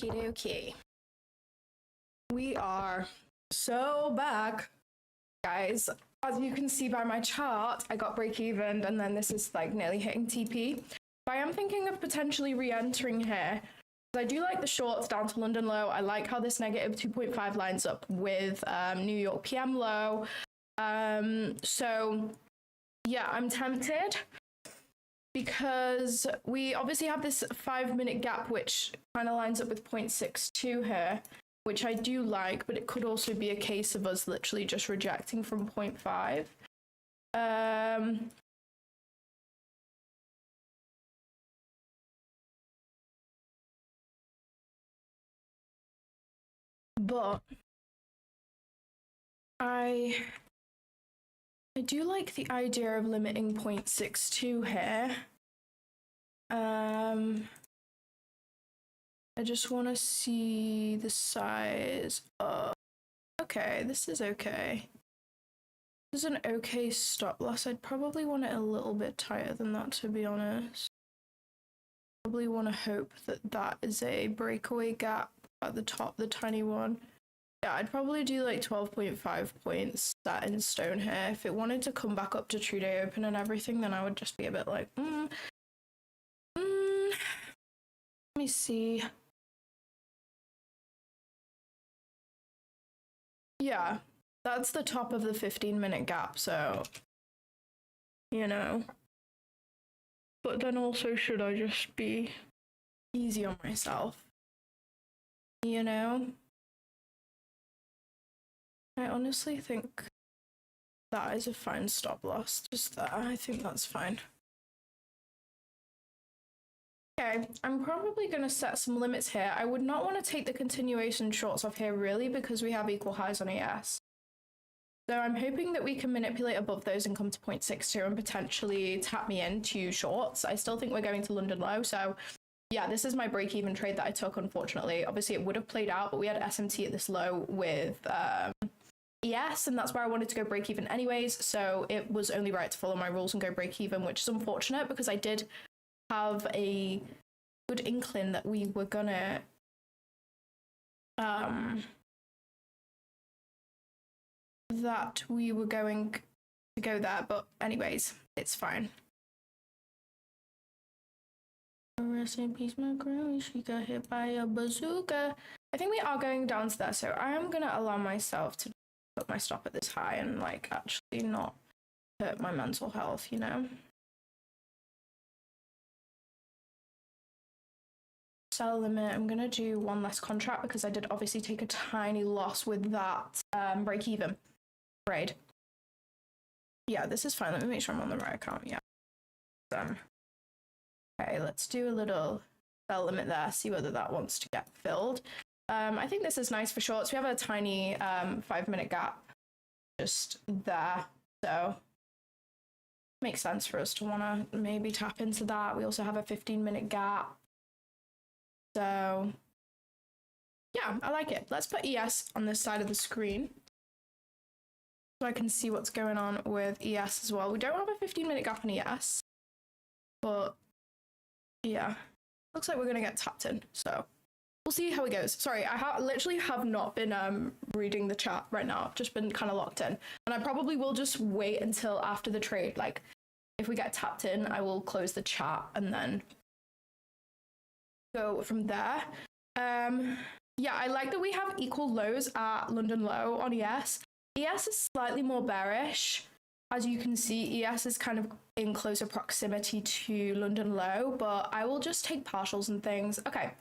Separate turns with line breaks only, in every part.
Okay. We are so back, guys. As you can see by my chart, I got break even, and then this is like nearly hitting TP. I am thinking of potentially re-entering here. I do like the shorts down to London low. I like how this negative 2.5 lines up with New York PM low. So yeah, I'm tempted because we obviously have this 5-minute gap, which kind of lines up with 0.62 here, which I do like, but it could also be a case of us literally just rejecting from 0.5. But I do like the idea of limiting 0.62 here. I just want to see the size of... Okay, this is okay. This is an okay stop loss. I'd probably want it a little bit tighter than that, to be honest. Probably want to hope that that is a breakaway gap at the top, the tiny one. Yeah, I'd probably do like 12.5 points set in stone here. If it wanted to come back up to true day open and everything, then I would just be a bit like, Let me see. Yeah, that's the top of the 15-minute gap, so, you know. But then also, should I just be easy on myself? You know? I honestly think that is a fine stop loss. Just that, I think that's fine. Okay, I'm probably going to set some limits here. I would not want to take the continuation shorts off here, really, because we have equal highs on ES. So I'm hoping that we can manipulate above those and come to 0.62 and potentially tap me into shorts. I still think we're going to London low, so yeah, this is my break-even trade that I took, unfortunately. Obviously, it would have played out, but we had SMT at this low with ES, and that's where I wanted to go break-even anyways, so it was only right to follow my rules and go break-even, which is unfortunate because I did have a good inkling that we were gonna going to go there, but anyways, it's fine. Rest in peace, my girl. She got hit by a bazooka. I think we are going down to there, so I am gonna allow myself to put my stop at this high and like actually not hurt my mental health, you know. Sell limit, I'm gonna do one less contract because I did obviously take a tiny loss with that break even trade. Yeah, this is fine. Let me make sure I'm on the right account. Yeah. Okay, let's do a little sell limit there, see whether that wants to get filled. I think this is nice for shorts. We have a tiny 5-minute gap just there, so makes sense for us to want to maybe tap into that. We also have a 15-minute gap. So yeah, I like it. Let's put ES on this side of the screen so I can see what's going on with ES as well. We don't have a 15-minute gap on ES, but yeah, looks like we're going to get tapped in. So we'll see how it goes. Sorry, I literally have not been reading the chat right now. I've just been kind of locked in. And I probably will just wait until after the trade. Like, if we get tapped in, I will close the chat and then go from there. Yeah, I like that we have equal lows at London low on ES. ES is slightly more bearish. As you can see, ES is kind of in closer proximity to London low, but I will just take partials and things. Okay,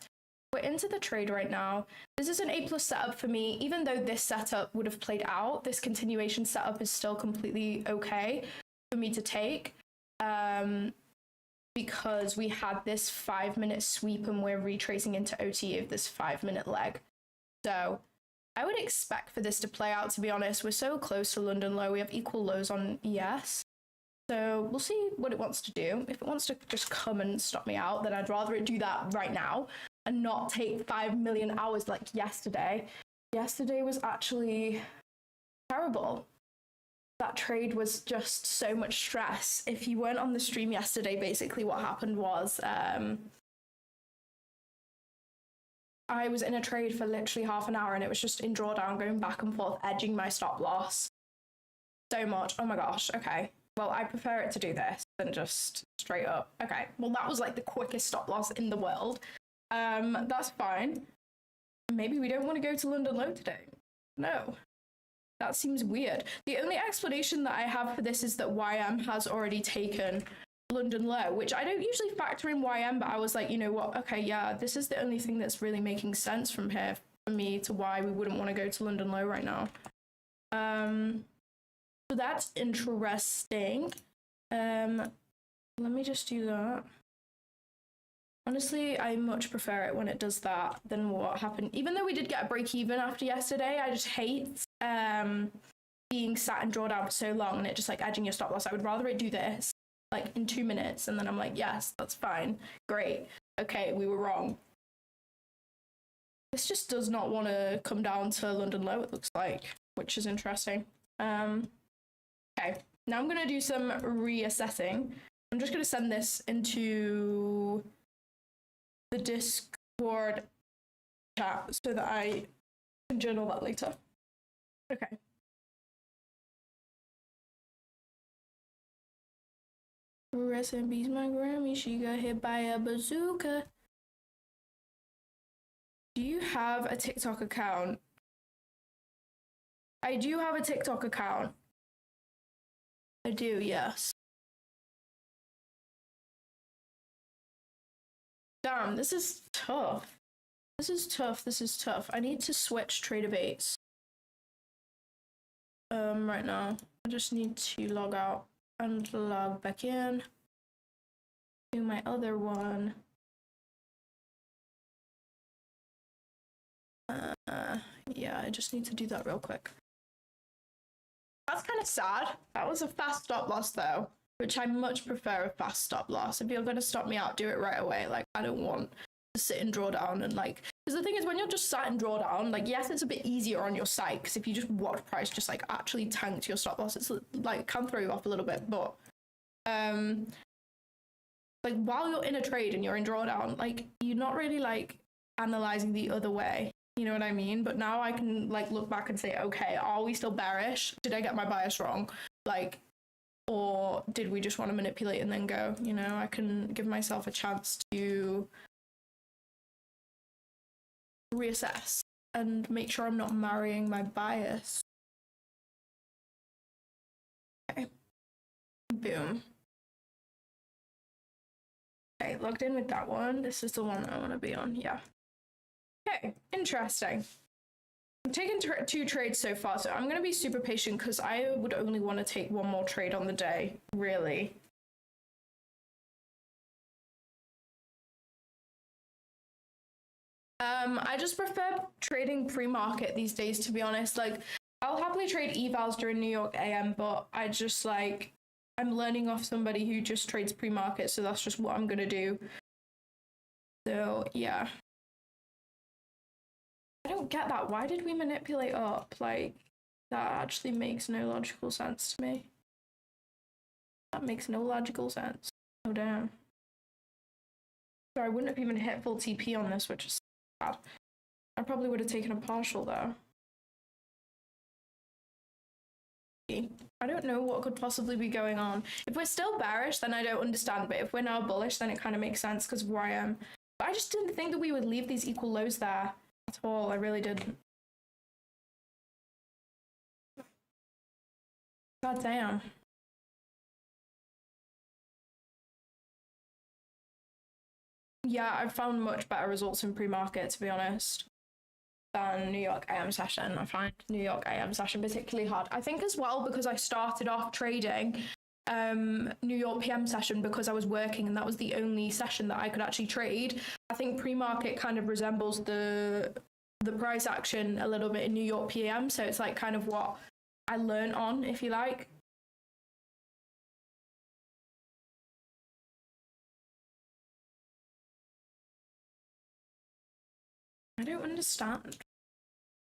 we're into the trade right now. This is an A+ setup for me. Even though this setup would have played out, this continuation setup is still completely okay for me to take. Because we had this 5-minute sweep and we're retracing into OT of this 5-minute leg. So I would expect for this to play out, to be honest. We're so close to London low. We have equal lows on ES. So we'll see what it wants to do. If it wants to just come and stop me out, then I'd rather it do that right now and not take 5 million hours like yesterday. Yesterday was actually terrible. That trade was just so much stress. If you weren't on the stream yesterday, basically what happened was I I was in a trade for literally half an hour and it was just in drawdown, going back and forth, edging my stop loss so much. Oh my gosh. Okay. Well, I prefer it to do this than just straight up. Okay. Well, that was like the quickest stop loss in the world. That's fine. Maybe we don't want to go to London low today. No. That seems weird. The only explanation that I have for this is that YM has already taken London low, which I don't usually factor in YM, but I was like, you know what? Okay, yeah, this is the only thing that's really making sense from here for me to why we wouldn't want to go to London low right now. So that's interesting. Let me just do that. Honestly, I much prefer it when it does that than what happened. Even though we did get a break even after yesterday, I just hate being sat and drawdown for so long and it just like edging your stop loss. I would rather it do this like in 2 minutes and then I'm like, yes, that's fine. Great. Okay, we were wrong. This just does not want to come down to London low, it looks like, which is interesting. Okay, now I'm going to do some reassessing. I'm just going to send this into the Discord chat so that I can journal that later. Okay. Rest in peace, my Grammy. She got hit by a bazooka. Do you have a TikTok account? I do have a TikTok account. I do, yes. Damn, this is tough. This is tough. This is tough. I need to switch Trader 8s. Right now. I just need to log out and log back in. Do my other one. Yeah, I just need to do that real quick. That's kind of sad. That was a fast stop loss though, which I much prefer a fast stop loss. If you're going to stop me out, do it right away. Like, I don't want to sit and draw down and like, because the thing is when you're just sat and draw down, like, yes, it's a bit easier on your site because if you just watch price just like actually tank your stop loss, it's like can throw you off a little bit, but like while you're in a trade and you're in drawdown, like you're not really like analyzing the other way. You know what I mean? But now I can like look back and say, okay, are we still bearish? Did I get my bias wrong? Like, or did we just want to manipulate and then go? You know, I can give myself a chance to reassess and make sure I'm not marrying my bias. Okay. Boom. Okay, logged in with that one. This is the one that I want to be on. Yeah. Okay, interesting. I've taken 2 trades so far, so I'm going to be super patient because I would only want to take 1 more trade on the day, really. I just prefer trading pre-market these days, to be honest. Like, I'll happily trade evals during New York AM, but I just like, I'm learning off somebody who just trades pre-market, so that's just what I'm going to do. So, yeah. I don't get that. Why did we manipulate up? Like, that actually makes no logical sense to me. That makes no logical sense. Oh, damn. So I wouldn't have even hit full TP on this, which is sad. I probably would have taken a partial, though. I don't know what could possibly be going on. If we're still bearish, then I don't understand. But if we're now bullish, then it kind of makes sense because of where I am. But I just didn't think that we would leave these equal lows there. At all, I really didn't. God damn. Yeah, I've found much better results in pre-market, to be honest, than New York AM session. I find New York AM session particularly hard. I think as well because I started off trading New York PM session because I was working and that was the only session that I could actually trade. I think pre-market kind of resembles the price action a little bit in New York PM, so it's like kind of what I learned on, if you like. I don't understand.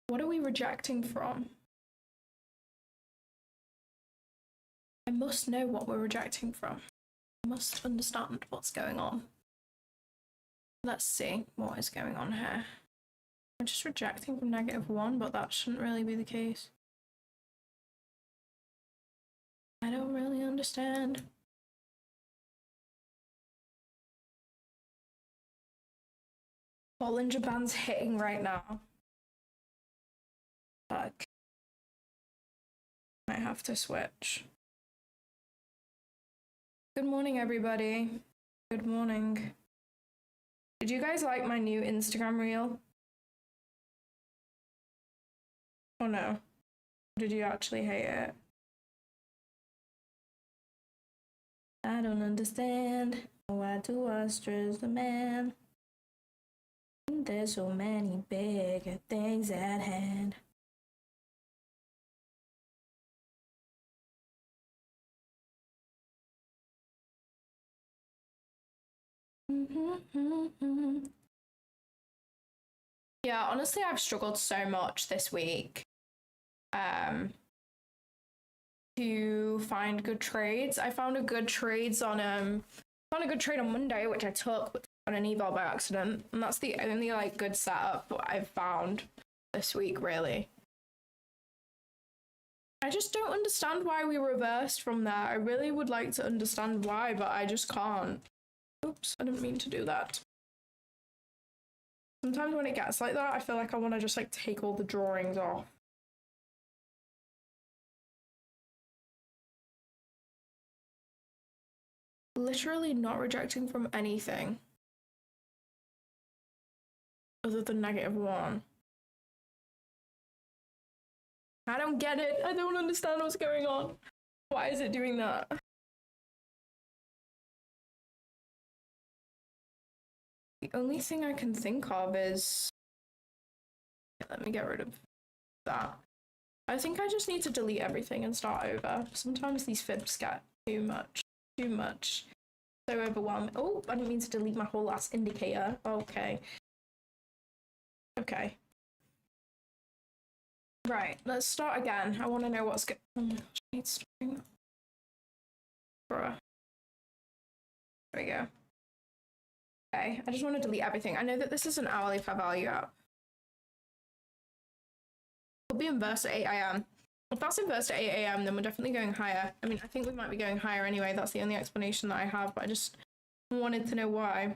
What are we rejecting from? I must know what we're rejecting from. I must understand what's going on. Let's see what is going on here. I'm just rejecting from -1, but that shouldn't really be the case. I don't really understand. Bollinger Band's hitting right now. Fuck. I have to switch. Good morning, everybody. Good morning. Did you guys like my new Instagram reel? Oh no. Did you actually hate it? I don't understand. Why do I stress the man? There's so many bigger things at hand. Yeah, honestly, I've struggled so much this week to find good trades. I found a good trade on Monday, which I took on an eval by accident, and that's the only like good setup I've found this week, really. I just don't understand why we reversed from there. I really would like to understand why, but I just can't. Oops, I didn't mean to do that. Sometimes when it gets like that, I feel like I want to just like take all the drawings off. Literally not rejecting from anything other than -1. I don't get it. I don't understand what's going on. Why is it doing that? The only thing I can think of is... Let me get rid of that. I think I just need to delete everything and start over. Sometimes these fibs get too much. So overwhelming. Oh, I didn't mean to delete my whole last indicator. Okay. Okay. Right, let's start again. I want to know what's going on. Oh my gosh, I need string. Bruh. There we go. Okay, I just want to delete everything. I know that this is an hourly fair value app. It'll be inversed at 8 AM. If that's inversed at 8 AM, then we're definitely going higher. I mean, I think we might be going higher anyway. That's the only explanation that I have, but I just wanted to know why.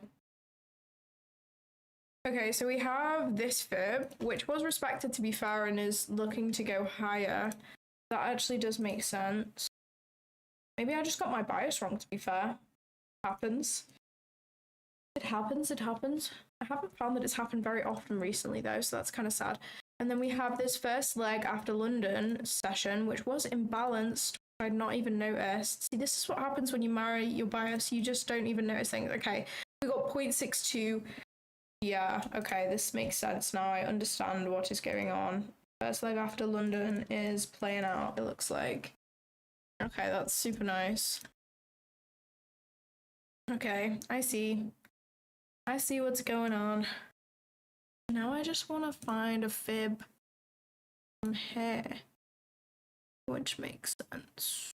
Okay, so we have this fib, which was respected to be fair and is looking to go higher. That actually does make sense. Maybe I just got my bias wrong, to be fair. It happens. It happens. I haven't found that it's happened very often recently, though, so that's kind of sad. And then we have this first leg after London session, which was imbalanced. I'd not even noticed. See, this is what happens when you marry your bias. You just don't even notice things. Okay, we got 0.62. Yeah, okay, this makes sense now. I understand what is going on. First leg after London is playing out, it looks like. Okay, that's super nice. Okay, I see. I see what's going on. Now I just want to find a fib from here, which makes sense.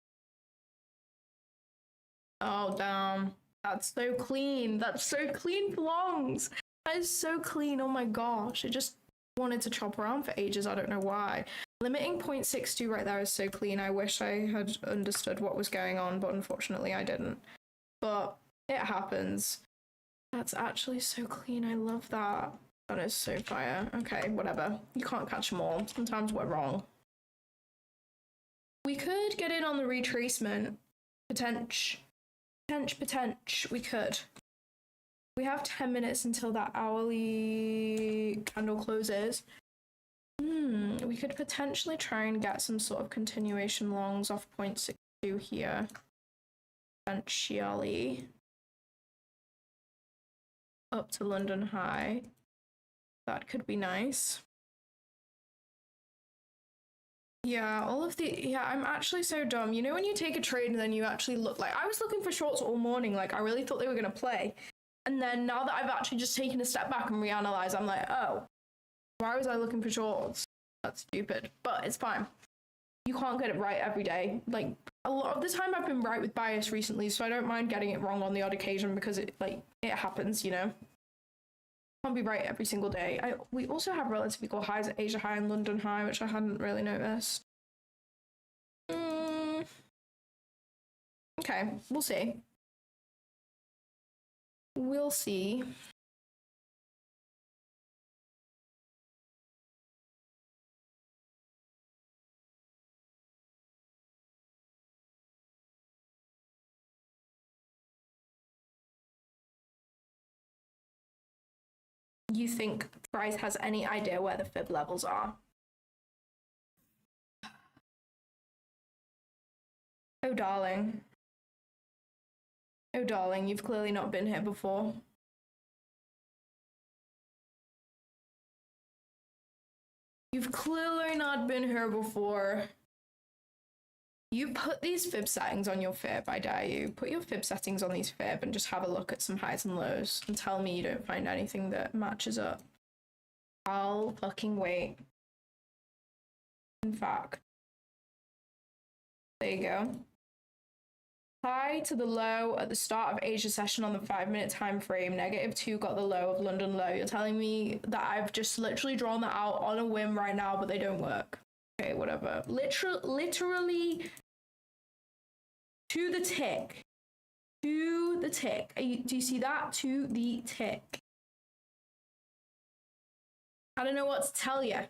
Oh, damn. That's so clean. That's so clean for longs. That is so clean. Oh my gosh. It just wanted to chop around for ages. I don't know why. Limiting 0.62 right there is so clean. I wish I had understood what was going on, but unfortunately I didn't. But it happens. That's actually so clean. I love that. That is so fire. Okay, whatever. You can't catch them all. Sometimes we're wrong. We could get in on the retracement. Potential. We could. We have 10 minutes until that hourly candle closes. We could potentially try and get some sort of continuation longs off 0.62 here. Potentially. Up to London high. That could be nice. Yeah, I'm actually so dumb. You know when you take a trade and then you actually look like... I was looking for shorts all morning, like I really thought they were going to play. And then now that I've actually just taken a step back and reanalyzed, I'm like, oh, why was I looking for shorts? That's stupid, but it's fine. You can't get it right every day. Like, a lot of the time I've been right with bias recently, so I don't mind getting it wrong on the odd occasion because it happens, you know? Can't be right every single day. We also have relatively equal highs at Asia High and London High, which I hadn't really noticed. Okay, we'll see. We'll see. You think price has any idea where the fib levels are? Oh, darling. Oh, darling, you've clearly not been here before. You've clearly not been here before. You put these fib settings on your fib, I dare you. Put your fib settings on these fib and just have a look at some highs and lows and tell me you don't find anything that matches up. I'll fucking wait. In fact, there you go. High to the low at the start of Asia session on the 5-minute time frame. -2 got the low of London low. You're telling me that I've just literally drawn that out on a whim right now, but they don't work. Okay, whatever. Literally to the tick. To the tick. Do you see that? To the tick. I don't know what to tell you.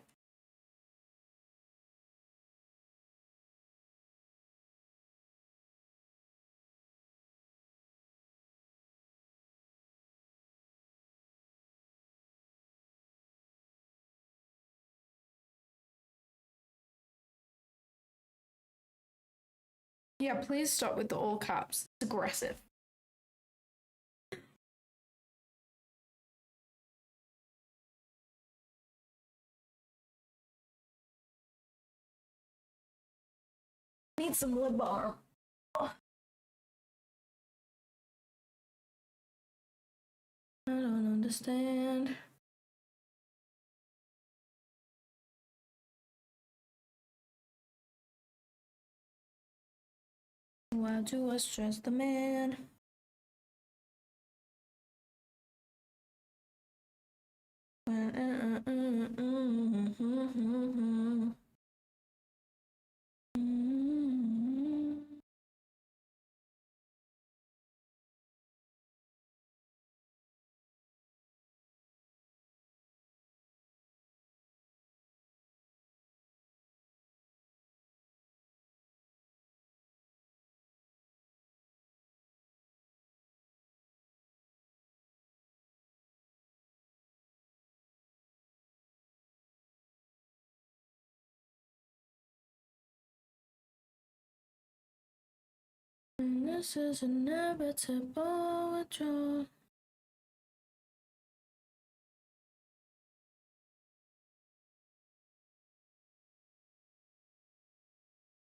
Yeah, please stop with the all caps. It's aggressive. Need some lip balm. I don't understand. Why do I stress the man? This is inevitable withdrawal.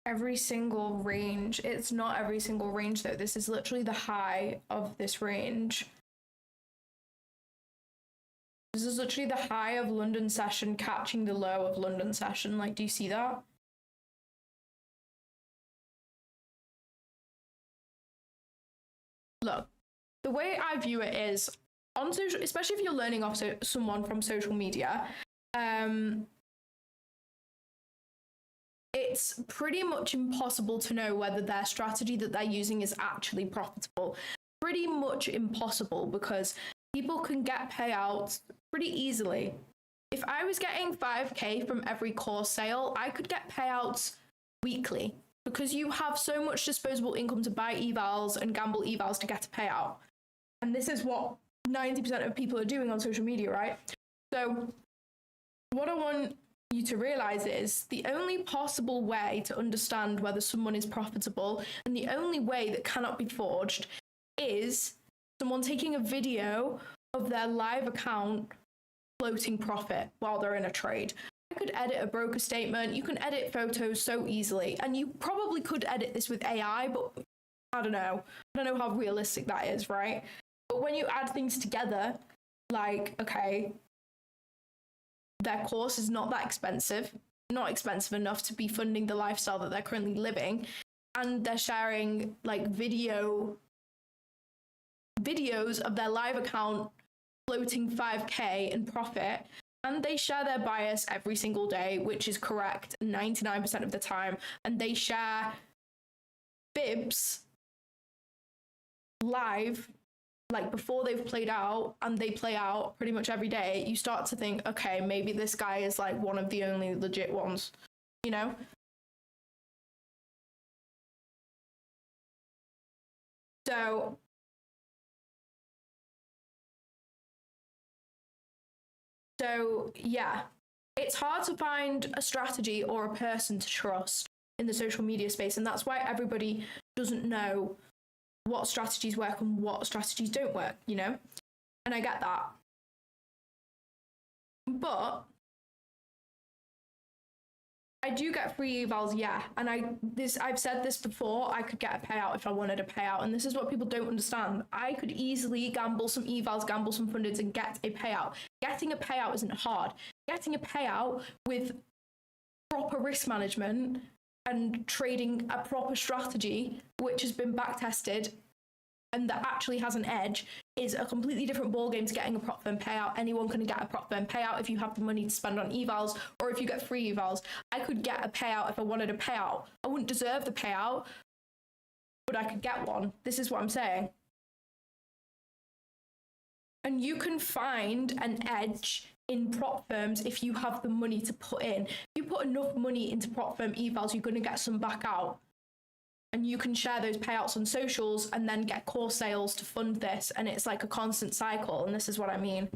Every single range. It's not every single range though. This is literally the high of this range. This is literally the high of London session catching the low of London session. Like, do you see that? Look, the way I view it is on social, especially if you're learning off someone from social media, it's pretty much impossible to know whether their strategy that they're using is actually profitable. Pretty much impossible, because people can get payouts pretty easily. If I was getting 5K from every course sale, I could get payouts weekly, because you have so much disposable income to buy evals and gamble evals to get a payout. And this is what 90% of people are doing on social media, right? So what I want you to realize is the only possible way to understand whether someone is profitable, and the only way that cannot be forged, is someone taking a video of their live account floating profit while they're in a trade. I could edit a broker statement. You can edit photos so easily, and you probably could edit this with AI, but I don't know. I don't know how realistic that is, right? But when you add things together, like, okay, their course is not that expensive, not expensive enough to be funding the lifestyle that they're currently living, and they're sharing like videos of their live account floating 5k in profit, and they share their bias every single day, which is correct 99% of the time, and they share fibs live, like before they've played out, and they play out pretty much every day, you start to think, okay, maybe this guy is like one of the only legit ones, you know? So yeah, it's hard to find a strategy or a person to trust in the social media space, and that's why everybody doesn't know what strategies work and what strategies don't work, you know? And I get that. But I do get free evals, yeah. And I've said this before, I could get a payout if I wanted a payout. And this is what people don't understand. I could easily gamble some evals, gamble some fundeds, and get a payout. Getting a payout isn't hard. Getting a payout with proper risk management and trading a proper strategy, which has been back tested and that actually has an edge, is a completely different ballgame to getting a prop firm payout. Anyone can get a prop firm payout if you have the money to spend on evals, or if you get free evals. I could get a payout if I wanted a payout. I wouldn't deserve the payout, but I could get one. This is what I'm saying. And you can find an edge in prop firms if you have the money to put in. If you put enough money into prop firm evals, you're going to get some back out. And you can share those payouts on socials and then get course sales to fund this. And it's like a constant cycle. And this is what I mean.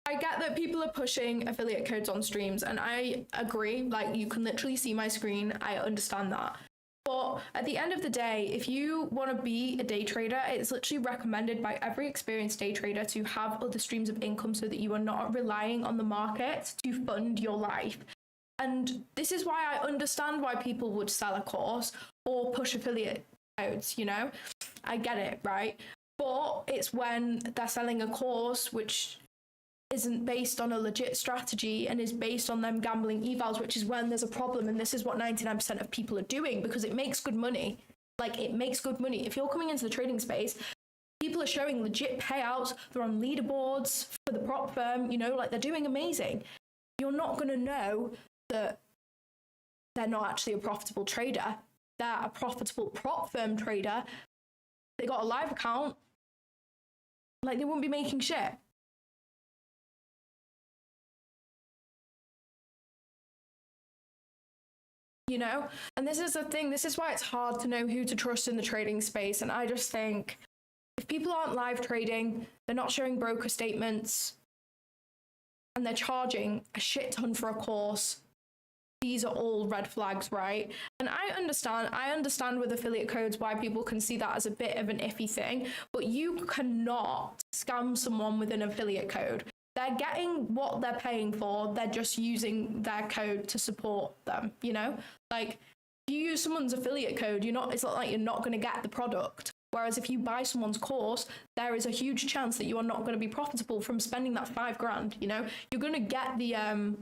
I get that people are pushing affiliate codes on streams, and I agree. Like, you can literally see my screen. I understand that. But at the end of the day, if you want to be a day trader, it's literally recommended by every experienced day trader to have other streams of income so that you are not relying on the market to fund your life. And this is why I understand why people would sell a course or push affiliate codes, you know? I get it, right? But it's when they're selling a course which isn't based on a legit strategy and is based on them gambling evals, which is when there's a problem. And this is what 99% of people are doing, because it makes good money. Like, it makes good money. If you're coming into the trading space, people are showing legit payouts. They're on leaderboards for the prop firm, you know, like, they're doing amazing. You're not going to know that they're not actually a profitable trader. They're a profitable prop firm trader. They got a live account. Like, they wouldn't be making shit. You know? And this is the thing. This is why it's hard to know who to trust in the trading space. And I just think if people aren't live trading, they're not showing broker statements, and they're charging a shit ton for a course, these are all red flags, right? And I understand with affiliate codes why people can see that as a bit of an iffy thing, but you cannot scam someone with an affiliate code. They're getting what they're paying for. They're just using their code to support them, you know? Like, if you use someone's affiliate code, it's not like you're not going to get the product. Whereas if you buy someone's course, there is a huge chance that you are not going to be profitable from spending that $5,000, you know? You're going to get the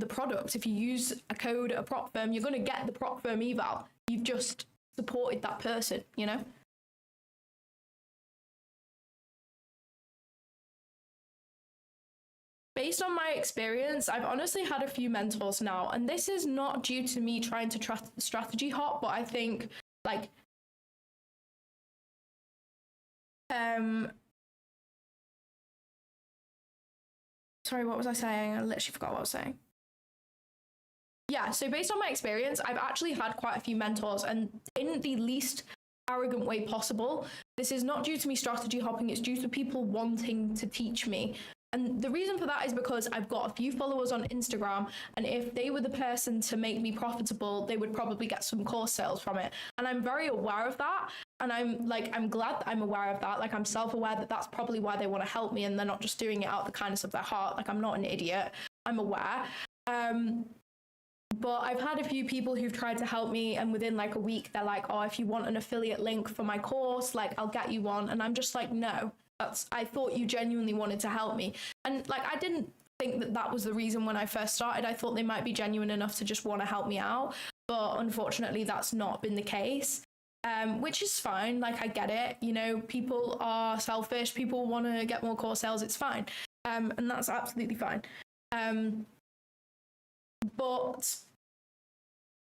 product. If you use a code at a prop firm, you're going to get the prop firm eval. You've just supported that person, you know? Based on my experience, I've honestly had a few mentors now, and this is not due to me trying to strategy hop, but I think, like, sorry, what was I saying? I literally forgot what I was saying. Yeah, so based on my experience, I've actually had quite a few mentors, and in the least arrogant way possible. This is not due to me strategy hopping, it's due to people wanting to teach me. And the reason for that is because I've got a few followers on Instagram, and if they were the person to make me profitable, they would probably get some course sales from it. And I'm very aware of that. And I'm glad that I'm aware of that. Like, I'm self-aware that that's probably why they want to help me, and they're not just doing it out of the kindness of their heart. Like, I'm not an idiot. I'm aware. But I've had a few people who've tried to help me, and within like a week, they're like, oh, if you want an affiliate link for my course, like, I'll get you one. And I'm just like, no. I thought you genuinely wanted to help me. And like, I didn't think that that was the reason when I first started. I thought they might be genuine enough to just want to help me out, but unfortunately that's not been the case. Which is fine. Like, I get it. You know, people are selfish. People want to get more course sales. It's fine. And that's absolutely fine. But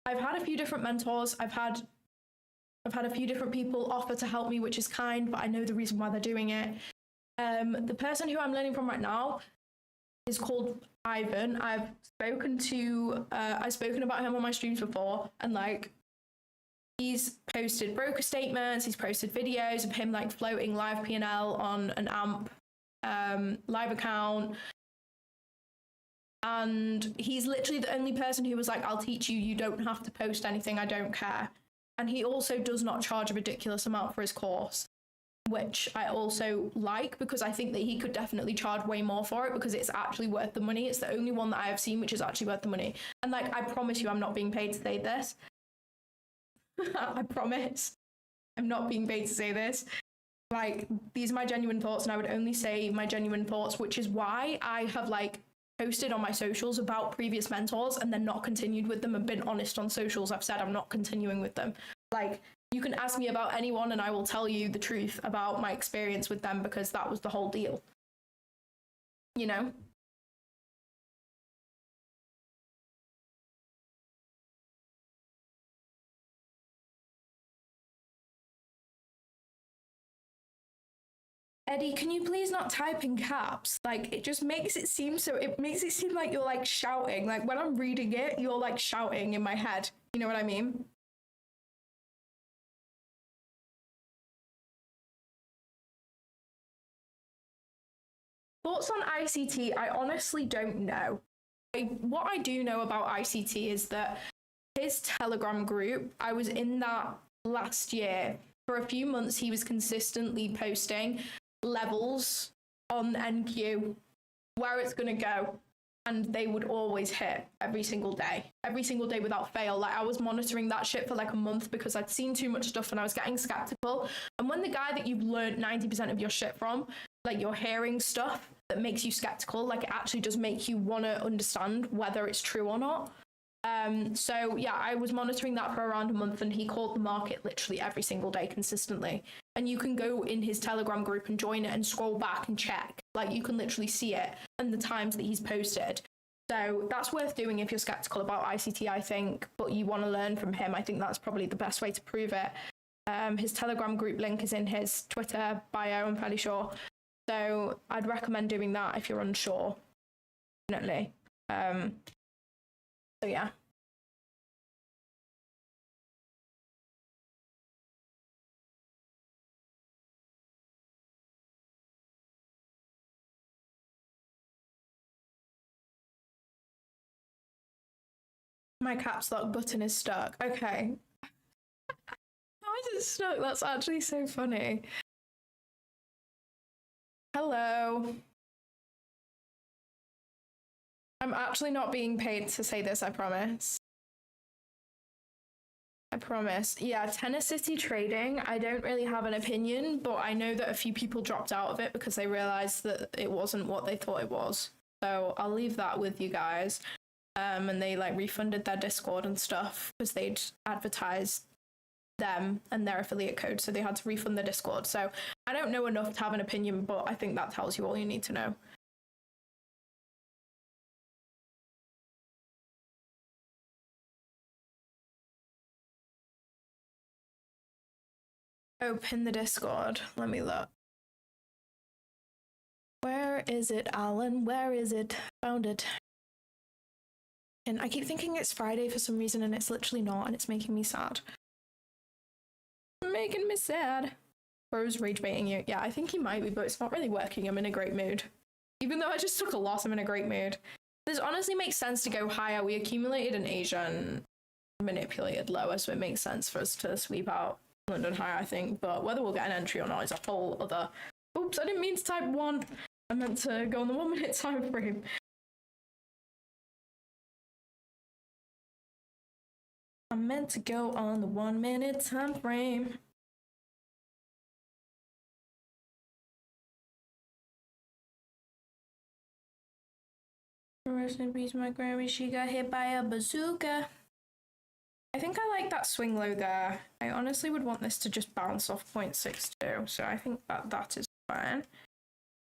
I've had a few different mentors. I've had a few different people offer to help me, which is kind, but I know the reason why they're doing it. The person who I'm learning from right now is called Ivan. I've spoken about him on my streams before, and like, he's posted broker statements, he's posted videos of him like floating live P&L on an AMP live account. And he's literally the only person who was like, I'll teach you, you don't have to post anything, I don't care. And he also does not charge a ridiculous amount for his course, which I also like, because I think that he could definitely charge way more for it, because it's actually worth the money. It's the only one that I have seen which is actually worth the money. And like, I promise you, I'm not being paid to say this. I promise I'm not being paid to say this. Like, these are my genuine thoughts, and I would only say my genuine thoughts, which is why I have like posted on my socials about previous mentors and then not continued with them, and been honest on socials. I've said I'm not continuing with them. Like, you can ask me about anyone and I will tell you the truth about my experience with them, because that was the whole deal. You know? Eddie, can you please not type in caps? Like, it just makes it seem like you're like shouting. Like, when I'm reading it, you're like shouting in my head. You know what I mean? Thoughts on ICT? I honestly don't know. What I do know about ICT is that his Telegram group, I was in that last year. For a few months, he was consistently posting levels on NQ, where it's going to go. And they would always hit every single day without fail. Like, I was monitoring that shit for like a month because I'd seen too much stuff and I was getting skeptical. And when the guy that you've learned 90% of your shit from, like, you're hearing stuff that makes you skeptical, like, it actually does make you want to understand whether it's true or not. So yeah, I was monitoring that for around a month, and he called the market literally every single day consistently. And you can go in his Telegram group and join it and scroll back and check. Like, you can literally see it and the times that he's posted. So that's worth doing if you're skeptical about ICT, I think, but you want to learn from him. I think that's probably the best way to prove it. His Telegram group link is in his Twitter bio, I'm fairly sure. So I'd recommend doing that if you're unsure, definitely. So yeah. My caps lock button is stuck. Okay. How is it stuck? That's actually so funny. Hello. I'm actually not being paid to say this, I promise. I promise. Yeah, Tennessee trading, I don't really have an opinion, but I know that a few people dropped out of it because they realized that it wasn't what they thought it was. So I'll leave that with you guys. And they like refunded their Discord and stuff because they'd advertised them and their affiliate code, so they had to refund the Discord. So I don't know enough to have an opinion, but I think that tells you all you need to know. Open the Discord. Let me look. Where is it, Alan? Where is it? Found it. And I keep thinking it's Friday for some reason, and it's literally not, and it's making me sad. Making me sad. Bro's rage baiting you. Yeah, I think he might be, but it's not really working. I'm in a great mood. Even though I just took a loss, I'm in a great mood. This honestly makes sense to go higher. We accumulated in Asia and manipulated lower, so it makes sense for us to sweep out London higher, I think. But whether we'll get an entry or not is a whole other... Oops, I didn't mean to type 1. I meant to go on the 1 minute time frame. I meant to go on the 1 minute time frame. Rest in peace, my Grammy. She got hit by a bazooka. I think I like that swing low there. I honestly would want this to just bounce off 0.62, so I think that is fine.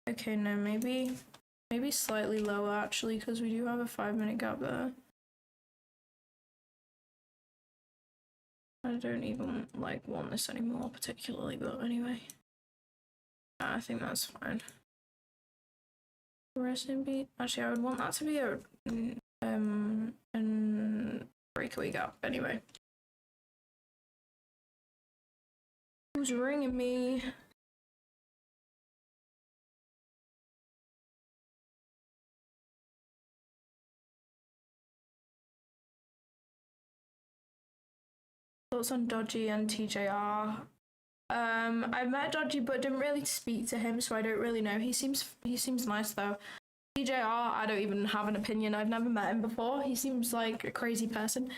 Okay, no, maybe slightly lower actually, because we do have a 5-minute gap there. I don't even want this anymore particularly, but anyway. I think that's fine. Rest in peace. Actually, I would want that to be a breakaway gap anyway. Who's ringing me? Thoughts on Dodgy and TJR? I met Dodgy but didn't really speak to him, so I don't really know. He seems nice though. TJR, I don't even have an opinion. I've never met him before. He seems like a crazy person.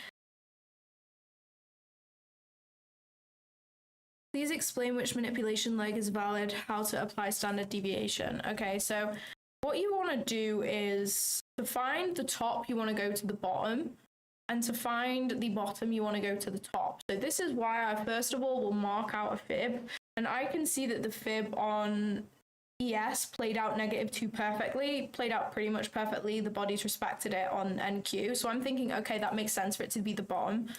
Please explain which manipulation leg is valid, how to apply standard deviation. Okay, so what you want to do is to find the top, you want to go to the bottom, and to find the bottom, you want to go to the top. So this is why I first of all will mark out a fib, and I can see that the fib on ES played out -2 perfectly, played out pretty much perfectly. The bodies respected it on NQ. So I'm thinking, okay, that makes sense for it to be the bottom.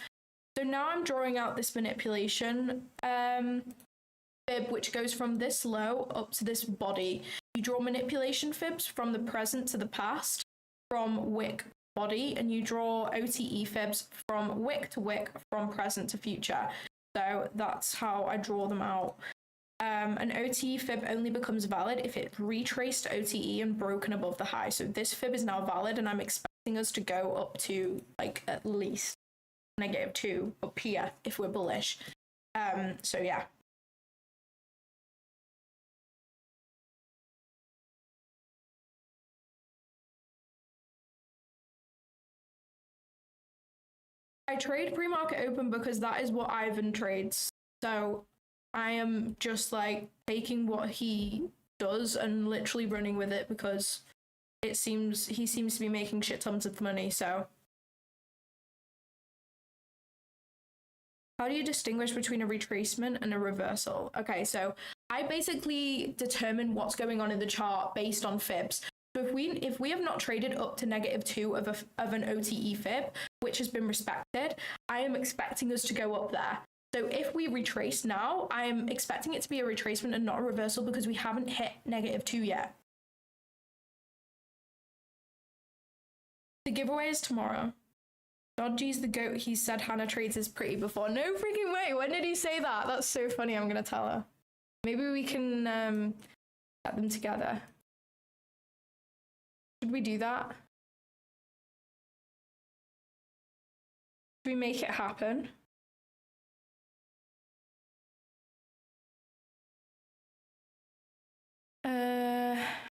So now I'm drawing out this manipulation fib, which goes from this low up to this body. You draw manipulation fibs from the present to the past, from wick body, and you draw OTE fibs from wick to wick, from present to future. So that's how I draw them out. An OTE fib only becomes valid if it retraced OTE and broken above the high. So this fib is now valid, and I'm expecting us to go up to at least -2 up here if we're bullish. So yeah. I trade pre-market open because that is what Ivan trades. So I am just taking what he does and literally running with it because he seems to be making shit tons of money. So how do you distinguish between a retracement and a reversal? Okay, so I basically determine what's going on in the chart based on fibs. So if we have not traded up to -2 of an OTE fib, which has been respected, I am expecting us to go up there. So if we retrace now, I'm expecting it to be a retracement and not a reversal because we haven't hit -2 yet. The giveaway is tomorrow. Dodgy's the goat. He said Hannah Trades is pretty before. No freaking way. When did he say that? That's so funny. I'm going to tell her. Maybe we can get them together. Should we do that? Should we make it happen?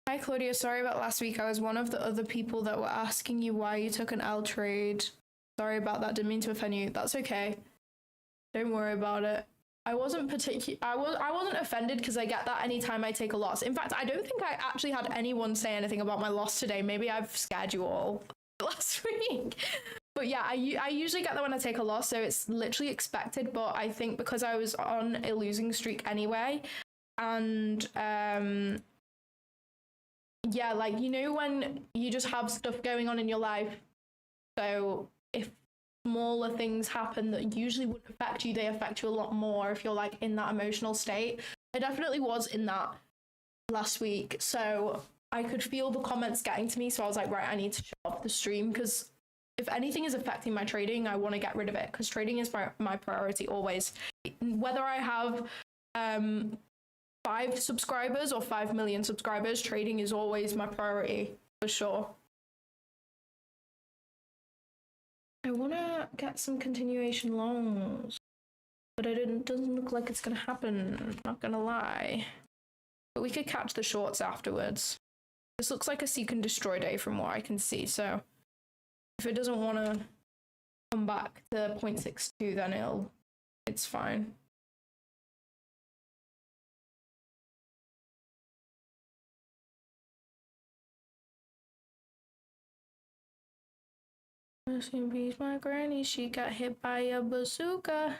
Hi Claudia, sorry about last week. I was one of the other people that were asking you why you took an L trade. Sorry about that. Didn't mean to offend you. That's okay. Don't worry about it. I wasn't I wasn't offended because I get that anytime I take a loss. In fact, I don't think I actually had anyone say anything about my loss today. Maybe I've scared you all last week. But yeah, I usually get that when I take a loss, so it's literally expected. But I think because I was on a losing streak anyway, and yeah, when you just have stuff going on in your life, so if smaller things happen that usually wouldn't affect you, they affect you a lot more if you're in that emotional state. I definitely was in that last week, so I could feel the comments getting to me, so I was like, right, I need to shut off the stream because if anything is affecting my trading, I want to get rid of it because trading is my priority always. Whether I have 5 subscribers or 5 million subscribers, trading is always my priority for sure. I want to get some continuation longs, but it doesn't look like it's going to happen, not going to lie. But we could catch the shorts afterwards. This looks like a seek and destroy day from what I can see, so if it doesn't want to come back to 0.62, then it's fine. Rest in peace, my granny. She got hit by a bazooka.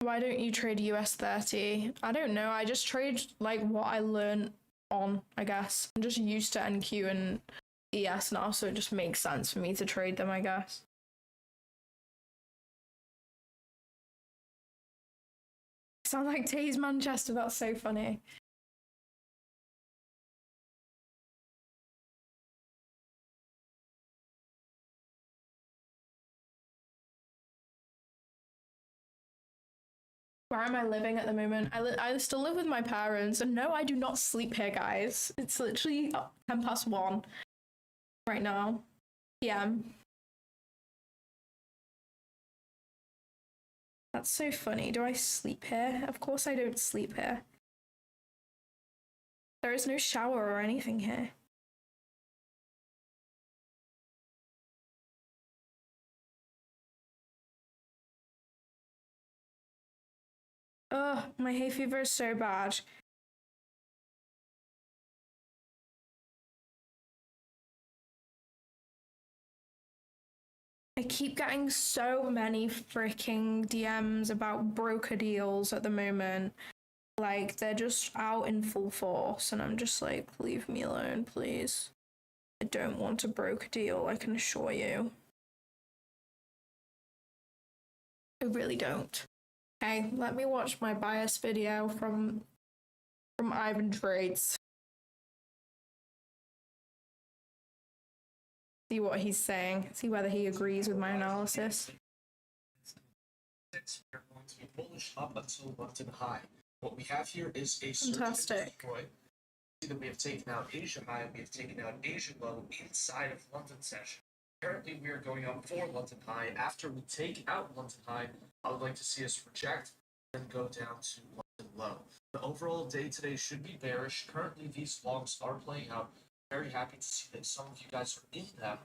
Why don't you trade US 30? I don't know. I just trade like what I learned on, I guess. I'm just used to NQ and ES now, so it just makes sense for me to trade them, I guess. I sound like Taze Manchester, that's so funny. Where am I living at the moment? I still live with my parents, and no, I do not sleep here, guys. It's literally 1:10 right now, PM. That's so funny. Do I sleep here? Of course I don't sleep here. There is no shower or anything here. Ugh, my hay fever is so bad. I keep getting so many freaking DMs about broker deals at the moment. Like, they're just out in full force, and I'm just like, leave me alone, please. I don't want a broker deal, I can assure you. I really don't. Okay, let me watch my bias video from Ivan Trades. See what he's saying, see whether he agrees with my analysis.
We're going to be bullish up until London high. What we have here is a
fantastic.
See that we have taken out Asia high, we have taken out Asia low inside of London session. Currently, we are going up for London high. After we take out London high, I would like to see us reject and go down to London low. The overall day today should be bearish. Currently, these longs are playing out. Very happy to see that some of you guys are in them.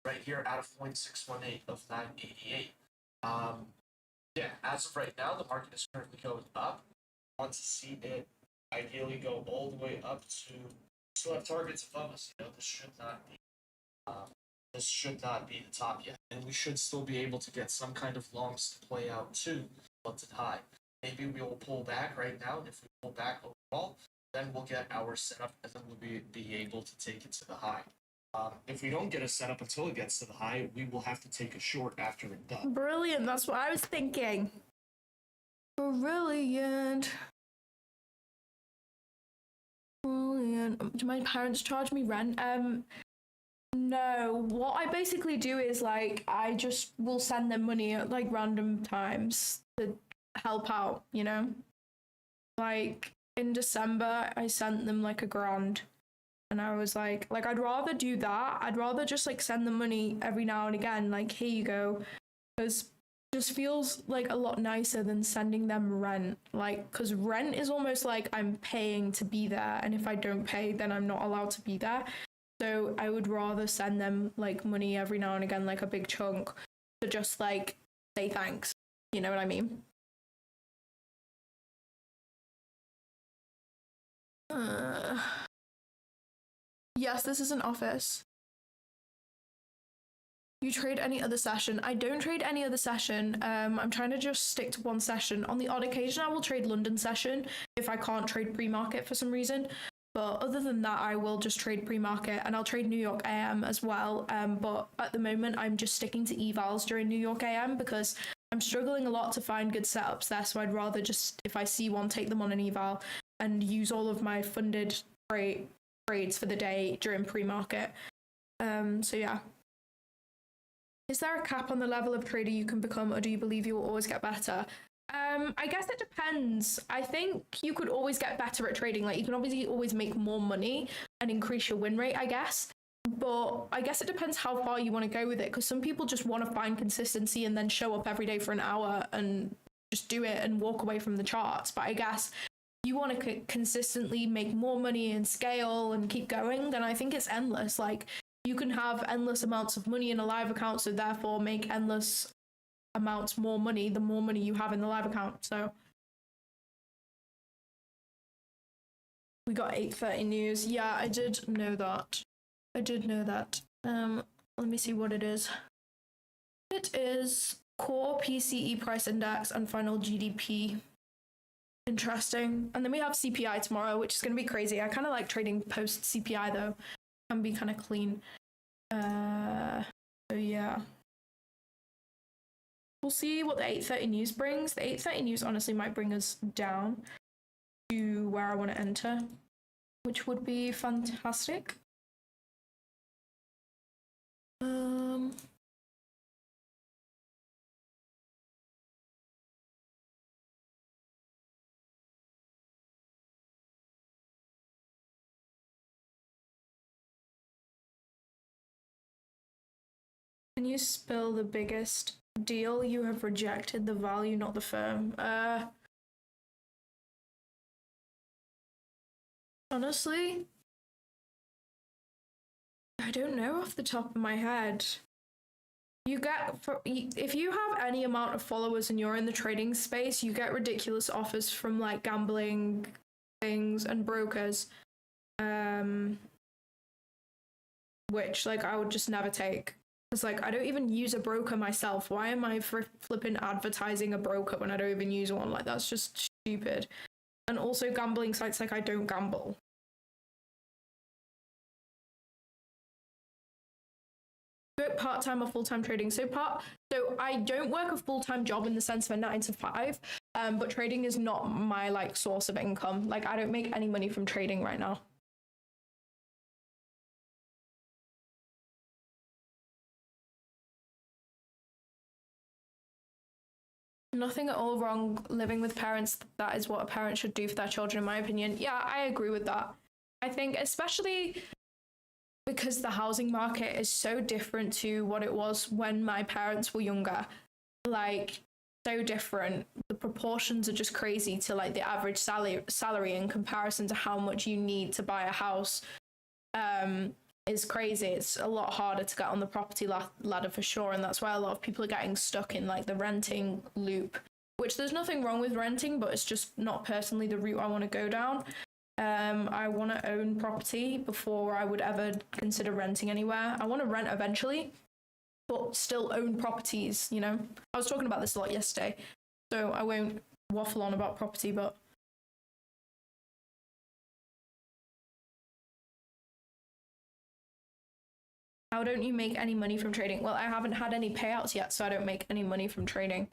Right here out of 0.618 of 988. Yeah, as of right now, the market is currently going up. I want to see it ideally go all the way up to. Still have targets above us. You know, this should not be the top yet, and we should still be able to get some kind of longs to play out to London high. Maybe we will pull back right now, and if we pull back overall, then we'll get our setup, and then we'll be able to take it to the high. If we don't get a setup until it gets to the high, we will have to take a short after it's done.
Brilliant, that's what I was thinking. Brilliant. Brilliant. Do my parents charge me rent? No. What I basically do is, like, I just will send them money at, like, random times to help out, you know? Like, in December, I sent them, like, $1,000. And I was like, I'd rather do that. I'd rather just, like, send them money every now and again. Like, here you go. Because it just feels, like, a lot nicer than sending them rent. Like, because rent is almost like I'm paying to be there. And if I don't pay, then I'm not allowed to be there. So I would rather send them, like, money every now and again, like a big chunk, to just, like, say thanks. You know what I mean? Yes, this is an office. You trade any other session? I don't trade any other session. I'm trying to just stick to one session. On the odd occasion, I will trade London session if I can't trade pre-market for some reason. But other than that, I will just trade pre-market, and I'll trade New York AM as well. But at the moment, I'm just sticking to evals during New York AM because I'm struggling a lot to find good setups there. So I'd rather just, if I see one, take them on an eval and use all of my funded trades for the day during pre-market. So yeah. Is there a cap on the level of trader you can become, or do you believe you will always get better? I guess it depends. I think you could always get better at trading. Like, you can obviously always make more money and increase your win rate, I guess. But I guess it depends how far you want to go with it, because some people just want to find consistency and then show up every day for an hour and just do it and walk away from the charts. But I guess you want to consistently make more money and scale and keep going, then I think it's endless. Like, you can have endless amounts of money in a live account, so therefore make endless amounts more money the more money you have in the live account. So we got 8:30 news. Yeah, I did know that. Let me see what it is. It is core PCE price index and final GDP. Interesting. And then we have CPI tomorrow, which is going to be crazy. I kind of like trading post CPI though. Can be kind of clean. So yeah. We'll see what the 8:30 news brings. The 8:30 news honestly might bring us down to where I want to enter, which would be fantastic. Can you spill the biggest deal you have rejected? The value, not the firm. Honestly, I don't know off the top of my head. If you have any amount of followers and you're in the trading space, you get ridiculous offers from like gambling things and brokers, which like I would just never take. Because like I don't even use a broker myself. Why am I flipping advertising a broker when I don't even use one? Like that's just stupid. And also gambling sites, like I don't gamble. Part-time or full-time trading. So I don't work a full-time job in the sense of a 9 to 5, but trading is not my like source of income. Like I don't make any money from trading right now. Nothing at all wrong living with parents. That is what a parent should do for their children, in my opinion. Yeah, I agree with that. I think especially because the housing market is so different to what it was when my parents were younger. Like so different. The proportions are just crazy to like the average salary in comparison to how much you need to buy a house. Is crazy. It's a lot harder to get on the property ladder for sure, and that's why a lot of people are getting stuck in like the renting loop, which there's nothing wrong with renting, but it's just not personally the route I want to go down. I want to own property before I would ever consider renting anywhere. I want to rent eventually, but still own properties, you know? I was talking about this a lot yesterday, so I won't waffle on about property, but how don't you make any money from trading? Well, I haven't had any payouts yet, so I don't make any money from trading.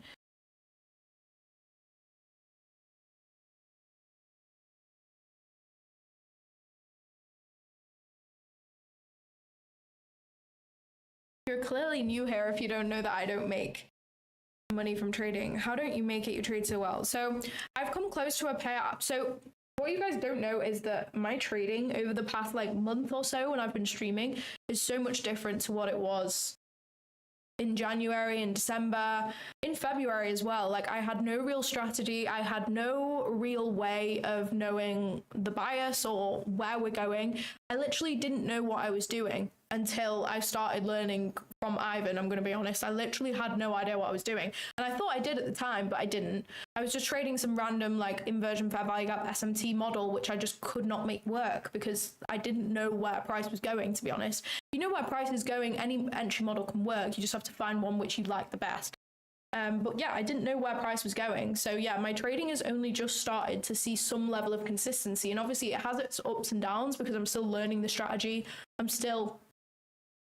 You're clearly new here if you don't know that I don't make money from trading. How don't you make it? You trade so well. So I've come close to a payout. So what you guys don't know is that my trading over the past like month or so when I've been streaming is so much different to what it was in January and December, in February as well. Like I had no real strategy. I had no real way of knowing the bias or where we're going. I literally didn't know what I was doing until I started learning from Ivan. I'm going to be honest. I literally had no idea what I was doing. And I thought I did at the time, but I didn't. I was just trading some random like inversion fair value gap SMT model, which I just could not make work because I didn't know where price was going, to be honest. If you know where price is going, any entry model can work. You just have to find one which you like the best. But yeah, I didn't know where price was going. So yeah, my trading has only just started to see some level of consistency. And obviously it has its ups and downs because I'm still learning the strategy. I'm still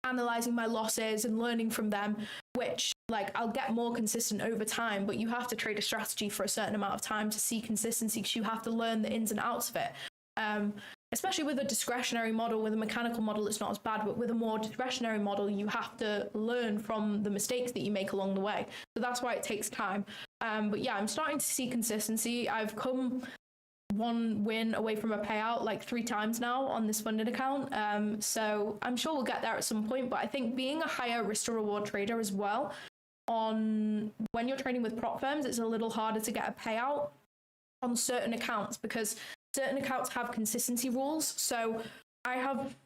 analyzing my losses and learning from them, which like I'll get more consistent over time, but you have to trade a strategy for a certain amount of time to see consistency because you have to learn the ins and outs of it. Especially with a discretionary model. With a mechanical model, it's not as bad, but with a more discretionary model, you have to learn from the mistakes that you make along the way. So that's why it takes time. But yeah, I'm starting to see consistency. I've come one win away from a payout like 3 times now on this funded account. So I'm sure we'll get there at some point, but I think being a higher risk to reward trader as well, on when you're trading with prop firms, it's a little harder to get a payout on certain accounts because certain accounts have consistency rules. So I have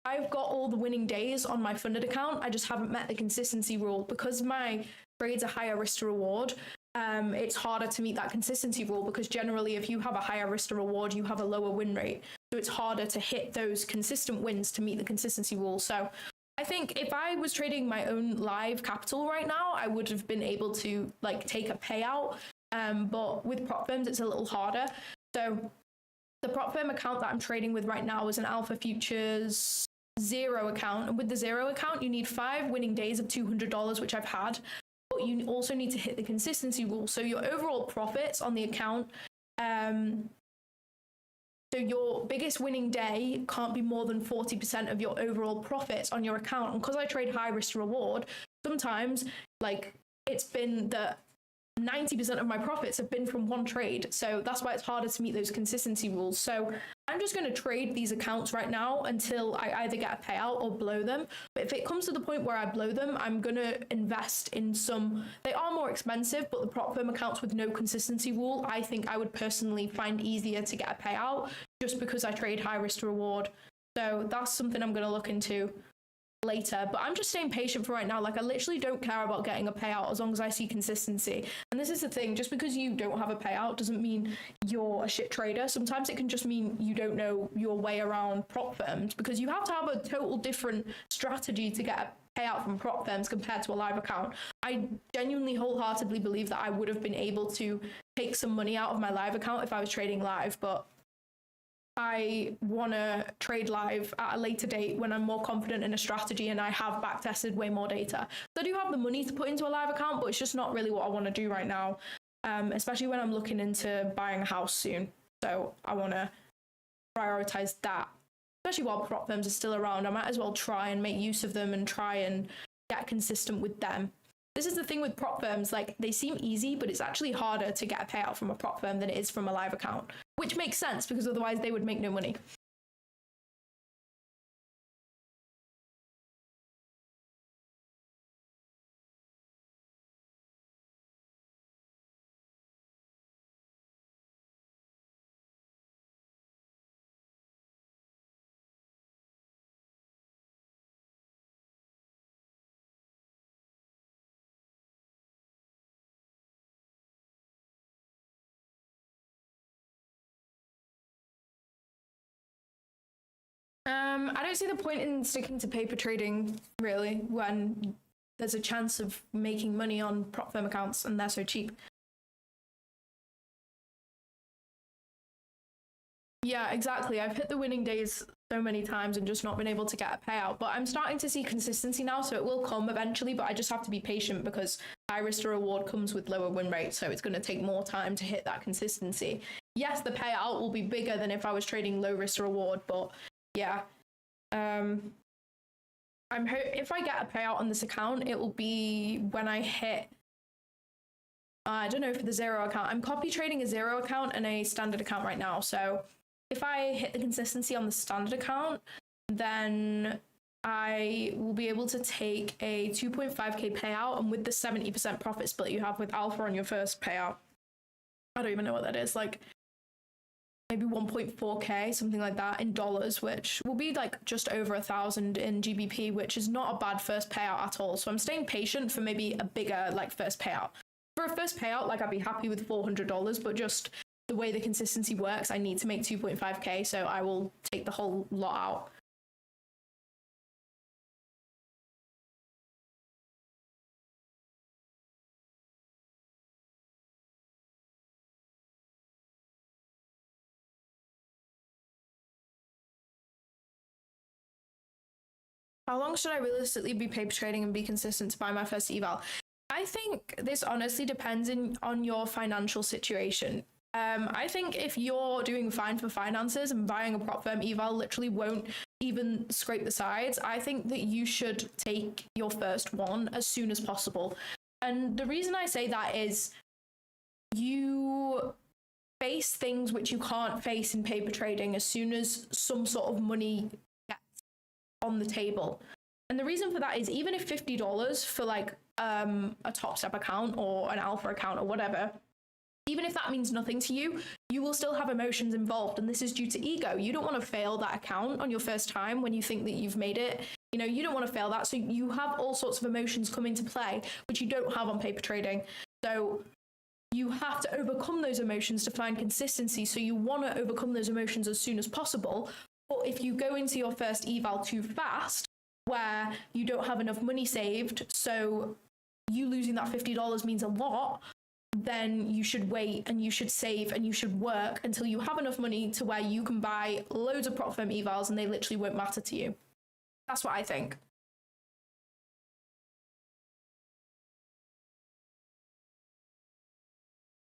I've got all the winning days on my funded account. I just haven't met the consistency rule because my trades are higher risk to reward. It's harder to meet that consistency rule because generally if you have a higher risk to reward, you have a lower win rate. So it's harder to hit those consistent wins to meet the consistency rule. So I think if I was trading my own live capital right now, I would have been able to like take a payout. But with prop firms, it's a little harder. So the prop firm account that I'm trading with right now is an Alpha Futures zero account. And with the zero account, you need 5 winning days of $200, which I've had. But you also need to hit the consistency rule. So your overall profits on the account, so your biggest winning day can't be more than 40% of your overall profits on your account. And because I trade high risk to reward, sometimes like it's been that 90% of my profits have been from one trade. So that's why it's harder to meet those consistency rules. So I'm just going to trade these accounts right now until I either get a payout or blow them. But if it comes to the point where I blow them, I'm going to invest in some, they are more expensive, but the prop firm accounts with no consistency rule, I think I would personally find easier to get a payout just because I trade high risk to reward. So that's something I'm going to look into later, but I'm just staying patient for right now. Like I literally don't care about getting a payout as long as I see consistency. And this is the thing, just because you don't have a payout doesn't mean you're a shit trader. Sometimes it can just mean you don't know your way around prop firms, because you have to have a total different strategy to get a payout from prop firms compared to a live account. I genuinely wholeheartedly believe that I would have been able to take some money out of my live account if I was trading live, but I want to trade live at a later date when I'm more confident in a strategy and I have back tested way more data. So I do have the money to put into a live account, but it's just not really what I want to do right now, especially when I'm looking into buying a house soon. So I want to prioritize that, especially while prop firms are still around. I might as well try and make use of them and try and get consistent with them. This is the thing with prop firms, like they seem easy, but it's actually harder to get a payout from a prop firm than it is from a live account, which makes sense because otherwise they would make no money. I don't see the point in sticking to paper trading, really, when there's a chance of making money on prop firm accounts and they're so cheap. Yeah, exactly. I've hit the winning days so many times and just not been able to get a payout. But I'm starting to see consistency now, so it will come eventually, but I just have to be patient because high risk to reward comes with lower win rate, so it's going to take more time to hit that consistency. Yes, the payout will be bigger than if I was trading low risk to reward, but yeah. If I get a payout on this account, it will be when I hit, I don't know, for the zero account. I'm copy trading a zero account and a standard account right now. So if I hit the consistency on the standard account, then I will be able to take a 2.5k payout. And with the 70% profit split you have with Alpha on your first payout, I don't even know what that is, like maybe 1.4k, something like that in dollars, which will be like just over 1,000 in GBP, which is not a bad first payout at all. So I'm staying patient for maybe a bigger like first payout. For a first payout, like I'd be happy with $400, but just the way the consistency works, I need to make 2.5k, so I will take the whole lot out. How long should I realistically be paper trading and be consistent to buy my first eval? I think this honestly depends on your financial situation. I think if you're doing fine for finances and buying a prop firm eval literally won't even scrape the sides, I think that you should take your first one as soon as possible. And the reason I say that is you face things which you can't face in paper trading as soon as some sort of money gets on the table. And the reason for that is even if $50 for like a top step account or an alpha account or whatever, even if that means nothing to you, you will still have emotions involved. And this is due to ego. You don't want to fail that account on your first time when you think that you've made it. You know, you don't want to fail that. So you have all sorts of emotions come into play, which you don't have on paper trading. So you have to overcome those emotions to find consistency. So you want to overcome those emotions as soon as possible. But if you go into your first eval too fast, where you don't have enough money saved, so you losing that $50 means a lot, then you should wait and you should save and you should work until you have enough money to where you can buy loads of prop firm evals and they literally won't matter to you. That's what I think.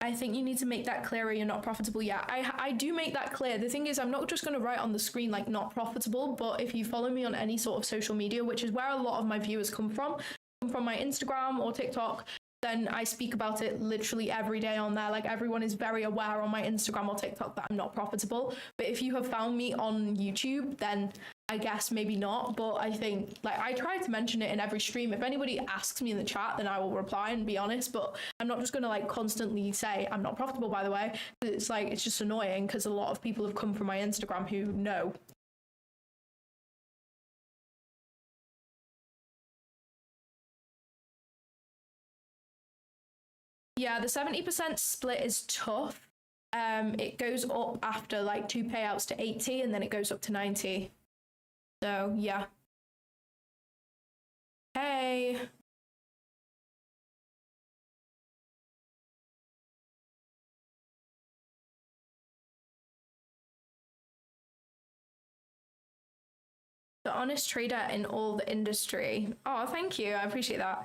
I think you need to make that clearer. You're not profitable yet. I do make that clear. The thing is, I'm not just going to write on the screen like not profitable, but if you follow me on any sort of social media, which is where a lot of my viewers come from my Instagram or TikTok, then I speak about it literally every day on there. Like, everyone is very aware on my Instagram or TikTok that I'm not profitable. But if you have found me on YouTube, then I guess maybe not. But I think, like, I try to mention it in every stream. If anybody asks me in the chat, then I will reply and be honest. But I'm not just going to like constantly say I'm not profitable, by the way. It's like, it's just annoying because a lot of people have come from my Instagram who know. Yeah, the 70% split is tough. It goes up after like 2 payouts to 80 and then it goes up to 90. So yeah. Hey. The honest trader in all the industry. Oh, thank you. I appreciate that.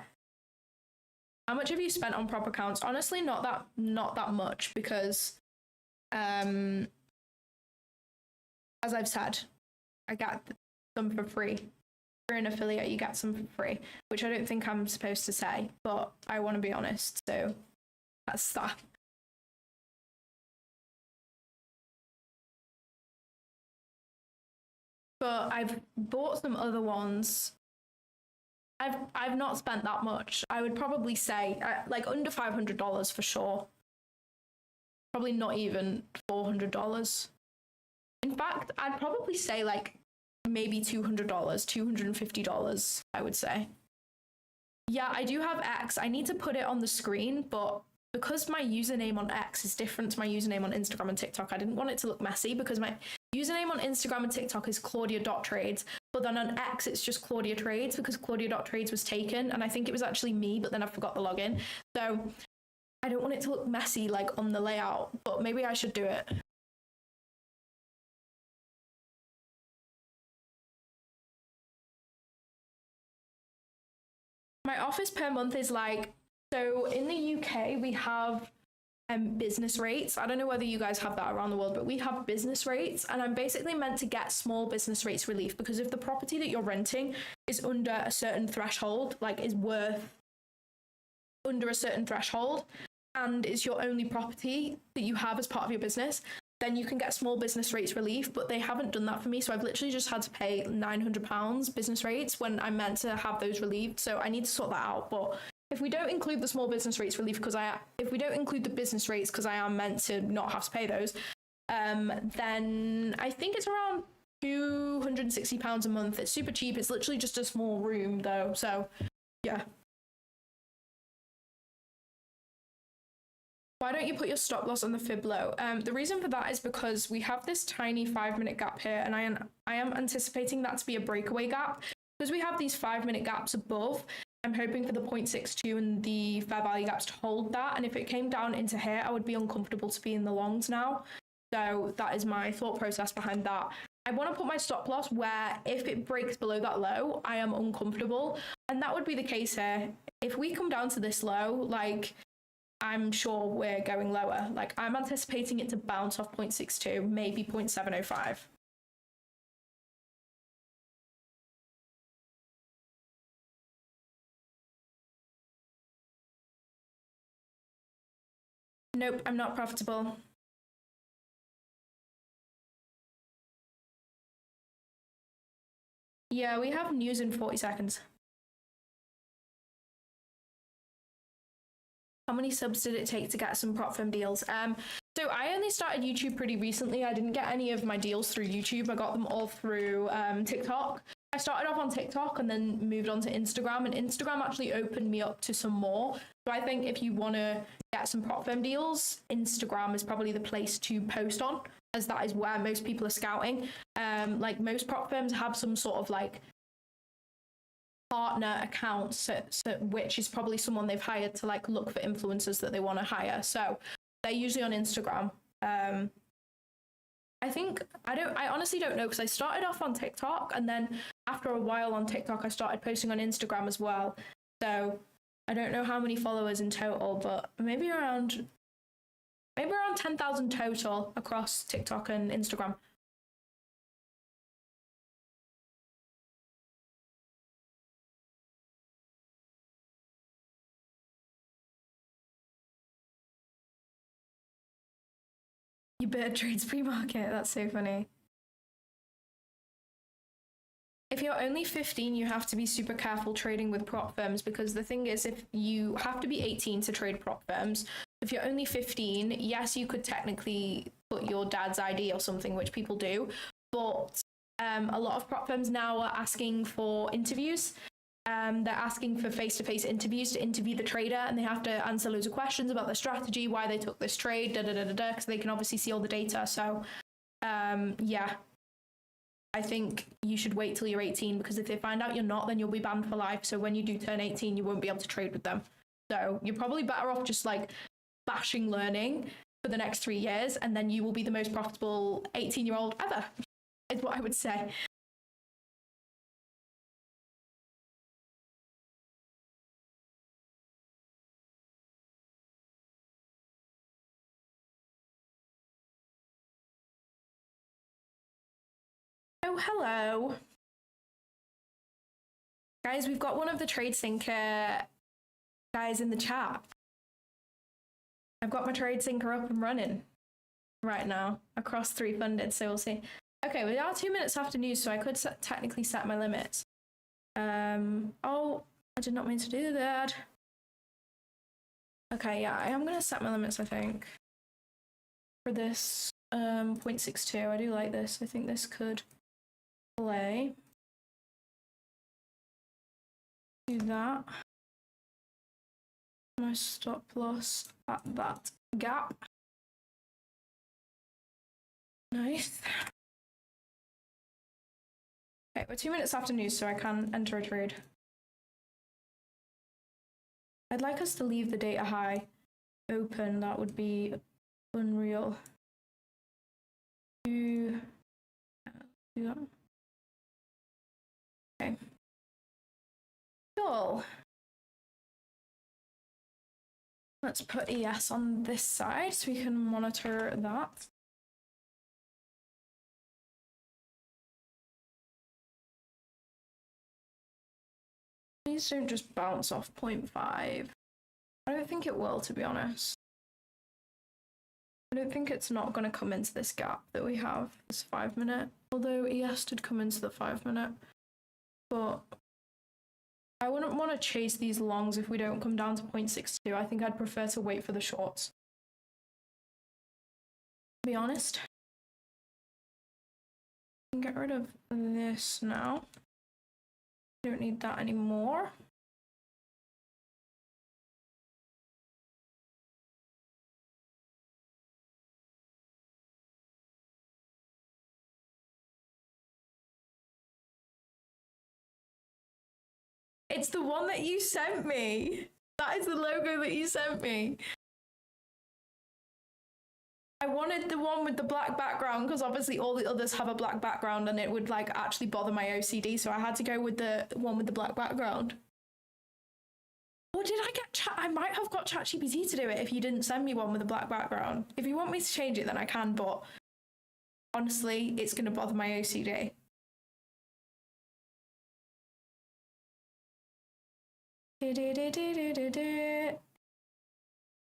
How much have you spent on prop accounts? Honestly, not that much, because as I've said, I got some for free. If you're an affiliate, you get some for free, which I don't think I'm supposed to say, but I want to be honest, so that's that. But I've bought some other ones. I've not spent that much. I would probably say like under $500 for sure. Probably not even $400. In fact, I'd probably say like maybe $200, $250, I would say. Yeah, I do have X. I need to put it on the screen, but because my username on X is different to my username on Instagram and TikTok, I didn't want it to look messy, because my username on Instagram and TikTok is Claudia.Trades, but then on X it's just Claudia Trades, because Claudia.Trades was taken, and I think it was actually me, but then I forgot the login. So I don't want it to look messy like on the layout, but maybe I should do it. My office per month is like, so in the UK we have business rates. I don't know whether you guys have that around the world, but we have business rates, and I'm basically meant to get small business rates relief, because if the property that you're renting is under a certain threshold, like is worth under a certain threshold, and it's your only property that you have as part of your business, then you can get small business rates relief, but they haven't done that for me. So I've literally just had to pay £900 business rates when I'm meant to have those relieved. So I need to sort that out. But if we don't include the small business rates relief, if we don't include the business rates, because I am meant to not have to pay those, then I think it's around £260 a month. It's super cheap. It's literally just a small room though. So yeah. Why don't you put your stop loss on the fib low? The reason for that is because we have this tiny 5-minute gap here, and I am anticipating that to be a breakaway gap. Because we have these 5-minute gaps above, I'm hoping for the 0.62 and the fair value gaps to hold that. And if it came down into here, I would be uncomfortable to be in the longs now. So that is my thought process behind that. I want to put my stop loss where if it breaks below that low, I am uncomfortable. And that would be the case here. If we come down to this low, like, I'm sure we're going lower. Like, I'm anticipating it to bounce off 0.62, maybe 0.705. Nope, I'm not profitable. Yeah, we have news in 40 seconds. How many subs did it take to get some prop firm deals? So I only started YouTube pretty recently. I didn't get any of my deals through YouTube. I got them all through TikTok. I started off on TikTok and then moved on to Instagram, and Instagram actually opened me up to some more. So I think if you want to get some prop firm deals, Instagram is probably the place to post on, as that is where most people are scouting. Like most prop firms have some sort of like partner accounts, so which is probably someone they've hired to like look for influencers that they want to hire. So they're usually on Instagram. I honestly don't know, because I started off on TikTok, and then after a while on TikTok I started posting on Instagram as well. So I don't know how many followers in total, but maybe around 10,000 total across TikTok and Instagram. You better trades pre-market. That's so funny. If you're only 15, you have to be super careful trading with prop firms, because the thing is, if you have to be 18 to trade prop firms, if you're only 15, yes, you could technically put your dad's ID or something, which people do, but a lot of prop firms now are asking for interviews. They're asking for face-to-face interviews to interview the trader, and they have to answer loads of questions about their strategy, why they took this trade, because they can obviously see all the data. So yeah, I think you should wait till you're 18, because if they find out you're not, then you'll be banned for life. So when you do turn 18, you won't be able to trade with them. So you're probably better off just like bashing learning for the next 3 years, and then you will be the most profitable 18-year-old ever, is what I would say. Oh, hello. Guys, we've got one of the trade syncer guys in the chat. I've got my trade syncer up and running right now across 3 funded, so we'll see. Okay, we are 2 minutes after news, so I could technically set my limits. Oh, I did not mean to do that. Okay, yeah, I am going to set my limits, I think, for this 0.62. I do like this. I think this could play. Do that. My stop loss at that gap. Nice. Okay, we're 2 minutes after news, so I can enter a trade. I'd like us to leave the data high open. That would be unreal. Do that. Okay. Cool. Let's put ES on this side so we can monitor that. Please don't just bounce off 0.5. I don't think it will, to be honest. I don't think it's not going to come into this gap that we have, this 5 minute. Although ES did come into the 5 minute. But I wouldn't want to chase these longs if we don't come down to 0.62. I think I'd prefer to wait for the shorts, to be honest. Get rid of this now. Don't need that anymore. It's the one that you sent me. That is the logo that you sent me. I wanted the one with the black background because obviously all the others have a black background and it would like actually bother my OCD, so I had to go with the one with the black background. Or did I get I might have got ChatGPT to do it if you didn't send me one with a black background. If you want me to change it, then I can, but honestly, it's going to bother my OCD.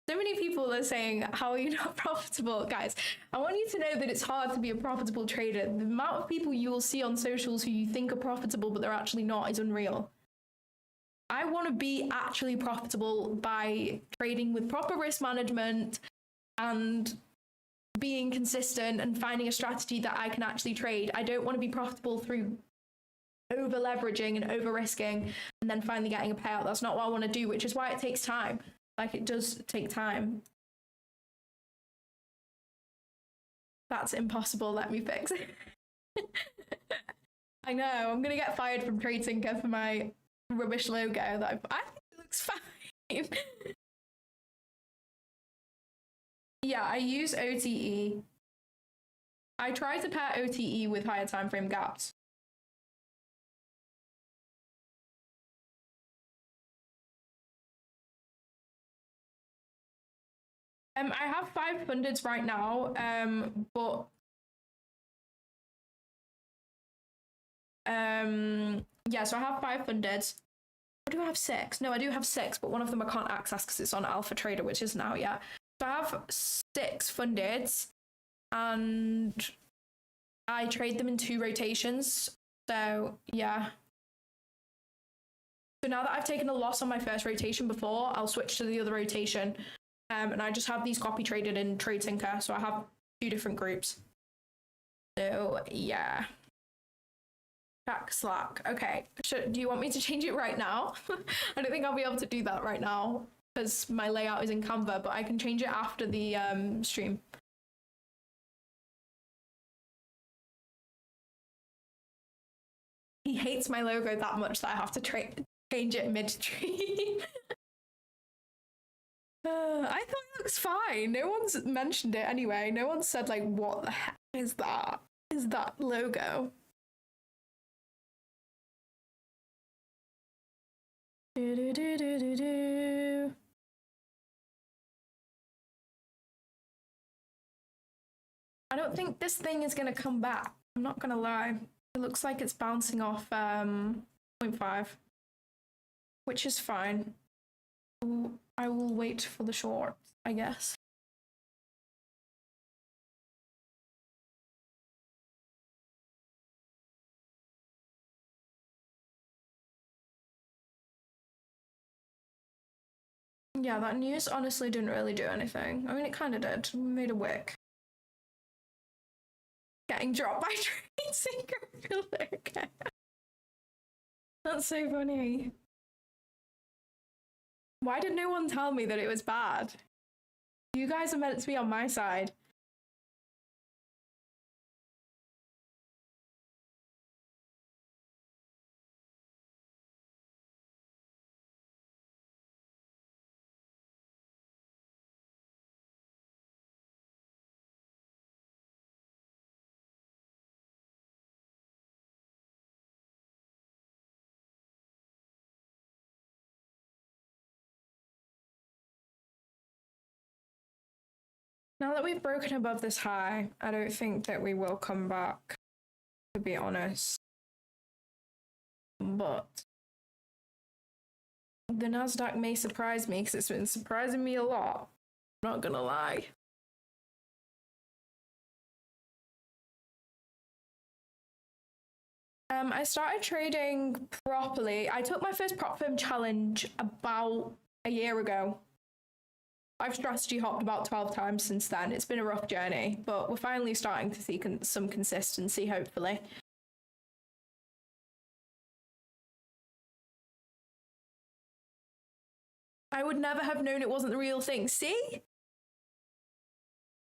So many people are saying, how are you not profitable? Guys, I want you to know that it's hard to be a profitable trader. The amount of people you will see on socials who you think are profitable, but they're actually not, is unreal. I want to be actually profitable by trading with proper risk management and being consistent and finding a strategy that I can actually trade. I don't want to be profitable through over leveraging and over risking and then finally getting a payout. That's not what I want to do, which is why it takes time. Like, it does take time. That's impossible. Let me fix it. I know. I'm going to get fired from TradeSync for my rubbish logo that I think it looks fine. Yeah, I use OTE. I try to pair OTE with higher time frame gaps. I have 5 fundeds right now, but yeah, so I have 5 fundeds. Or do I have 6? No, I do have 6, but one of them I can't access because it's on Alpha Trader, which isn't out yet. So I have 6 fundeds, and I trade them in 2 rotations. So yeah. So now that I've taken a loss on my first rotation before, I'll switch to the other rotation. And I just have these copy traded in TradeSync, so I have 2 different groups. So yeah. Back Slack. Okay. Do you want me to change it right now? I don't think I'll be able to do that right now because my layout is in Canva, but I can change it after the stream. He hates my logo that much that I have to change it midstream. I thought it looks fine. No one's mentioned it anyway. No one said, like, what the heck is that? Is that logo? Do. I don't think this thing is going to come back. I'm not going to lie. It looks like it's bouncing off 0.5, which is fine. I will wait for the short, I guess. Yeah, that news honestly didn't really do anything. I mean, it kind of did. It made a wick. Getting dropped by TradeSync. Okay. That's so funny. Why did no one tell me that it was bad? You guys are meant to be on my side. Now that we've broken above this high, I don't think that we will come back, to be honest. But the Nasdaq may surprise me because it's been surprising me a lot. I'm not gonna lie. I started trading properly. I took my first prop firm challenge about a year ago. I've strategy hopped about 12 times since then. It's been a rough journey, but we're finally starting to see some consistency, hopefully. I would never have known it wasn't the real thing. See?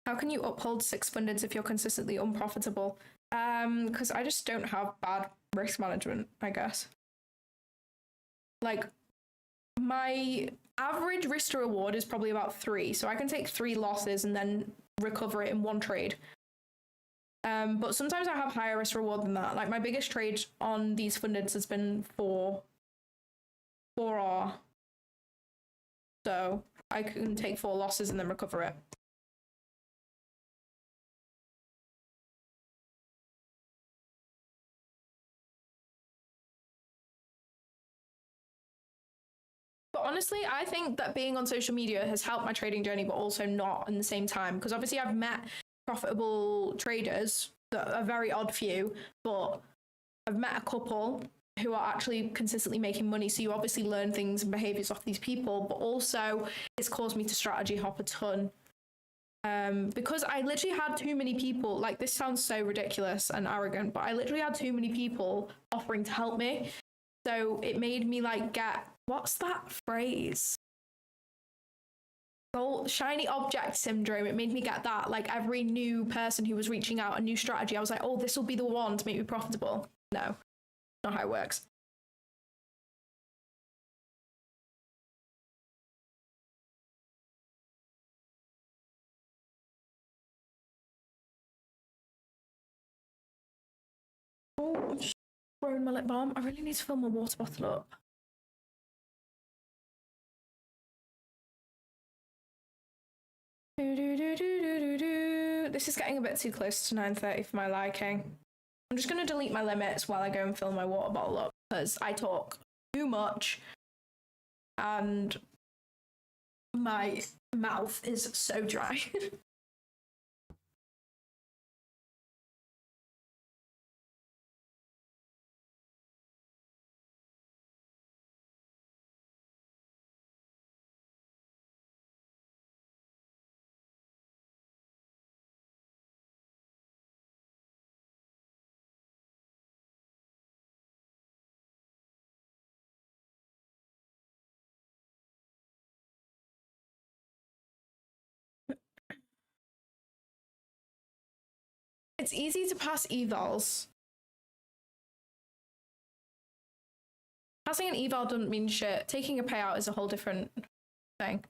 How can you uphold 6 fundeds if you're consistently unprofitable? Because I just don't have bad risk management, I guess. Like, my average risk to reward is probably about 3, so I can take 3 losses and then recover it in 1 trade. But sometimes I have higher risk reward than that. Like, my biggest trade on these fundeds has been 4R. So I can take 4 losses and then recover it. But honestly, I think that being on social media has helped my trading journey, but also not in the same time. Because obviously I've met profitable traders that are very odd few, but I've met a couple who are actually consistently making money. So you obviously learn things and behaviors off these people, but also it's caused me to strategy hop a ton. Because I literally had too many people, like this sounds so ridiculous and arrogant, but I literally had too many people offering to help me. So it made me like get, what's that phrase? Gold, shiny object syndrome. It made me get that. Like every new person who was reaching out, a new strategy, I was like, oh, this will be the one to make me profitable. No, not how it works. Oh, I'm just throwing my lip balm. I really need to fill my water bottle up. This is getting a bit too close to 9:30 for my liking. I'm just going to delete my limits while I go and fill my water bottle up because I talk too much and my mouth is so dry. It's easy to pass evals. Passing an eval doesn't mean shit. Taking a payout is a whole different thing.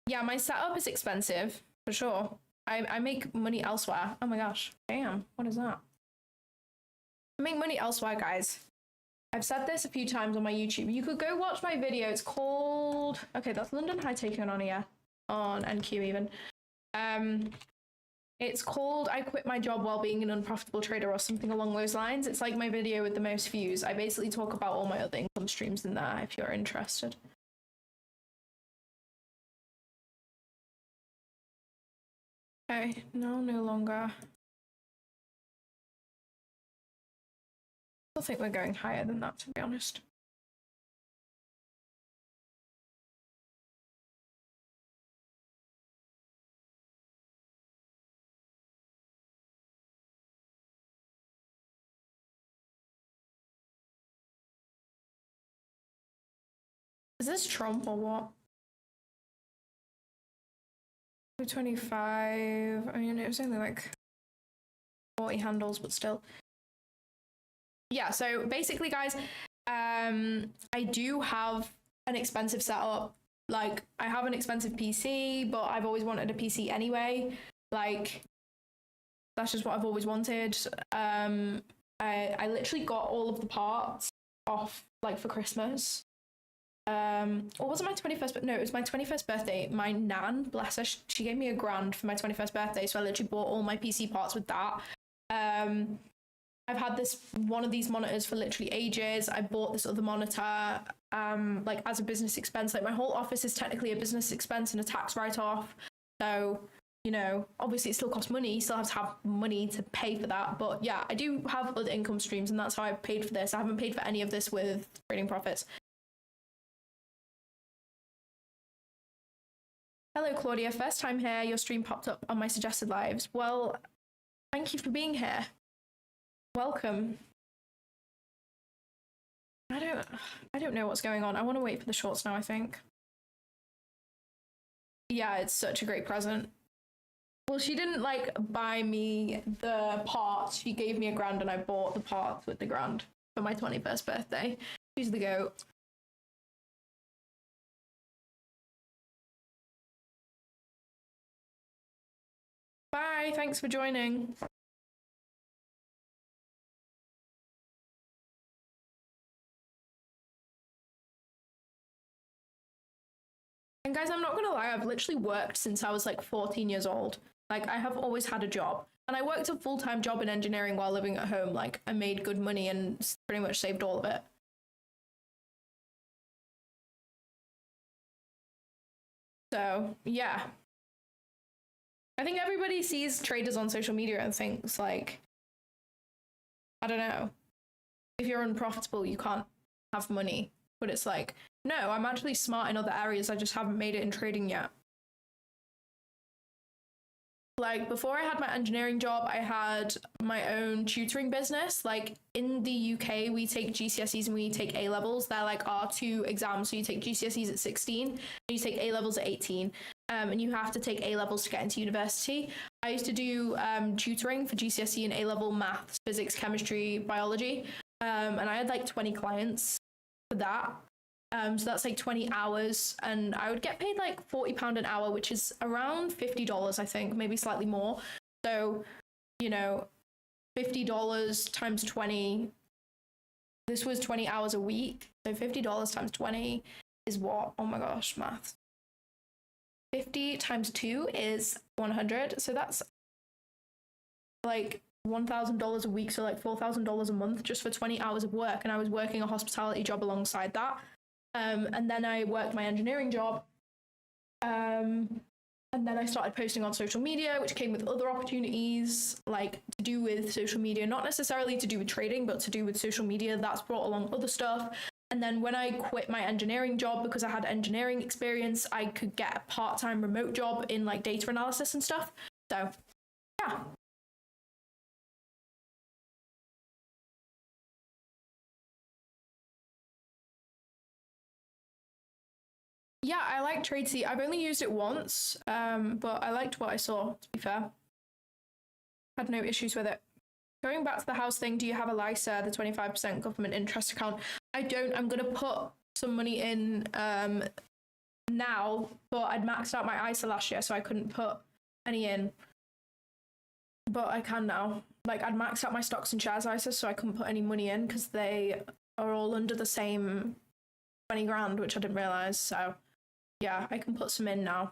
Yeah, my setup is expensive, for sure. I make money elsewhere. Oh my gosh. Damn, what is that? I make money elsewhere, guys. I've said this a few times on my YouTube. You could go watch my video. It's called... Okay, that's London High taken on here. On NQ even. It's called I Quit My Job While Being an Unprofitable Trader or something along those lines. It's like my video with the most views. I basically talk about all my other income streams in there if you're interested. Okay, no longer. I think we're going higher than that, to be honest. Is this Trump or what? 225. I mean, it was only like 40 handles, but still. Yeah, so basically, guys, I do have an expensive setup. Like, I have an expensive PC, but I've always wanted a PC anyway. Like, that's just what I've always wanted. I literally got all of the parts off, like, for Christmas. Or was it my 21st? But no, it was my 21st birthday. My nan, bless her, she gave me $1,000 for my 21st birthday, so I literally bought all my PC parts with that. I've had one of these monitors for literally ages. I bought this other monitor like as a business expense. Like my whole office is technically a business expense and a tax write-off. So, you know, obviously it still costs money. You still have to have money to pay for that. But yeah, I do have other income streams and that's how I paid for this. I haven't paid for any of this with trading profits. Hello, Claudia. First time here. Your stream popped up on my suggested lives. Well, thank you for being here. Welcome. I don't know what's going on. I want to wait for the shorts now, I think. Yeah, it's such a great present. Well, she didn't like buy me the parts. She gave me $1,000 and I bought the parts with the $1,000 for my 21st birthday. She's the goat. Bye, thanks for joining. And guys, I'm not gonna lie, I've literally worked since I was like 14 years old. Like, I have always had a job. And I worked a full-time job in engineering while living at home. Like, I made good money and pretty much saved all of it. So, yeah. I think everybody sees traders on social media and thinks like, I don't know, if you're unprofitable, you can't have money. But it's like, no, I'm actually smart in other areas. I just haven't made it in trading yet. Like before I had my engineering job, I had my own tutoring business. Like in the UK, we take GCSEs and we take A levels. They're like our two exams. So you take GCSEs at 16 and you take A levels at 18. And you have to take A levels to get into university. I used to do tutoring for GCSE and A level maths, physics, chemistry, biology. And I had like 20 clients for that. So that's like 20 hours, and I would get paid like £40 an hour, which is around $50, I think, maybe slightly more. So, you know, $50 times 20, this was 20 hours a week. So $50 times 20 is what? Oh my gosh, math. 50 times 2 is 100. So that's like $1,000 a week. So like $4,000 a month just for 20 hours of work. And I was working a hospitality job alongside that. And then I worked my engineering job. And then I started posting on social media, which came with other opportunities, like to do with social media, not necessarily to do with trading, but to do with social media. That's brought along other stuff. And then when I quit my engineering job, because I had engineering experience, I could get a part-time remote job in like data analysis and stuff. So, yeah. Yeah, I like Tradesy. I've only used it once, but I liked what I saw, to be fair. Had no issues with it. Going back to the house thing, do you have a LISA, the 25% government interest account? I don't. I'm going to put some money in now, but I'd maxed out my ISA last year, so I couldn't put any in. But I can now. Like, I'd maxed out my stocks and shares ISA, so I couldn't put any money in because they are all under the same 20 grand, which I didn't realise. So, yeah, I can put some in now.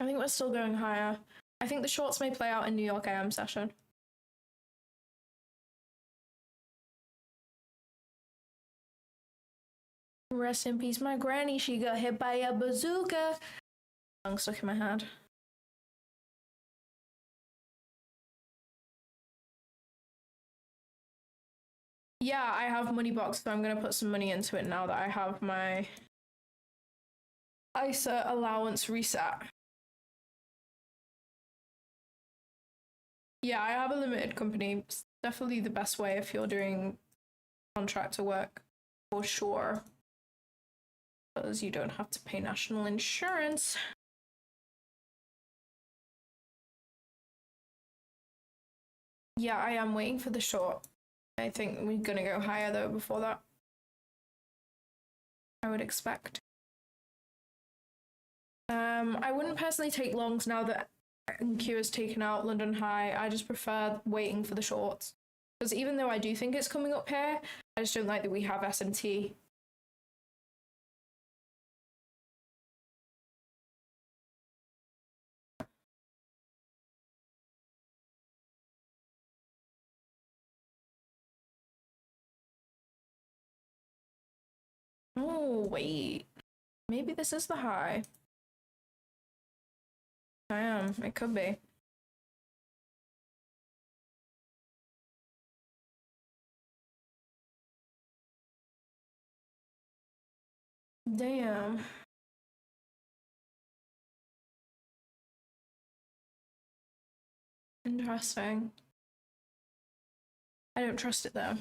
I think we're still going higher. I think the shorts may play out in New York AM session. Rest in peace, my granny. She got hit by a bazooka. Song stuck in my head. Yeah, I have money box, so I'm gonna put some money into it now that I have my ISA allowance reset. Yeah, I have a limited company. It's definitely the best way if you're doing contractor work, for sure. Because you don't have to pay national insurance. Yeah, I am waiting for the short. I think we're gonna go higher though before that. I would expect. I wouldn't personally take longs now that NQ has taken out London High. I just prefer waiting for the shorts. Because even though I do think it's coming up here, I just don't like that we have SMT. Oh, wait. Maybe this is the high. I am. It could be. Damn. Interesting. I don't trust it though.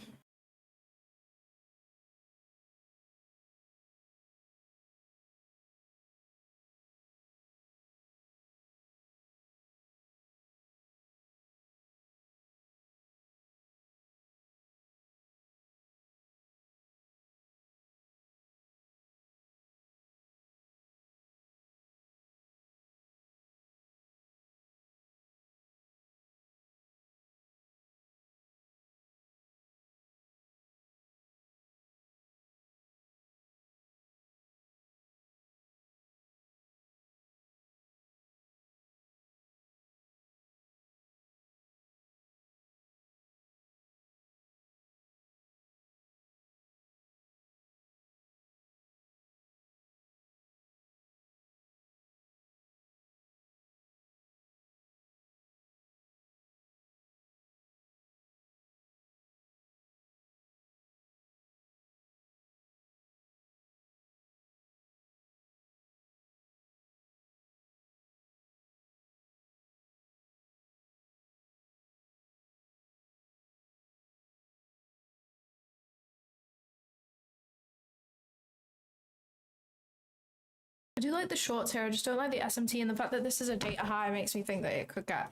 I do like the shorts here. I just don't like the SMT, and the fact that this is a data high makes me think that it could get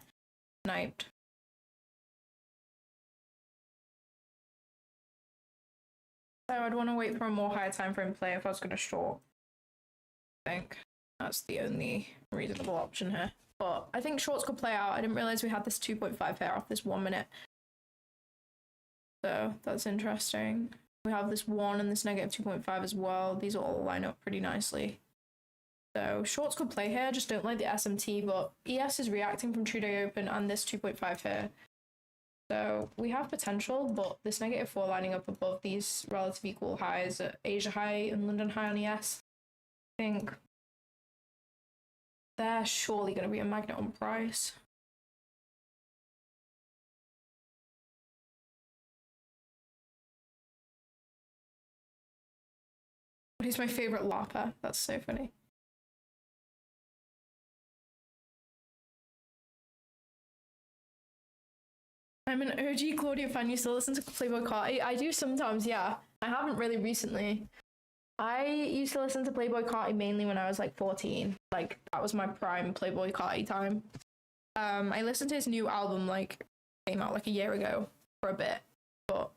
sniped. So I'd want to wait for a more higher time frame play if I was going to short. I think that's the only reasonable option here. But I think shorts could play out. I didn't realize we had this 2.5 here off this 1 minute. So that's interesting. We have this 1 and this negative 2.5 as well. These will all line up pretty nicely. So shorts could play here. Just don't like the SMT, but ES is reacting from true day open and this 2.5 here. So we have potential, but this -4 lining up above these relative equal highs at Asia high and London high on ES. I think they're surely going to be a magnet on price. But he's my favorite lapper. That's so funny. I'm an OG Claudia fan. You still listen to Playboy Carti? I do sometimes, yeah. I haven't really recently. I used to listen to Playboy Carti mainly when I was like 14. Like, that was my prime Playboy Carti time. I listened to his new album, like, came out like a year ago for a bit, but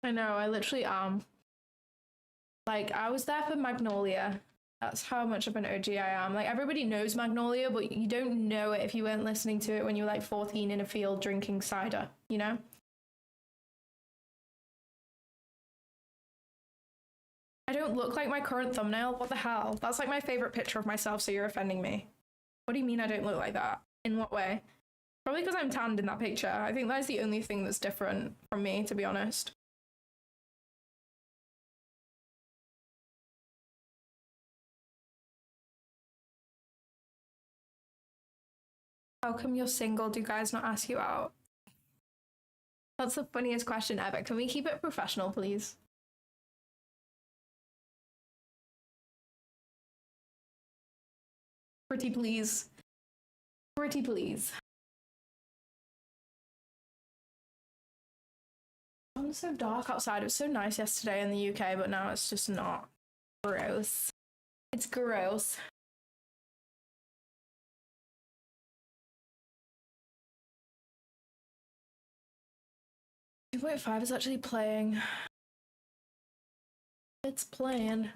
I know, I literally am. Like, I was there for Magnolia. That's how much of an OG I am. Like, everybody knows Magnolia, but you don't know it if you weren't listening to it when you were like 14 in a field drinking cider, you know? I don't look like my current thumbnail. What the hell? That's like my favorite picture of myself, so you're offending me. What do you mean I don't look like that? In what way? Probably because I'm tanned in that picture. I think that's the only thing that's different from me, to be honest. How come you're single? Do guys not ask you out? That's the funniest question ever. Can we keep it professional, please? Pretty please. Pretty please. It's so dark outside. It was so nice yesterday in the UK, but now it's just not. Gross. It's gross. .5 is actually playing. It's playing.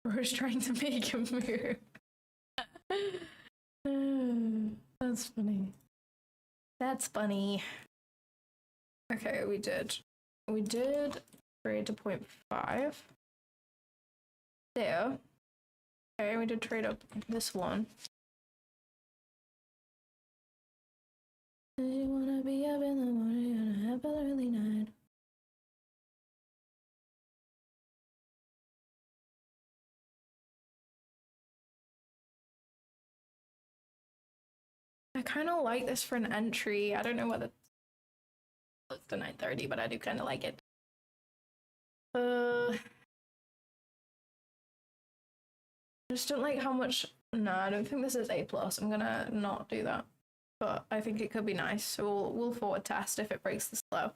Bro's trying to make a move. That's funny. That's funny. Okay, we did trade to 0.5. There. Okay, we did trade up this one. You wanna be up in the morning and have an early night. I kind of like this for an entry. I don't know whether it's the 9:30, but I do kind of like it. I just don't like how much. No, I don't think this is A+. I'm gonna not do that, but I think it could be nice. So we'll forward test if it breaks the slow.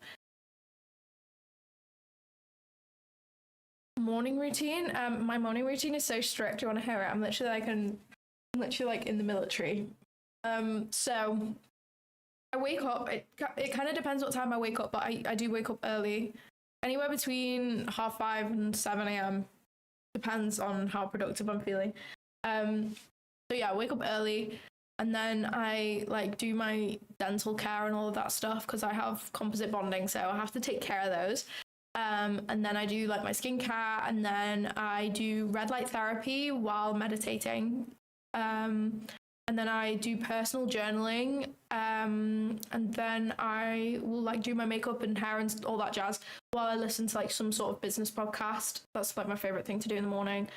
Morning routine. My morning routine is so strict. Do you want to hear it? I'm literally like in the military. So I wake up. It kind of depends what time I wake up, but I do wake up early, anywhere between 5:30 and 7 a.m. Depends on how productive I'm feeling. So yeah, I wake up early, and then I like do my dental care and all of that stuff because I have composite bonding, so I have to take care of those. And then I do like my skincare, and then I do red light therapy while meditating. And then I do personal journaling, and then I will like do my makeup and hair and all that jazz while I listen to like some sort of business podcast. That's like my favorite thing to do in the morning.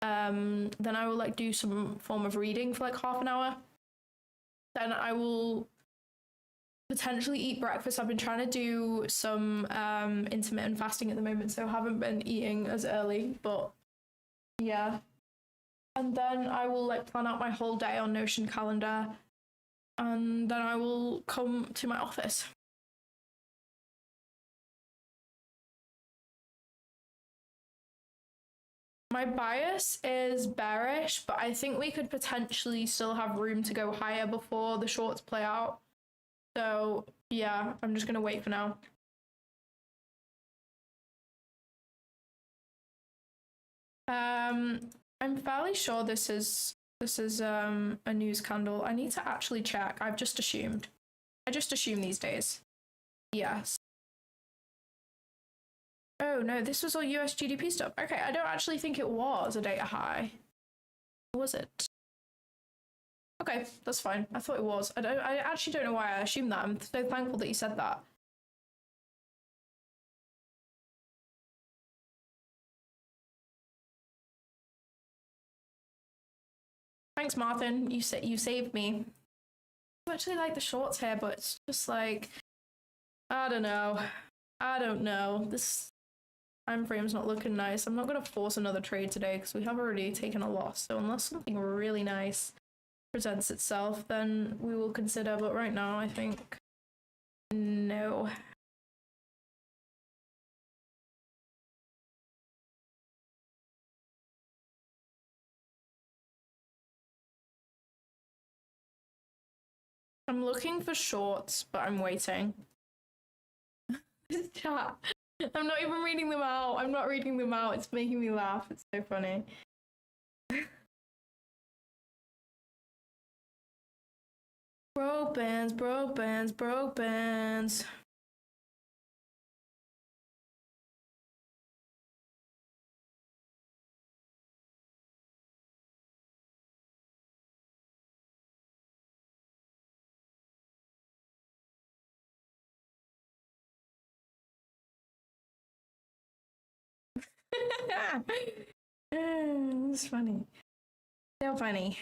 Then I will like do some form of reading for like half an hour. Then I will potentially eat breakfast. I've been trying to do some intermittent fasting at the moment, so I haven't been eating as early, but yeah. And then I will like plan out my whole day on Notion calendar, and then I will come to my office. My bias is bearish, but I think we could potentially still have room to go higher before the shorts play out. So yeah, I'm just gonna wait for now. I'm fairly sure this is a news candle. I need to actually check. I've just assumed. I just assume these days. Yes. Oh no, this was all US GDP stuff. Okay, I don't actually think it was a data high. Was it? Okay, that's fine. I thought it was. I actually don't know why I assumed that. I'm so thankful that you said that. Thanks, Martin. You saved me. I actually like the shorts here, but it's just like, I don't know. I don't know. This time frame's not looking nice. I'm not gonna force another trade today because we have already taken a loss. So unless something really nice presents itself, then we will consider. But right now, I think no. I'm looking for shorts, but I'm waiting. Chat. I'm not even reading them out. I'm not reading them out. It's making me laugh. It's so funny. Broke bands, broke bands, broke bands. It's funny. So funny.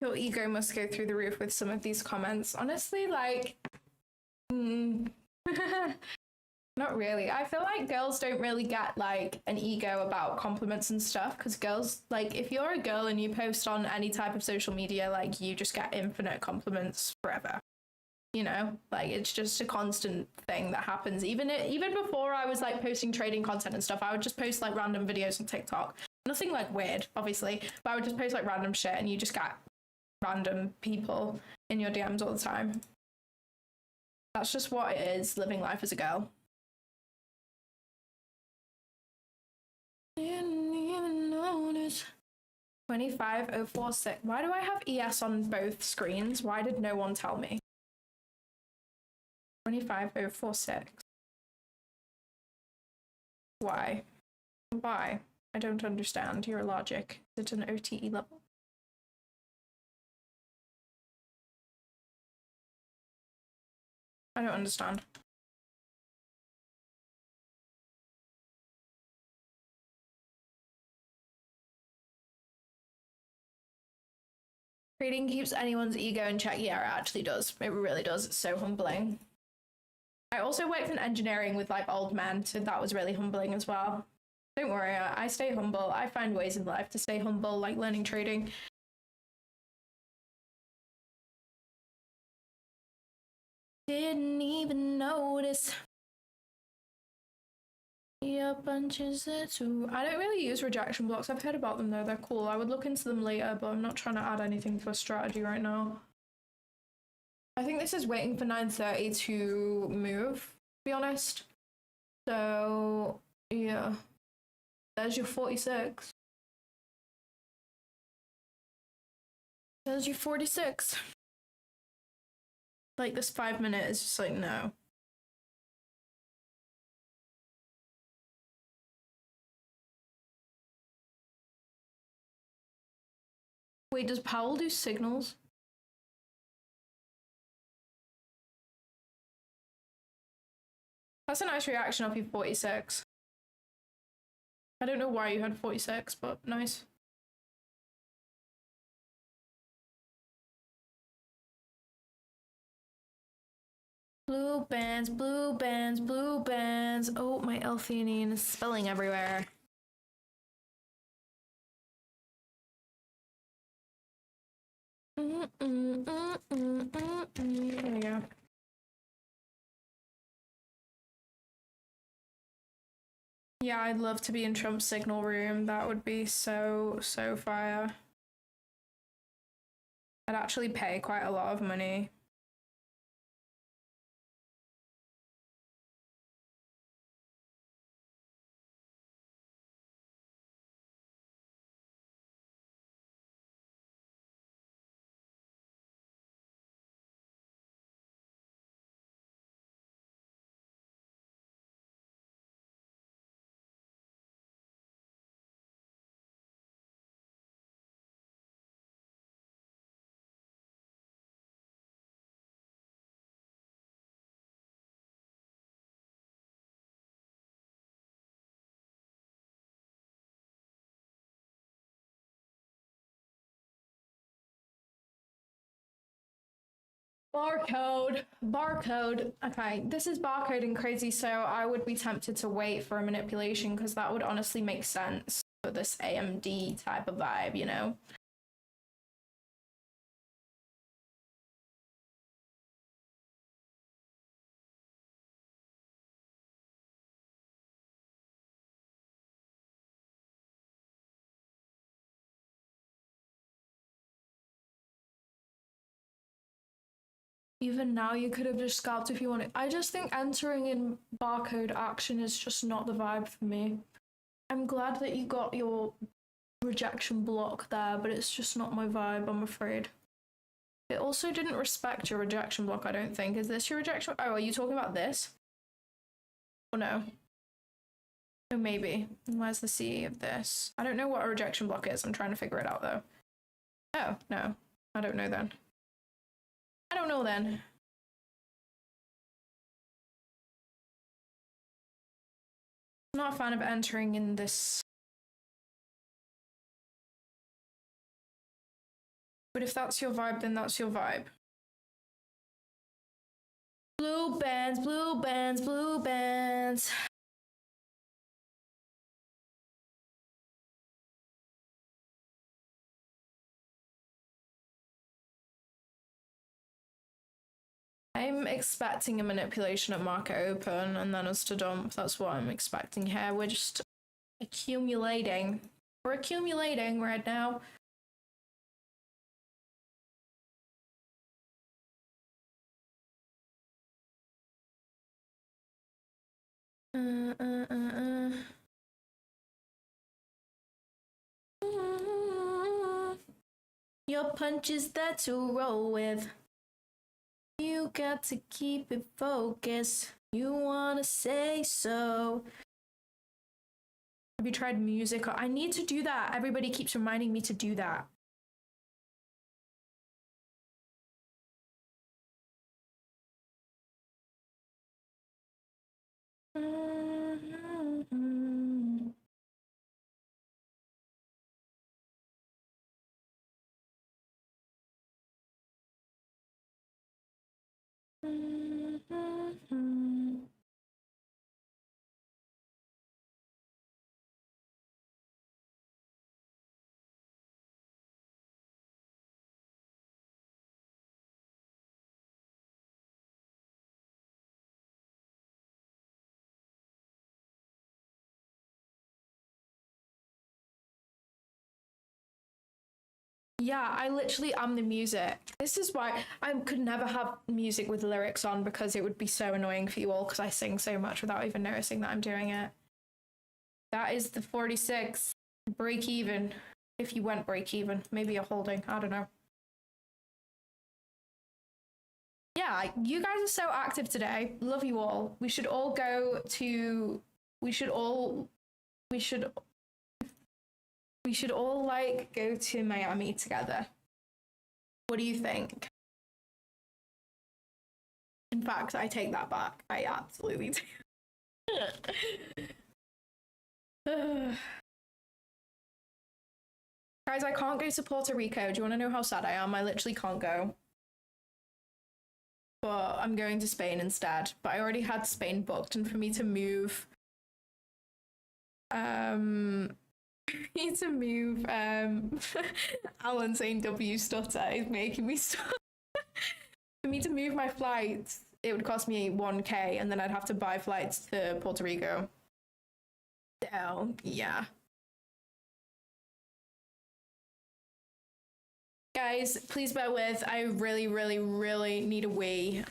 Your ego must go through the roof with some of these comments. Honestly, like, not really. I feel like girls don't really get like an ego about compliments and stuff, because girls, like, if you're a girl and you post on any type of social media, like, you just get infinite compliments forever. You know, like, it's just a constant thing that happens. Even before I was like posting trading content and stuff, I would just post like random videos on TikTok. Nothing like weird, obviously, but I would just post like random shit, and you just get random people in your DMs all the time. That's just what it is, living life as a girl. Didn't even notice. 25046. Why do I have ES on both screens? Why did no one tell me? 25046. Why? Why? I don't understand your logic. Is it an OTE level? I don't understand. Trading keeps anyone's ego in check. Yeah, it actually does. It really does. It's so humbling. I also worked in engineering with like old men, so that was really humbling as well. Don't worry, I stay humble. I find ways in life to stay humble, like learning trading. Didn't even notice. Yeah, bunches too. I don't really use rejection blocks. I've heard about them though. They're cool. I would look into them later, but I'm not trying to add anything to a strategy right now. I think this is waiting for 9:30 to move, to be honest. So yeah. There's your 46. There's your 46. Like, this 5 minute is just like, no. Wait, does Powell do signals? That's a nice reaction off your 46. I don't know why you had 46, but nice. Blue bands, blue bands, blue bands. Oh, my L-theanine is spilling everywhere. There we go. Yeah, I'd love to be in Trump's signal room. That would be so fire. I'd actually pay quite a lot of money. Barcode. Okay, this is barcoding crazy, so I would be tempted to wait for a manipulation because that would honestly make sense for this AMD type of vibe, you know? Even now, you could have just scalped if you wanted. I just think entering in barcode action is just not the vibe for me. I'm glad that you got your rejection block there, but it's just not my vibe, I'm afraid. It also didn't respect your rejection block, I don't think. Is this your rejection? Oh, are you talking about this? Or no? Oh, maybe. Where's the C of this? I don't know what a rejection block is. I'm trying to figure it out, though. Oh, no. I don't know then. I don't know then. I'm not a fan of entering in this. But if that's your vibe, then that's your vibe. Blue bands, blue bands, blue bands. I'm expecting a manipulation at market open and then us to dump. That's what I'm expecting here. We're just accumulating. We're accumulating right now. Your punch is there to roll with. You got to keep it focused. You wanna say so. Have you tried music? I need to do that. Everybody keeps reminding me to do that. Yeah, I literally am the music. This is why I could never have music with lyrics on because it would be so annoying for you all because I sing so much without even noticing that I'm doing it. That is the 46 break even. If you went break even, maybe you're holding. I don't know. Yeah, you guys are so active today. Love you all. We should all go to. We should all like go to Miami together. What do you think? In fact, I take that back. I absolutely do. Guys, I can't go to Puerto Rico. Do you want to know how sad I am? I literally can't go. But I'm going to Spain instead. But I already had Spain booked, and for me to move, Alan saying W stutter is making me stutter. For me to move my flights, it would cost me 1K, and then I'd have to buy flights to Puerto Rico. So, yeah. Guys, please bear with. I really, really, really need a wee.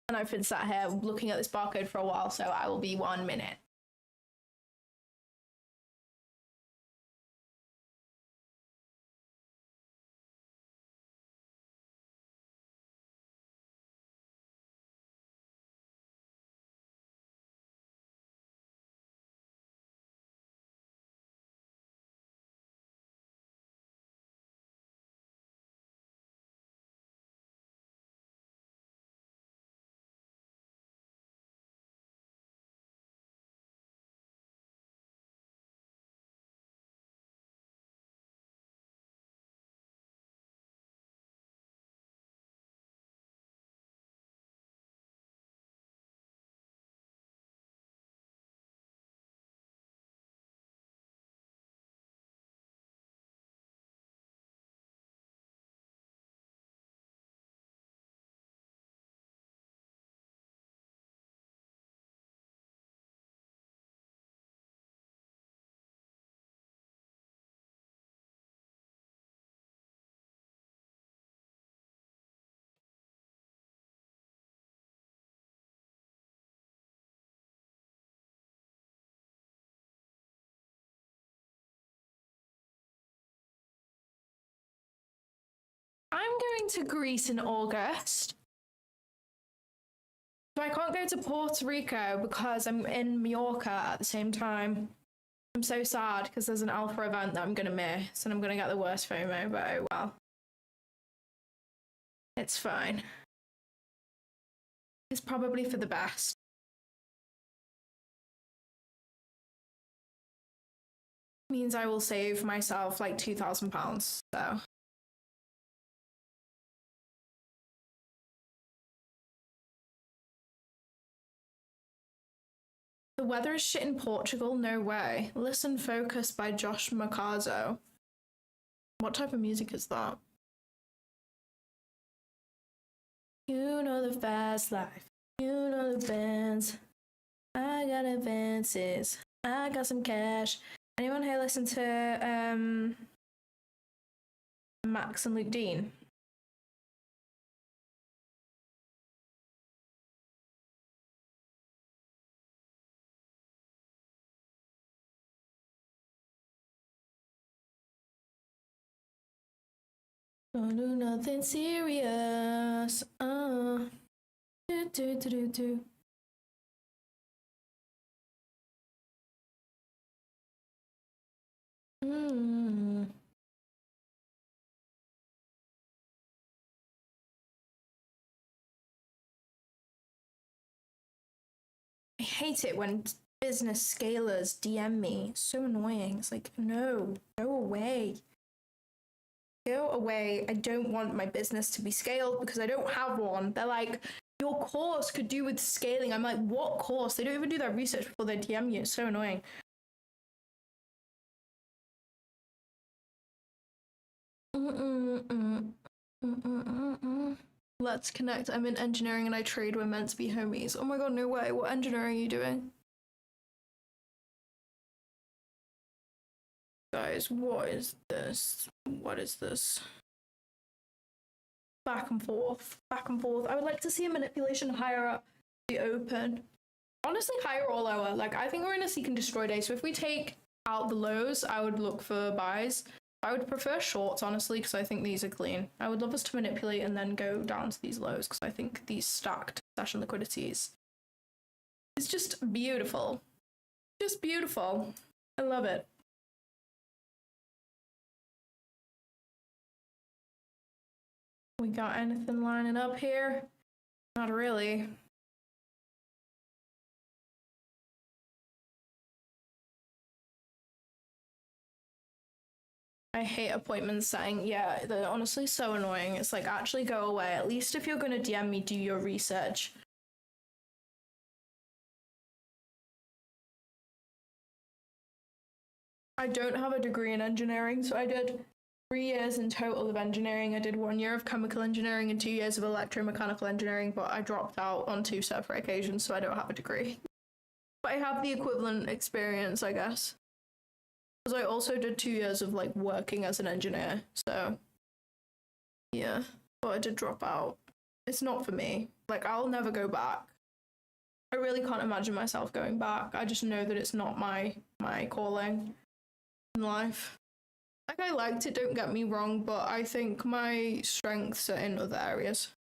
And I've been sat here looking at this barcode for a while, so I will be 1 minute. I'm going to Greece in August. So I can't go to Puerto Rico because I'm in Mallorca at the same time. I'm so sad because there's an alpha event that I'm going to miss, and I'm going to get the worst FOMO, but oh well. It's fine. It's probably for the best. Means I will save myself like £2,000, so. The weather is shit in Portugal? No way. Listen Focus by Josh Macazo. What type of music is that? You know the fast life. You know the bands. I got advances. I got some cash. Anyone here listen to Max and Luke Dean? Don't do nothing serious. Do, do, do, do, do. I hate it when business scalers DM me. It's so annoying. It's like, no, go away. Go away. I don't want my business to be scaled because I don't have one. They're like, your course could do with scaling. I'm like, what course? They don't even do their research before they DM you. It's so annoying. Let's connect. I'm in engineering and I trade. We're meant to be homies. Oh my god, no way. What engineering are you doing? Guys, what is this? What is this? Back and forth. Back and forth. I would like to see a manipulation higher up the open. honestly, higher or lower. Like, I think we're in a seek and destroy day. So if we take out the lows, I would look for buys. I would prefer shorts, honestly, because I think these are clean. I would love us to manipulate and then go down to these lows, because I think these stacked session liquidities is just beautiful. Just beautiful. I love it. We got anything lining up here? Not really. I hate appointments saying, yeah, they're honestly so annoying. It's like, actually go away. At least if you're going to DM me, do your research. I don't have a degree in engineering, so I did 3 years in total of engineering. I did 1 year of chemical engineering and 2 years of electromechanical engineering, but I dropped out on 2 separate occasions, so I don't have a degree. But I have the equivalent experience, I guess. Because I also did 2 years of like working as an engineer, so yeah. But I did drop out. It's not for me. Like, I'll never go back. I really can't imagine myself going back. I just know that it's not my calling in life. Like, I liked it, don't get me wrong, but I think my strengths are in other areas.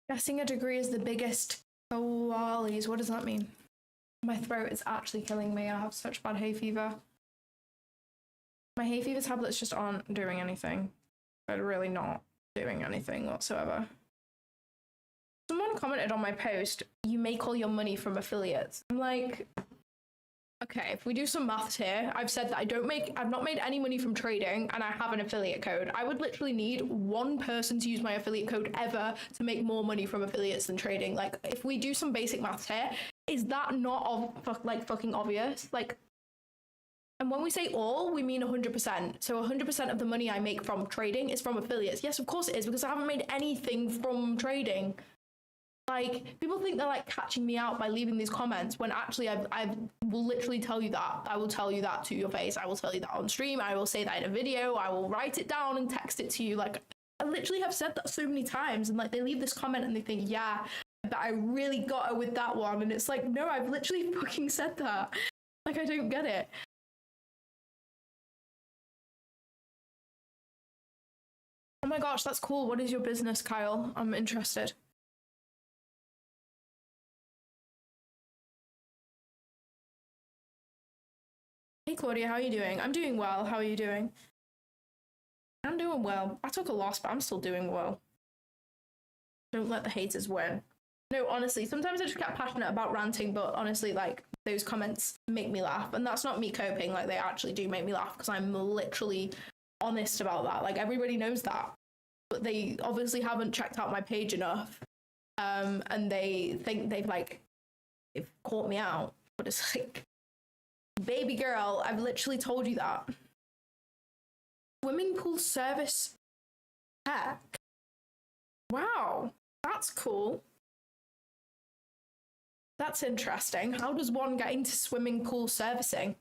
Guessing a degree is the biggest koalis. What does that mean? My throat is actually killing me. I have such bad hay fever. My hay fever tablets just aren't doing anything. They're really not doing anything whatsoever. Someone commented on my post, you make all your money from affiliates. I'm like, okay, if we do some maths here, I've said that I've not made any money from trading and I have an affiliate code. I would literally need one person to use my affiliate code ever to make more money from affiliates than trading. Like, if we do some basic maths here, is that not fucking obvious? Like, and when we say all, we mean 100%. So 100% of the money I make from trading is from affiliates. Yes, of course it is, because I haven't made anything from trading. Like, people think they're like catching me out by leaving these comments when actually I will literally tell you that. I will tell you that to your face. I will tell you that on stream. I will say that in a video. I will write it down and text it to you. Like, I literally have said that so many times, and like they leave this comment and they think, yeah, but I really got her with that one. And it's like, no, I've literally fucking said that. Like, I don't get it. Oh my gosh, that's cool. What is your business, Kyle? I'm interested. Hey Claudia, how are you doing? I'm doing well. How are you doing? I'm doing well. I took a loss, but I'm still doing well. Don't let the haters win. No, honestly, sometimes I just get passionate about ranting, but honestly, like, those comments make me laugh. And that's not me coping. Like, they actually do make me laugh because I'm literally honest about that. Like, everybody knows that. But they obviously haven't checked out my page enough. And they think they've caught me out. But it's like, baby girl, I've literally told you that. Swimming pool service tech. Wow, that's cool. That's interesting. How does one get into swimming pool servicing?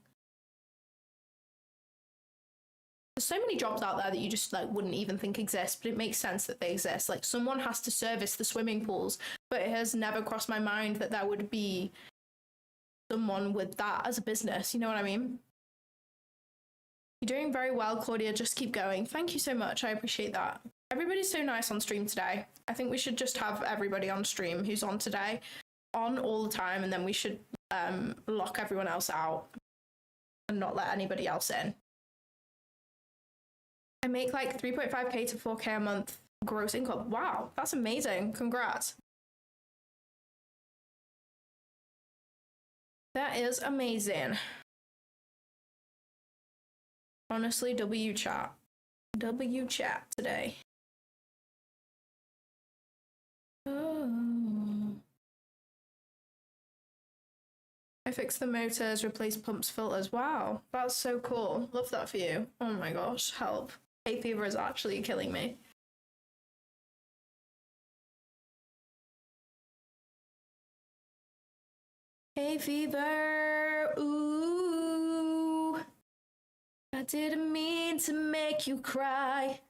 There's so many jobs out there that you just like wouldn't even think exist, but it makes sense that they exist. Like, someone has to service the swimming pools, but it has never crossed my mind that there would be someone with that as a business. You know what I mean? You're doing very well, Claudia. Just keep going. Thank you so much. I appreciate that. Everybody's so nice on stream today. I think we should just have everybody on stream who's on today on all the time, and then we should lock everyone else out and not let anybody else in. I make like 3.5k to 4k a month gross income. Wow, that's amazing. Congrats. That is amazing. Honestly, W chat today. Oh. I fixed the motors, replaced pumps, filters. Wow, that's so cool. Love that for you. Oh my gosh, help. Hay fever is actually killing me. Hay fever, ooh. I didn't mean to make you cry.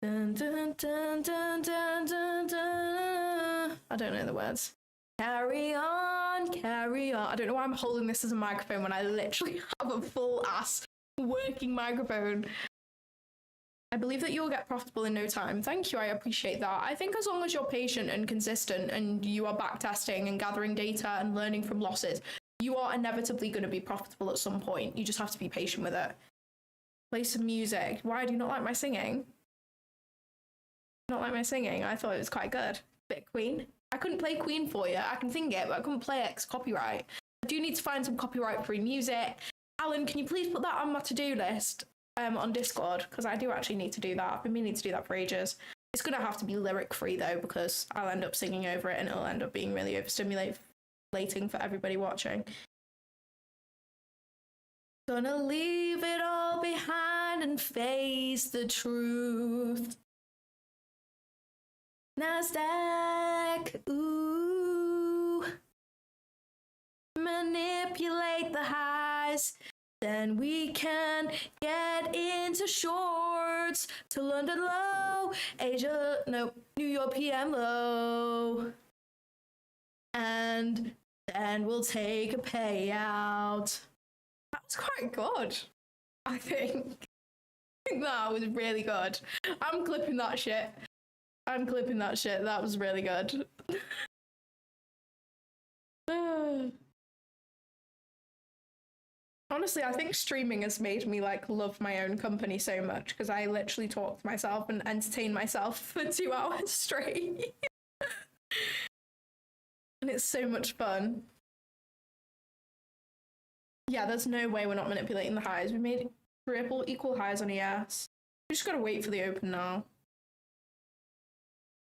Dun, dun, dun, dun, dun, dun, dun. I don't know the words. Carry on, carry on. I don't know why I'm holding this as a microphone when I literally have a full ass working microphone. I believe that you'll get profitable in no time. Thank you, I appreciate that. I think as long as you're patient and consistent and you are backtesting and gathering data and learning from losses, you are inevitably going to be profitable at some point. You just have to be patient with it. Play some music. Why do you not like my singing? Not like my singing? I thought it was quite good. Bit of Queen. I couldn't play Queen for you. I can sing it, but I couldn't play it 'cause copyright. I do need to find some copyright-free music. Alan, can you please put that on my to-do list on Discord? Because I do actually need to do that. I've been meaning to do that for ages. It's going to have to be lyric-free, though, because I'll end up singing over it and it'll end up being really overstimulating for everybody watching. Gonna leave it all behind and face the truth. Nasdaq, ooh. Manipulate the highs, then we can get into shorts to London low, New York PM low. And then we'll take a payout. That was quite good, I think. I think that was really good. I'm clipping that shit. That was really good. Honestly, I think streaming has made me like love my own company so much because I literally talk to myself and entertain myself for 2 hours straight. And it's so much fun. Yeah, there's no way we're not manipulating the highs. We made triple equal highs on ES. We just gotta wait for the open now.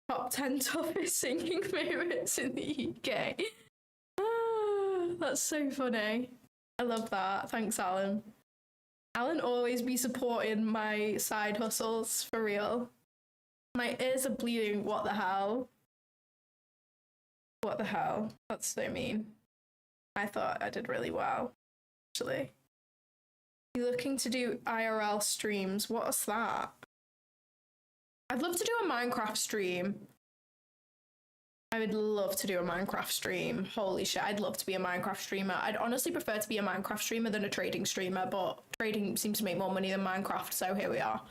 Top 10 toughest singing moments in the UK. That's so funny. I love that. Thanks, Alan. Alan always be supporting my side hustles, for real. My ears are bleeding. What the hell? What the hell? That's so mean. I thought I did really well, actually. You looking to do IRL streams? What's that? I'd love to do a Minecraft stream. I would love to do a Minecraft stream. Holy shit, I'd love to be a Minecraft streamer. I'd honestly prefer to be a Minecraft streamer than a trading streamer, but trading seems to make more money than Minecraft, so here we are.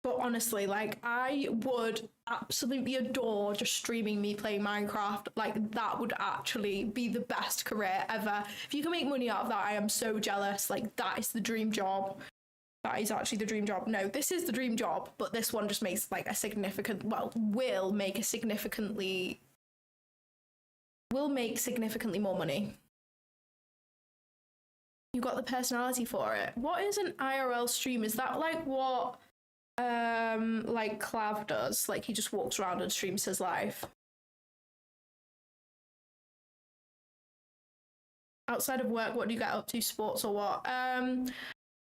But honestly, like, I would absolutely adore just streaming me playing Minecraft. Like, that would actually be the best career ever. If you can make money out of that, I am so jealous. Like, that is the dream job. That is actually the dream job. No, this is the dream job, but this one just makes like a significant, will make significantly more money. You got the personality for it. What is an IRL stream? Is that like what like Clav does? Like he just walks around and streams his life. Outside of work, what do you get up to? Sports or what?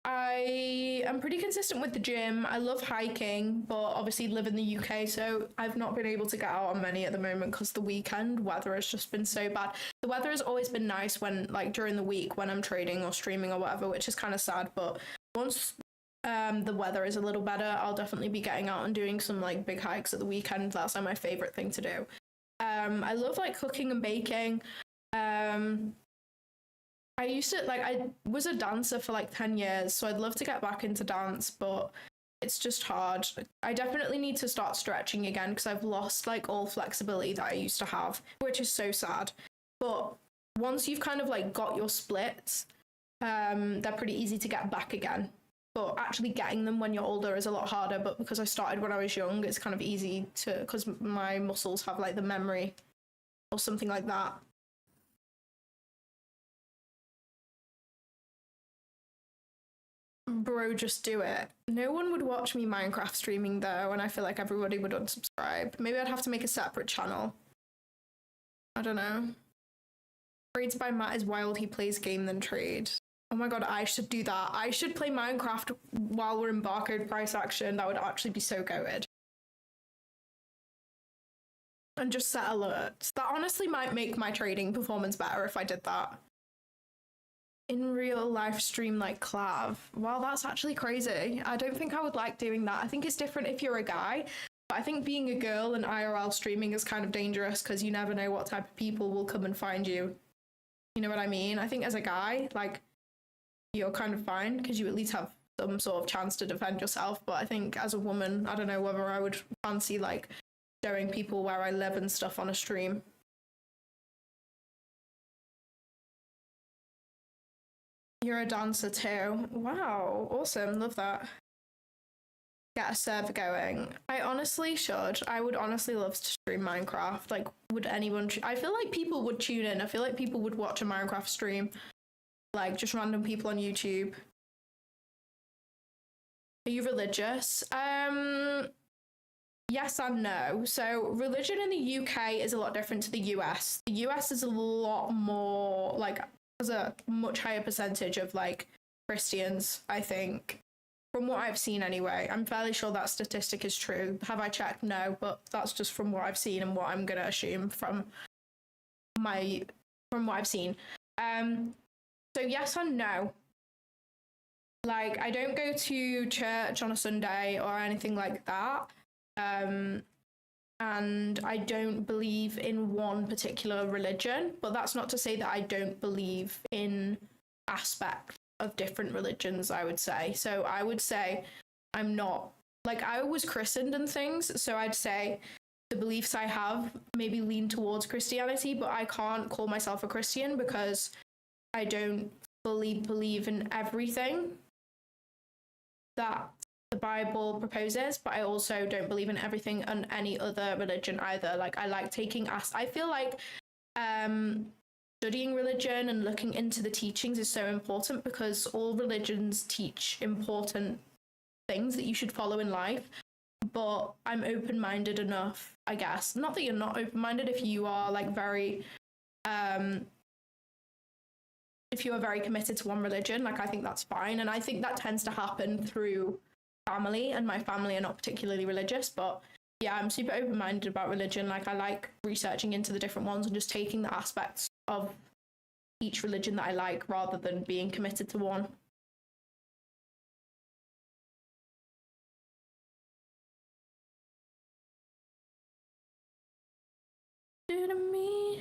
I am pretty consistent with the gym. I love hiking, but obviously live in the UK, so I've not been able to get out on many at the moment because the weekend weather has just been so bad. The weather has always been nice when, like, during the week when I'm trading or streaming or whatever, which is kind of sad, but once the weather is a little better, I'll definitely be getting out and doing some, like, big hikes at the weekend. That's, like, my favorite thing to do. I love, like, cooking and baking. I used to, like, I was a dancer for like 10 years, so I'd love to get back into dance, but it's just hard. I definitely need to start stretching again because I've lost like all flexibility that I used to have, which is so sad. But once you've kind of like got your splits, they're pretty easy to get back again. But actually getting them when you're older is a lot harder, but because I started when I was young, it's kind of easy to, because my muscles have like the memory or something like that. Bro, just do it. No one would watch me Minecraft streaming though, and I feel like everybody would unsubscribe. Maybe I'd have to make a separate channel. I don't know. Trades by Matt is wild. He plays game then trade. Oh my god, I should do that. I should play Minecraft while we're in barcode price action. That would actually be so good. And just set alerts. That honestly might make my trading performance better if I did that. In real life stream like Clav. Wow, that's actually crazy. I don't think I would like doing that. I think it's different if you're a guy. But I think being a girl and IRL streaming is kind of dangerous because you never know what type of people will come and find you. You know what I mean? I think as a guy, like, you're kind of fine because you at least have some sort of chance to defend yourself. But I think as a woman, I don't know whether I would fancy like showing people where I live and stuff on a stream. You're a dancer too. Wow, awesome. Love that. Get a server going. I honestly should. I would honestly love to stream Minecraft. Like, would anyone... I feel like people would tune in. I feel like people would watch a Minecraft stream. Like, just random people on YouTube. Are you religious? Yes and no. So, religion in the UK is a lot different to the US. The US is a lot more, like... There's a much higher percentage of like Christians, I think, from what I've seen anyway. I'm fairly sure that statistic is true. Have I checked? No, but that's just from what I've seen and what I'm gonna assume from what I've seen. So yes and no. Like, I don't go to church on a Sunday or anything like that. And I don't believe in one particular religion, but that's not to say that I don't believe in aspects of different religions, I would say. So I would say I'm not, like, I was christened and things, so I'd say the beliefs I have maybe lean towards Christianity, but I can't call myself a Christian because I don't fully believe in everything that the Bible proposes, but I also don't believe in everything on any other religion either. Like, I like taking I feel like studying religion and looking into the teachings is so important because all religions teach important things that you should follow in life. But I'm open-minded enough, I guess. Not that you're not open-minded if you are like very if you are very committed to one religion, like I think that's fine. And I think that tends to happen through family, and my family are not particularly religious, but yeah, I'm super open-minded about religion. Like, I like researching into the different ones and just taking the aspects of each religion that I like rather than being committed to one.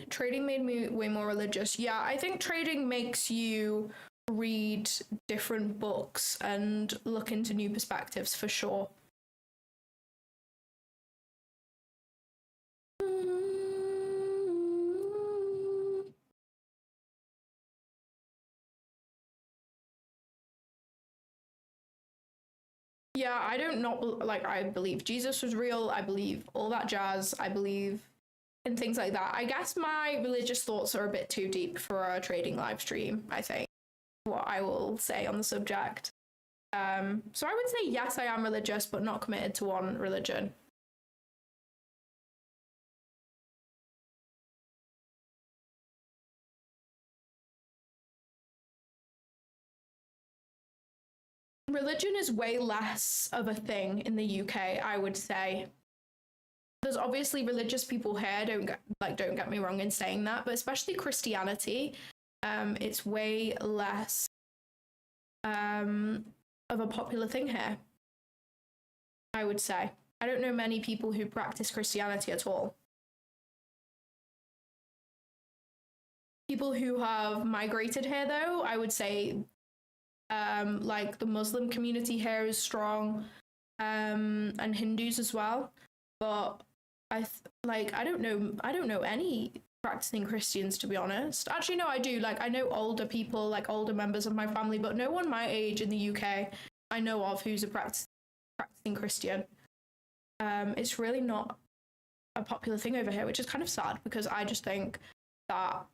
Trading made me way more religious. Yeah, I think trading makes you read different books and look into new perspectives for sure. Yeah, I don't not like I believe Jesus was real. I believe all that jazz. I believe in things like that. I guess my religious thoughts are a bit too deep for a trading live stream, I think. What I will say on the subject. So I would say yes, I am religious, but not committed to one religion. Religion is way less of a thing in the UK, I would say. There's obviously religious people here, don't get me wrong in saying that, but especially Christianity, it's way less of a popular thing here, I would say. I don't know many people who practice Christianity at all. People who have migrated here, though, I would say, like the Muslim community here is strong, and Hindus as well. But I don't know any practicing Christians, to be honest. Actually, no, I do. Like, I know older people, like older members of my family, but no one my age in the UK I know of who's a practicing Christian. It's really not a popular thing over here, which is kind of sad because I just think that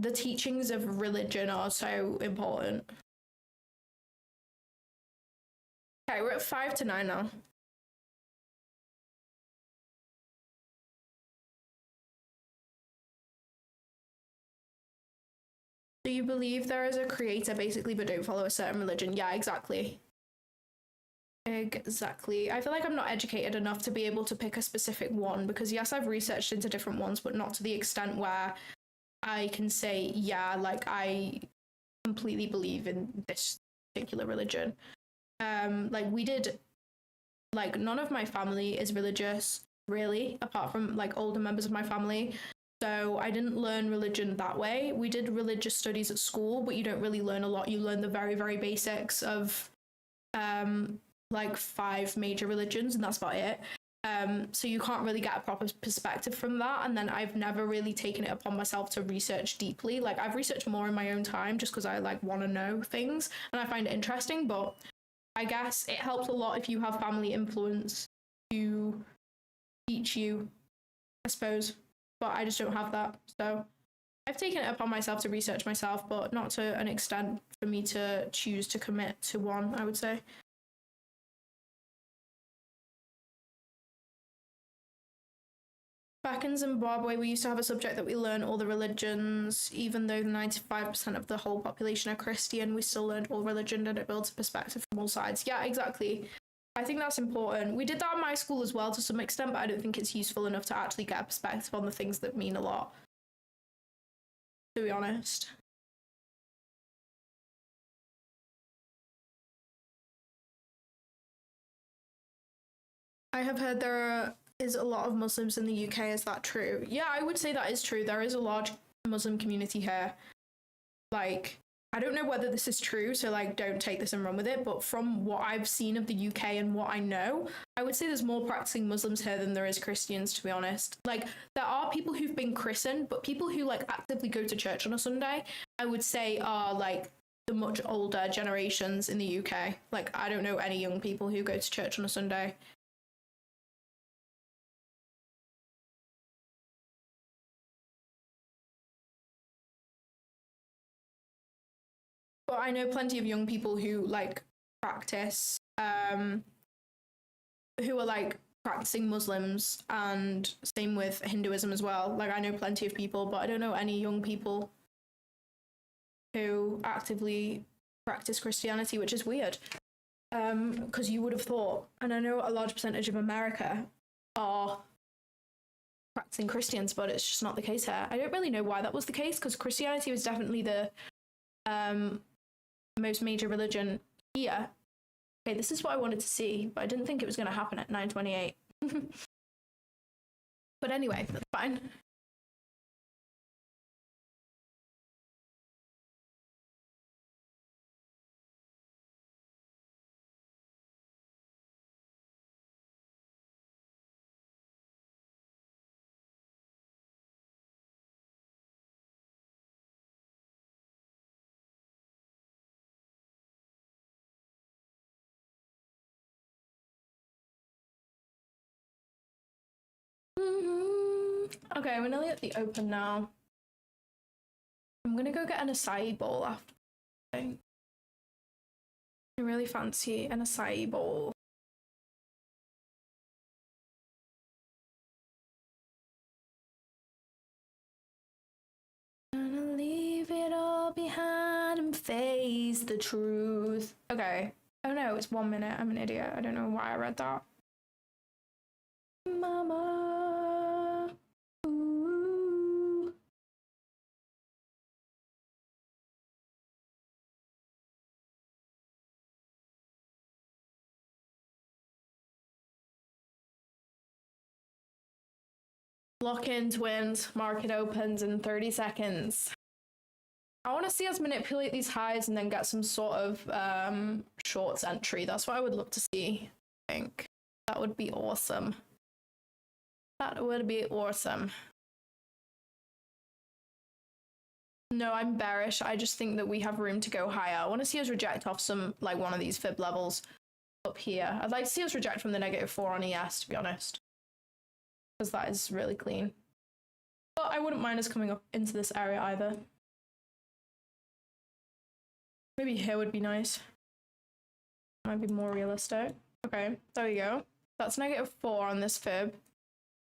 the teachings of religion are so important. Okay, we're at 5 to 9 now. Do you believe there is a creator, basically, but don't follow a certain religion? Yeah, exactly. Exactly. I feel like I'm not educated enough to be able to pick a specific one, because yes, I've researched into different ones, but not to the extent where I can say, yeah, like I completely believe in this particular religion. Like we did, like none of my family is religious, really, apart from like older members of my family. So I didn't learn religion that way. We did religious studies at school, but you don't really learn a lot. You learn the very, very basics of like 5 major religions, and that's about it. So you can't really get a proper perspective from that. And then I've never really taken it upon myself to research deeply. Like I've researched more in my own time just because I like want to know things and I find it interesting. But I guess it helps a lot if you have family influence to teach you, I suppose. But I just don't have that. So I've taken it upon myself to research myself, but not to an extent for me to choose to commit to one, I would say. Back in Zimbabwe, we used to have a subject that we learned all the religions. Even though 95% of the whole population are Christian, we still learned all religion and it builds a perspective from all sides. Yeah, exactly. I think that's important. We did that in my school as well to some extent, but I don't think it's useful enough to actually get a perspective on the things that mean a lot, to be honest. I have heard there is a lot of Muslims in the UK. Is that true? Yeah, I would say that is true. There is a large Muslim community here. Like, I don't know whether this is true, so like don't take this and run with it, but from what I've seen of the UK and what I know, I would say there's more practicing Muslims here than there is Christians, to be honest. Like there are people who've been christened, but people who like actively go to church on a Sunday, I would say are like the much older generations in the UK. Like I don't know any young people who go to church on a Sunday. But I know plenty of young people who like practice, who are like practicing Muslims, and same with Hinduism as well. Like I know plenty of people, but I don't know any young people who actively practice Christianity, which is weird. Because you would have thought, and I know a large percentage of America are practicing Christians, but it's just not the case here. I don't really know why that was the case, because Christianity was definitely the most major religion here. Okay, this is what I wanted to see, but I didn't think it was going to happen at 9:28. But anyway, that's fine. Okay, we're nearly at the open now. I'm gonna go get an acai bowl after. I really fancy an acai bowl. Gonna leave it all behind and face the truth. Okay. Oh no, it's 1 minute. I'm an idiot. I don't know why I read that. Mama. Ooh. Lock in, twins. Market opens in 30 seconds. I want to see us manipulate these highs and then get some sort of shorts entry. That's what I would love to see, I think. That would be awesome. That would be awesome. No, I'm bearish. I just think that we have room to go higher. I want to see us reject off some, like one of these fib levels up here. I'd like to see us reject from the -4 on ES, to be honest, because that is really clean. But I wouldn't mind us coming up into this area either. Maybe here would be nice. Might be more realistic. Okay, there we go. That's -4 on this fib.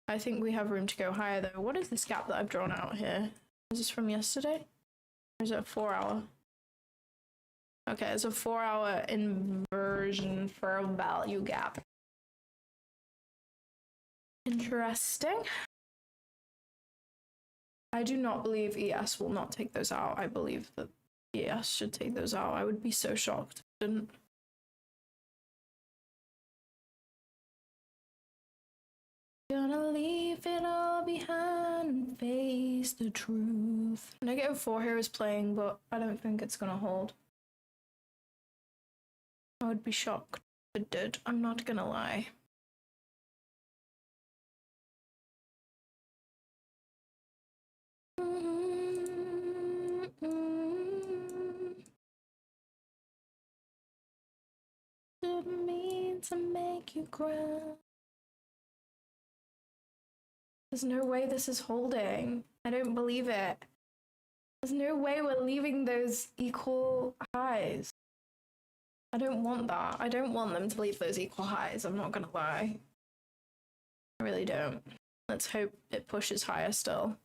I think we have room to go higher though. What is this gap that I've drawn out here? Is this from yesterday? Or is it a 4 hour? Okay, it's a 4 hour inversion for a value gap. Interesting. I do not believe ES will not take those out. I believe that ES should take those out. I would be so shocked if it didn't. Gonna leave it all behind and face the truth. -4 here is playing, but I don't think it's gonna hold. I would be shocked if it did. I'm not gonna lie. Didn't mean to make you cry. There's no way this is holding. I don't believe it. There's no way we're leaving those equal highs. I don't want that. I don't want them to leave those equal highs. I'm not gonna lie. I really don't. Let's hope it pushes higher still.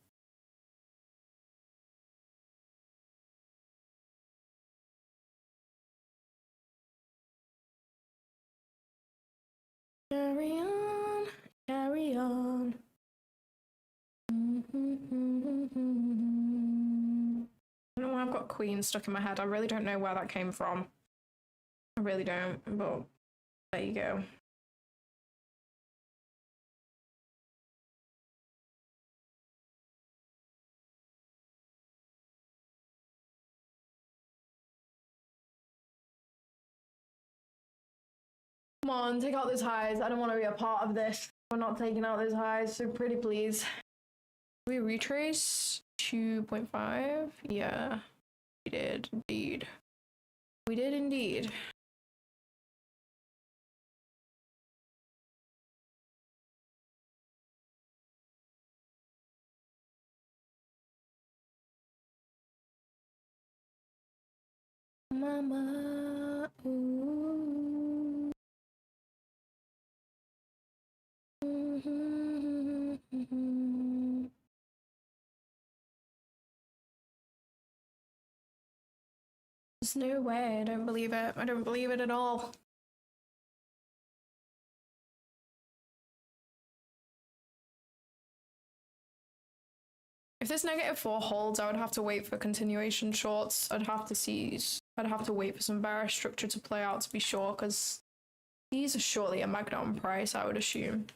Carry on, carry on. I don't know why I've got Queen stuck in my head. I really don't know where that came from. I really don't, but there you go. Come on, take out those highs. I don't want to be a part of this. We're not taking out those highs, so pretty please. We retrace 2.5? Yeah, we did indeed. We did indeed. Mama, ooh. There's no way. I don't believe it. I don't believe it at all. If this -4 holds, I would have to wait for continuation shorts. I'd have to wait for some bearish structure to play out to be sure, because these are surely a magnet price, I would assume.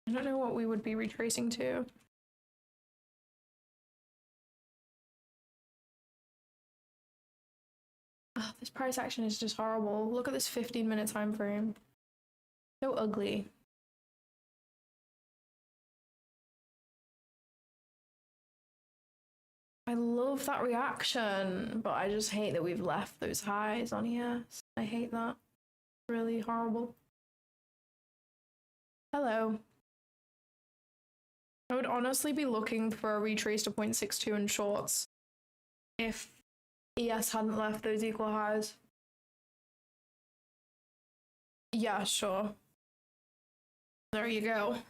I don't know what we would be retracing to. Oh, this price action is just horrible. Look at this 15-minute time frame. So ugly. I love that reaction, but I just hate that we've left those highs on ES. I hate that. Really horrible. Hello. I would honestly be looking for a retrace to 0.62 in shorts if ES hadn't left those equal highs. Yeah, sure. There you go.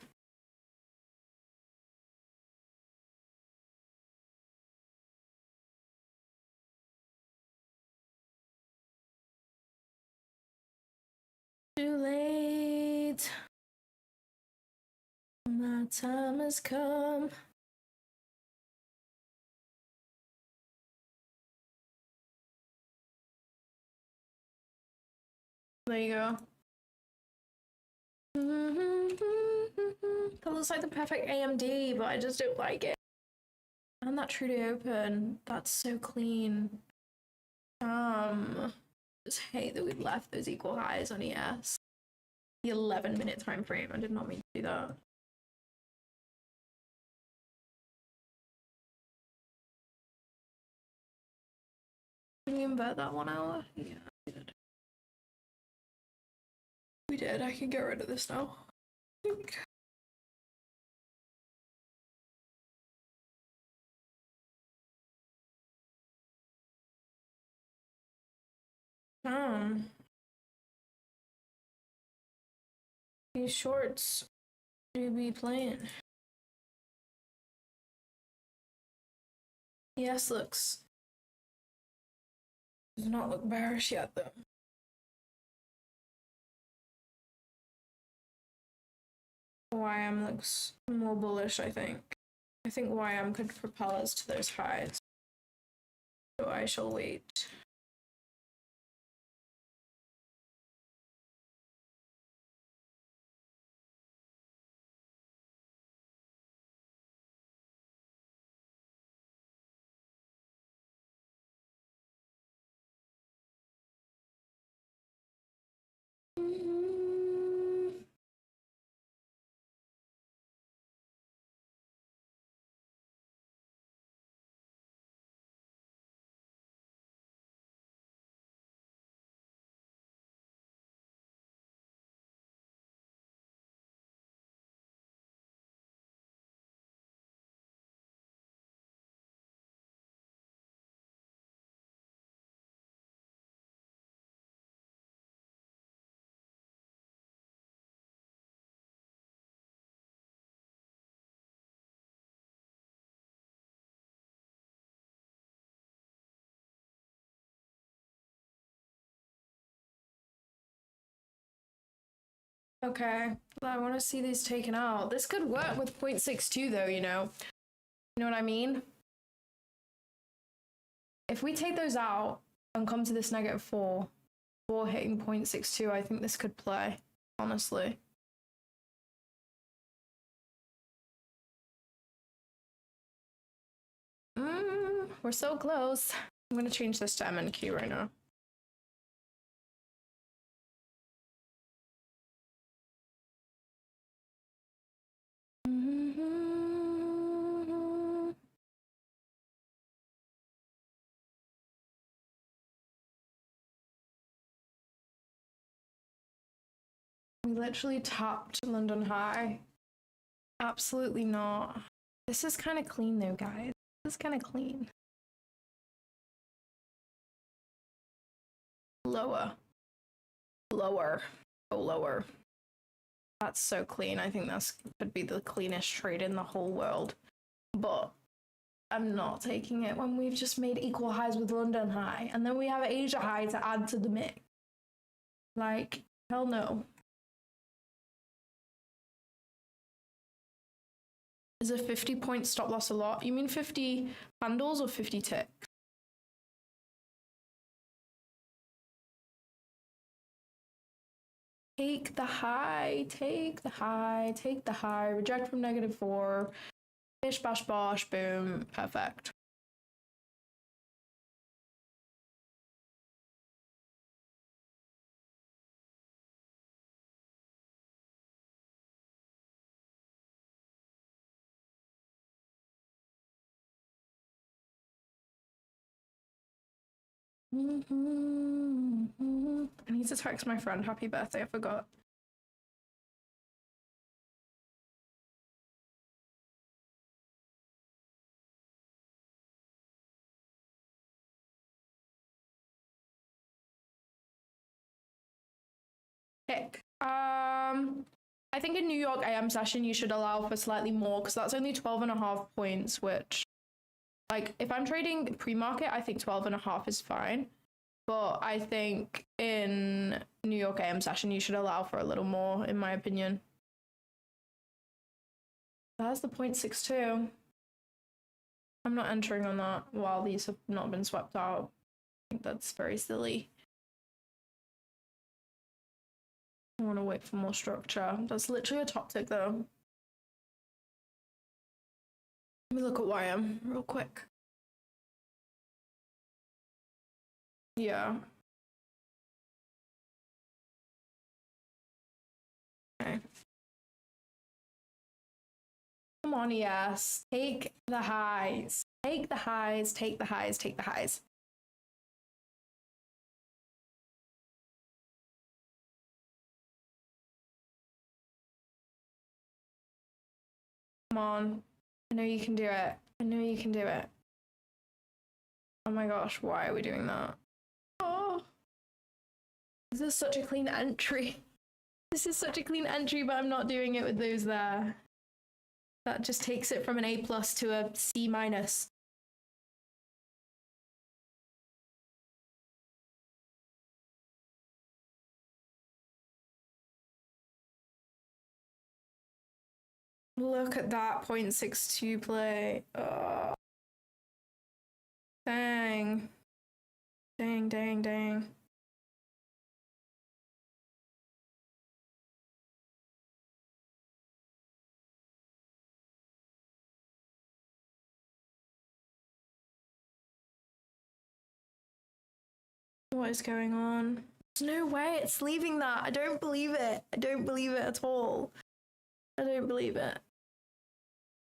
Too late. My time has come. There you go. That looks like the perfect AMD, but I just don't like it. And that true to open, that's so clean. Just hate that we've left those equal highs on ES. The 11-minute time frame. I did not mean to do that. Did we invert that 1 hour? Yeah, we did. We did. I can get rid of this now. These shorts do be playing. Yes, does not look bearish yet though. YM looks more bullish, I think. I think YM could propel us to those highs. So I shall wait. Okay, I want to see these taken out. This could work with 0.62 though, you know? You know what I mean? If we take those out and come to this -4, for hitting 0.62, I think this could play, honestly. We're so close. I'm gonna change this to MNQ right now. We literally topped London High. Absolutely not. This is kind of clean though, guys. This is kind of clean. Lower. Lower. Go lower. That's so clean. I think that's could be the cleanest trade in the whole world. But I'm not taking it when we've just made equal highs with London High. And then we have Asia High to add to the mix. Like, hell no. Is a 50-point stop loss a lot? You mean 50 handles or 50 ticks? Take the high, take the high, take the high, reject from -4, bish, bash, bosh, boom, perfect. I need to text my friend happy birthday, I forgot. Pick. I think in New York AM session you should allow for slightly more because that's only 12.5 points, which, like, if I'm trading pre-market, I think 12.5 is fine. But I think in New York AM session you should allow for a little more, in my opinion. That's the 0.62. I'm not entering on that while these have not been swept out. I think that's very silly. I want to wait for more structure. That's literally a top tick though. Let me look at YM real quick. Yeah. Okay. Come on, yes. Take the highs. Take the highs, take the highs, take the highs. Come on. I know you can do it. I know you can do it. Oh my gosh, why are we doing that? Oh. This is such a clean entry. This is such a clean entry, but I'm not doing it with those there. That just takes it from an A+ to a C-. Look at that 0.62 play. Oh. Dang. Dang, dang, dang. What is going on? There's no way it's leaving that. I don't believe it. I don't believe it at all. I don't believe it.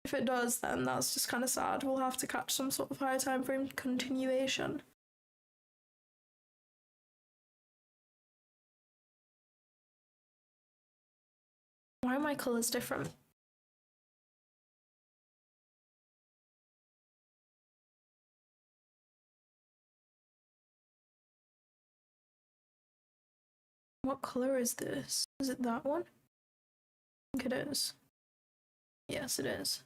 If it does, then that's just kind of sad. We'll have to catch some sort of higher time frame continuation. Why are my colors different? What color is this? Is it that one? I think it is. Yes, it is.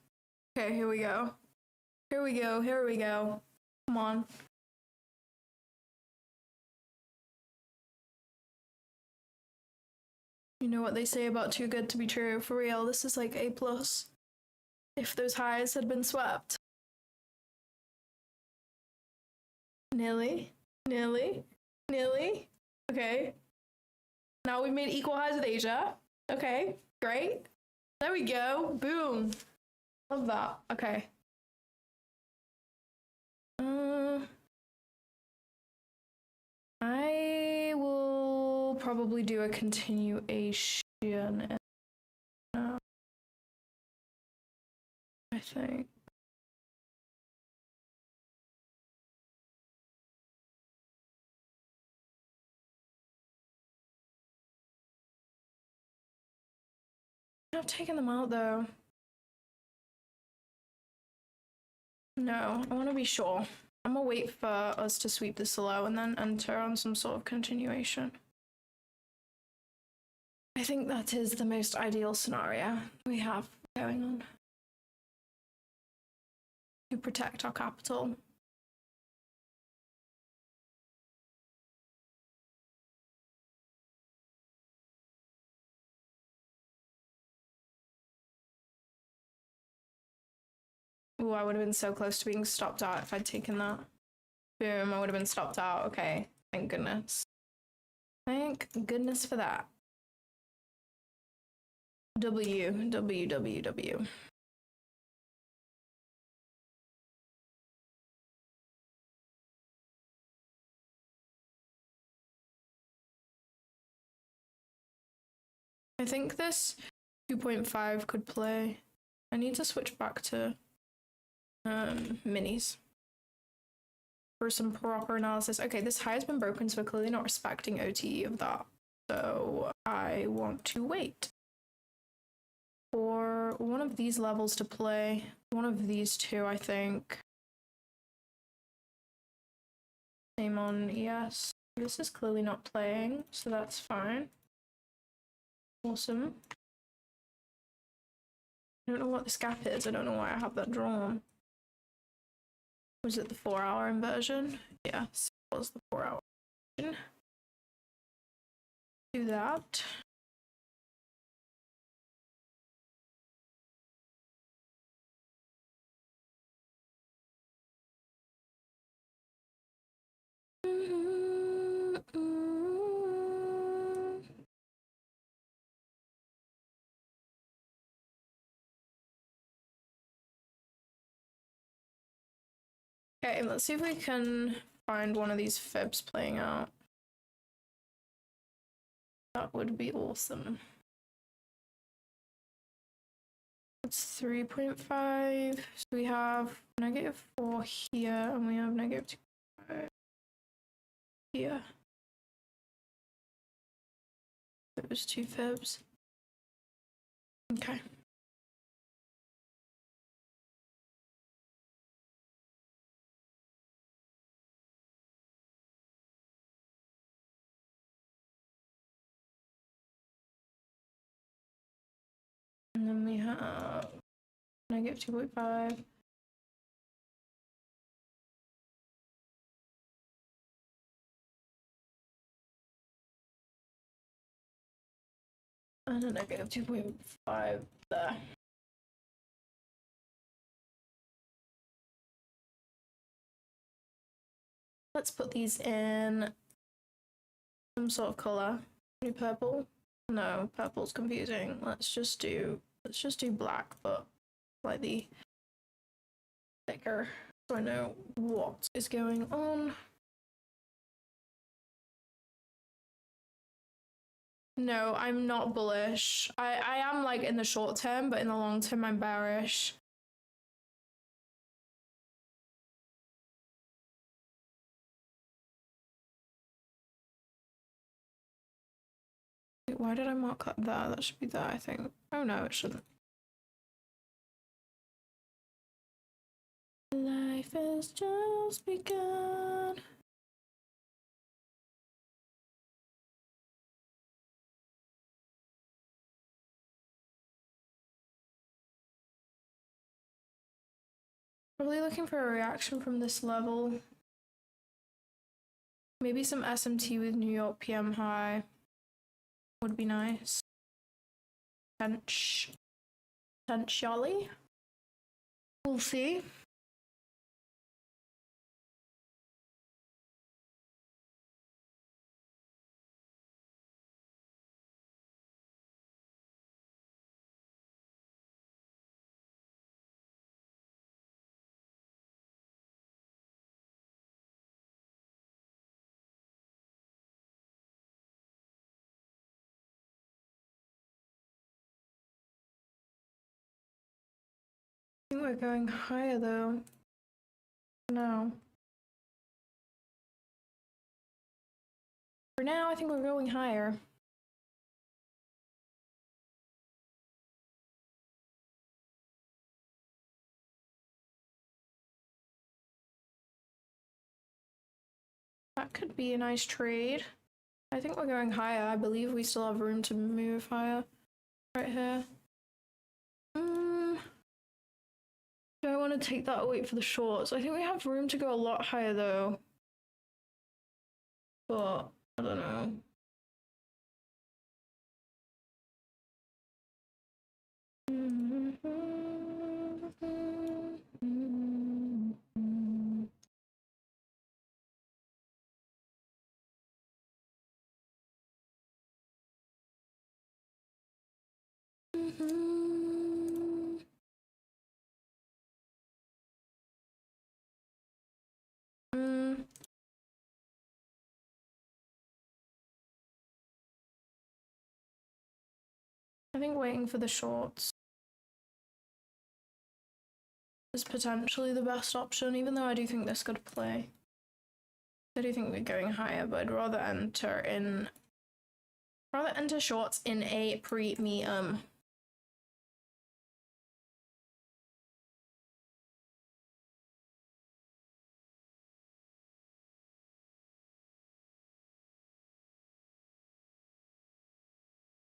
Okay, here we go. Here we go. Here we go. Come on. You know what they say about too good to be true. For real, this is like A+. If those highs had been swept. Nearly. Nearly. Nearly. Okay. Now we've made equal highs with Asia. Okay, great. There we go. Boom. Love that. Okay. I will probably do a continuation. I think. I've taken them out though. No, I want to be sure. I'm gonna wait for us to sweep this low and then enter on some sort of continuation. I think that is the most ideal scenario we have going on to protect our capital. Ooh, I would have been so close to being stopped out if I'd taken that. Boom, I would have been stopped out. Okay, thank goodness. Thank goodness for that. W. I think this 2.5 could play. I need to switch back to minis for some proper analysis. Okay, this high has been broken, so we're clearly not respecting OTE of that. So I want to wait for one of these levels to play. One of these two, I think. Same on ES. This is clearly not playing, so that's fine. Awesome. I don't know what this gap is. I don't know why I have that drawn. Was it the 4-hour inversion? Yes, it was the 4-hour inversion. Do that. Okay, let's see if we can find one of these fibs playing out. That would be awesome. It's 3.5. So we have -4 here, and we have -2.5 here. Those two fibs. Okay. then we have negative 2.5. And a negative 2.5 there. Let's put these in some sort of color. Maybe purple? No, purple's confusing. Let's just do black, but slightly thicker, so I know what is going on. No, I'm not bullish. I am like in the short term, but in the long term I'm bearish. Wait, why did I mark that there? That should be there, I think. Oh no, it shouldn't. Life has just begun. Probably looking for a reaction from this level. Maybe some SMT with New York PM high would be nice. Potentially. We'll see. I think we're going higher though. No. For now, I think we're going higher. That could be a nice trade. I think we're going higher. I believe we still have room to move higher right here. Do I want to take that or wait for the shorts? I think we have room to go a lot higher though. But I don't know. I think waiting for the shorts is potentially the best option, even though I do think this could play. I do think we're going higher, but I'd rather enter shorts in a premium.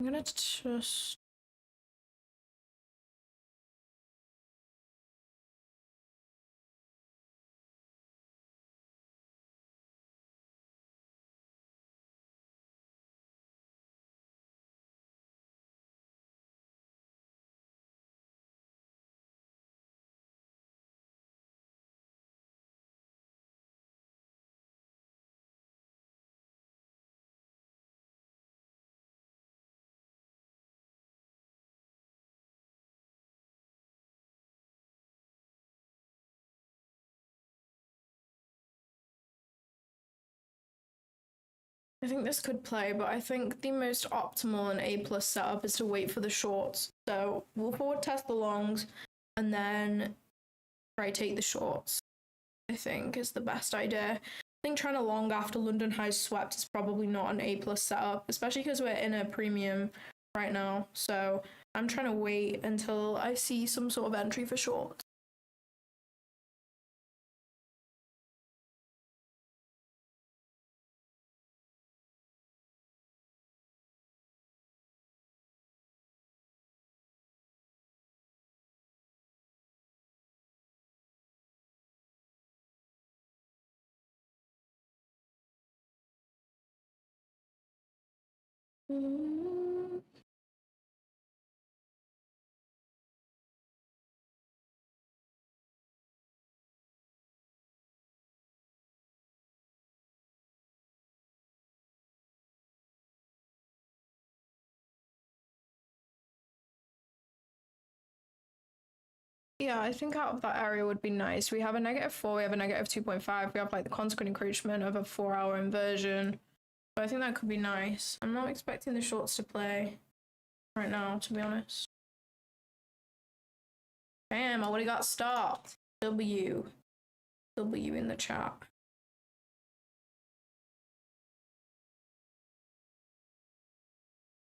I'm gonna just I think this could play, but I think the most optimal and A+ setup is to wait for the shorts. So we'll forward test the longs and then try take the shorts, I think is the best idea. I think trying to long after London highs swept is probably not an A+ setup, especially because we're in a premium right now. So I'm trying to wait until I see some sort of entry for shorts. Yeah, I think out of that area would be nice. We have a -4, we have a -2.5, we have like the consequent encroachment of a 4-hour inversion. So I think that could be nice. I'm not expecting the shorts to play right now, to be honest. Damn, I would have got stopped. W in the chat.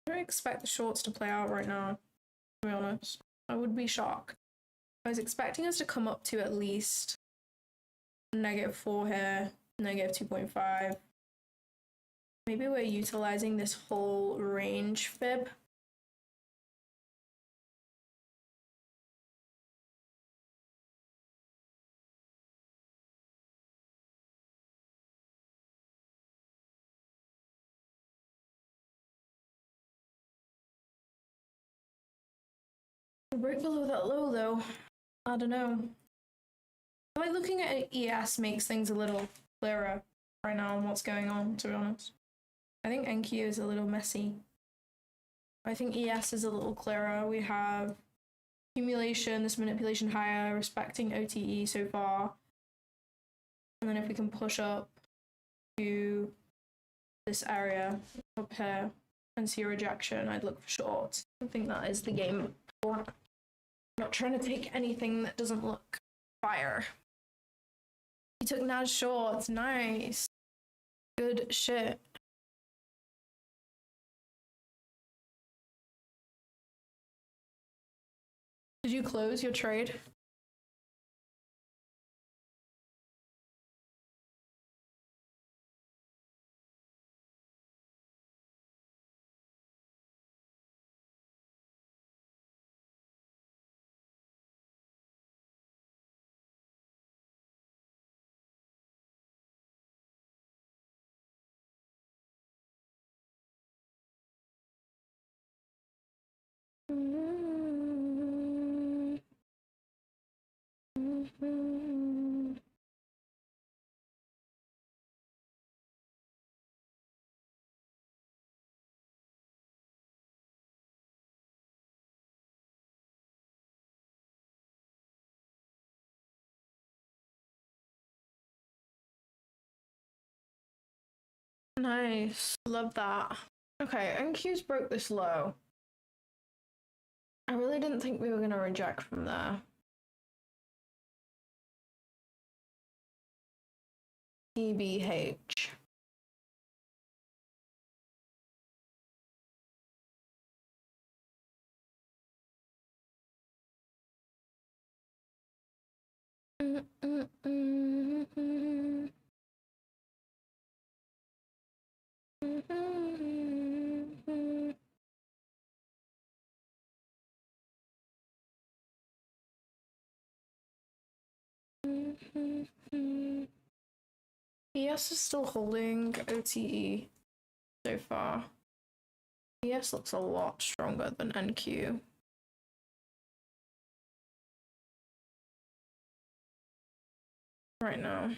I don't expect the shorts to play out right now, to be honest. I would be shocked. I was expecting us to come up to at least -4 here, -2.5. Maybe we're utilizing this whole range fib. Break below that low though. I don't know. I like looking at ES makes things a little clearer right now on what's going on, to be honest. I think NQ is a little messy. I think ES is a little clearer. We have accumulation, this manipulation higher, respecting OTE so far. And then if we can push up to this area up here and see a rejection, I'd look for short. I think that is the game. I'm not trying to take anything that doesn't look fire. You took Naz shorts, nice. Good shit. Did you close your trade? Nice. Love that. Okay, NQ's broke this low. I really didn't think we were going to reject from there. TBH. ES is still holding OTE so far. ES looks a lot stronger than NQ. Right now.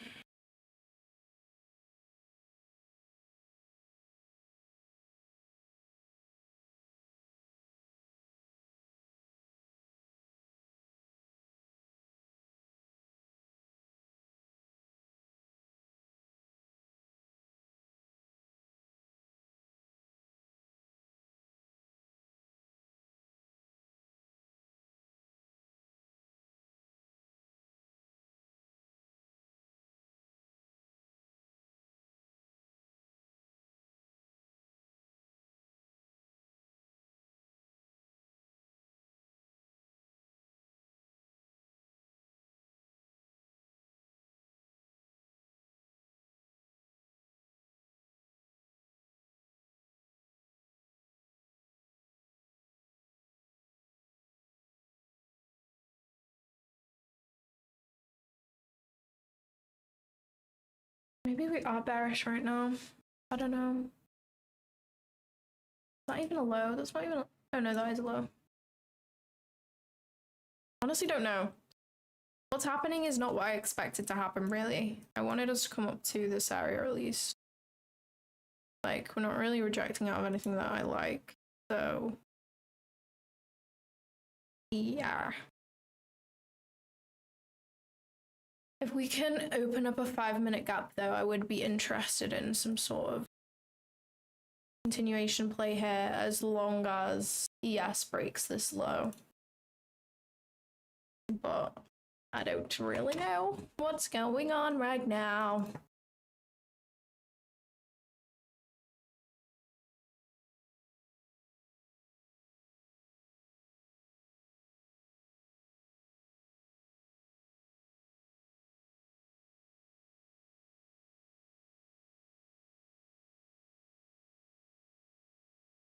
Maybe we are bearish right now. I don't know. that even a low? That's not even a... Oh no, that is a low. Honestly don't know. What's happening is not what I expected to happen, really. I wanted us to come up to this area at least. Like, we're not really rejecting out of anything that I like, so... Yeah. If we can open up a 5-minute gap, though, I would be interested in some sort of continuation play here, as long as ES breaks this low. But I don't really know what's going on right now.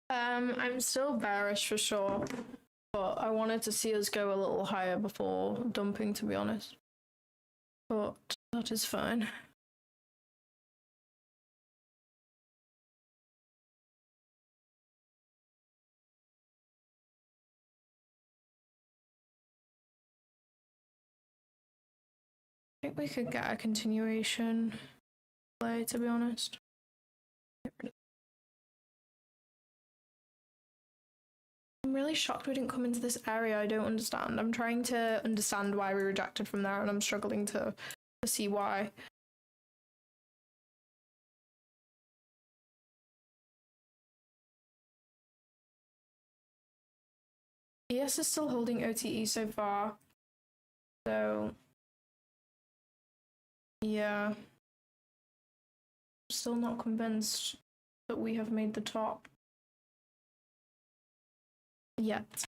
I'm still bearish for sure, but I wanted to see us go a little higher before dumping, to be honest. But that is fine. I think we could get a continuation play, to be honest. I'm really shocked we didn't come into this area. I don't understand. I'm trying to understand why we rejected from there, and I'm struggling to see why. ES is still holding OTE so far. So, yeah. I'm still not convinced that we have made the top yet,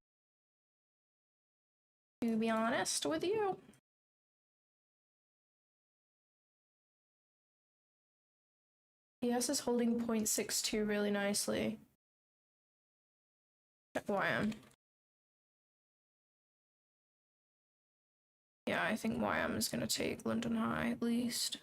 to be honest with you. ES is holding 0.62 really nicely. Check YM. Yeah, I think YM is going to take London High at least.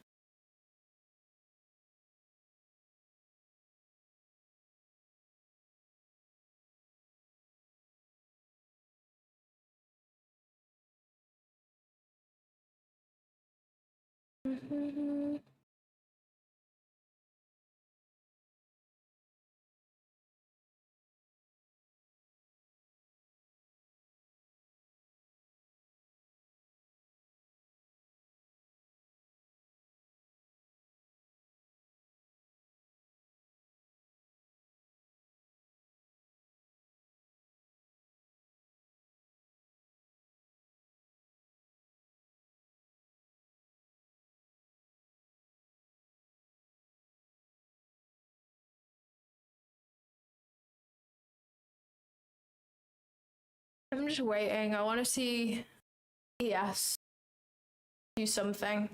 I'm just waiting. I want to see ES do something.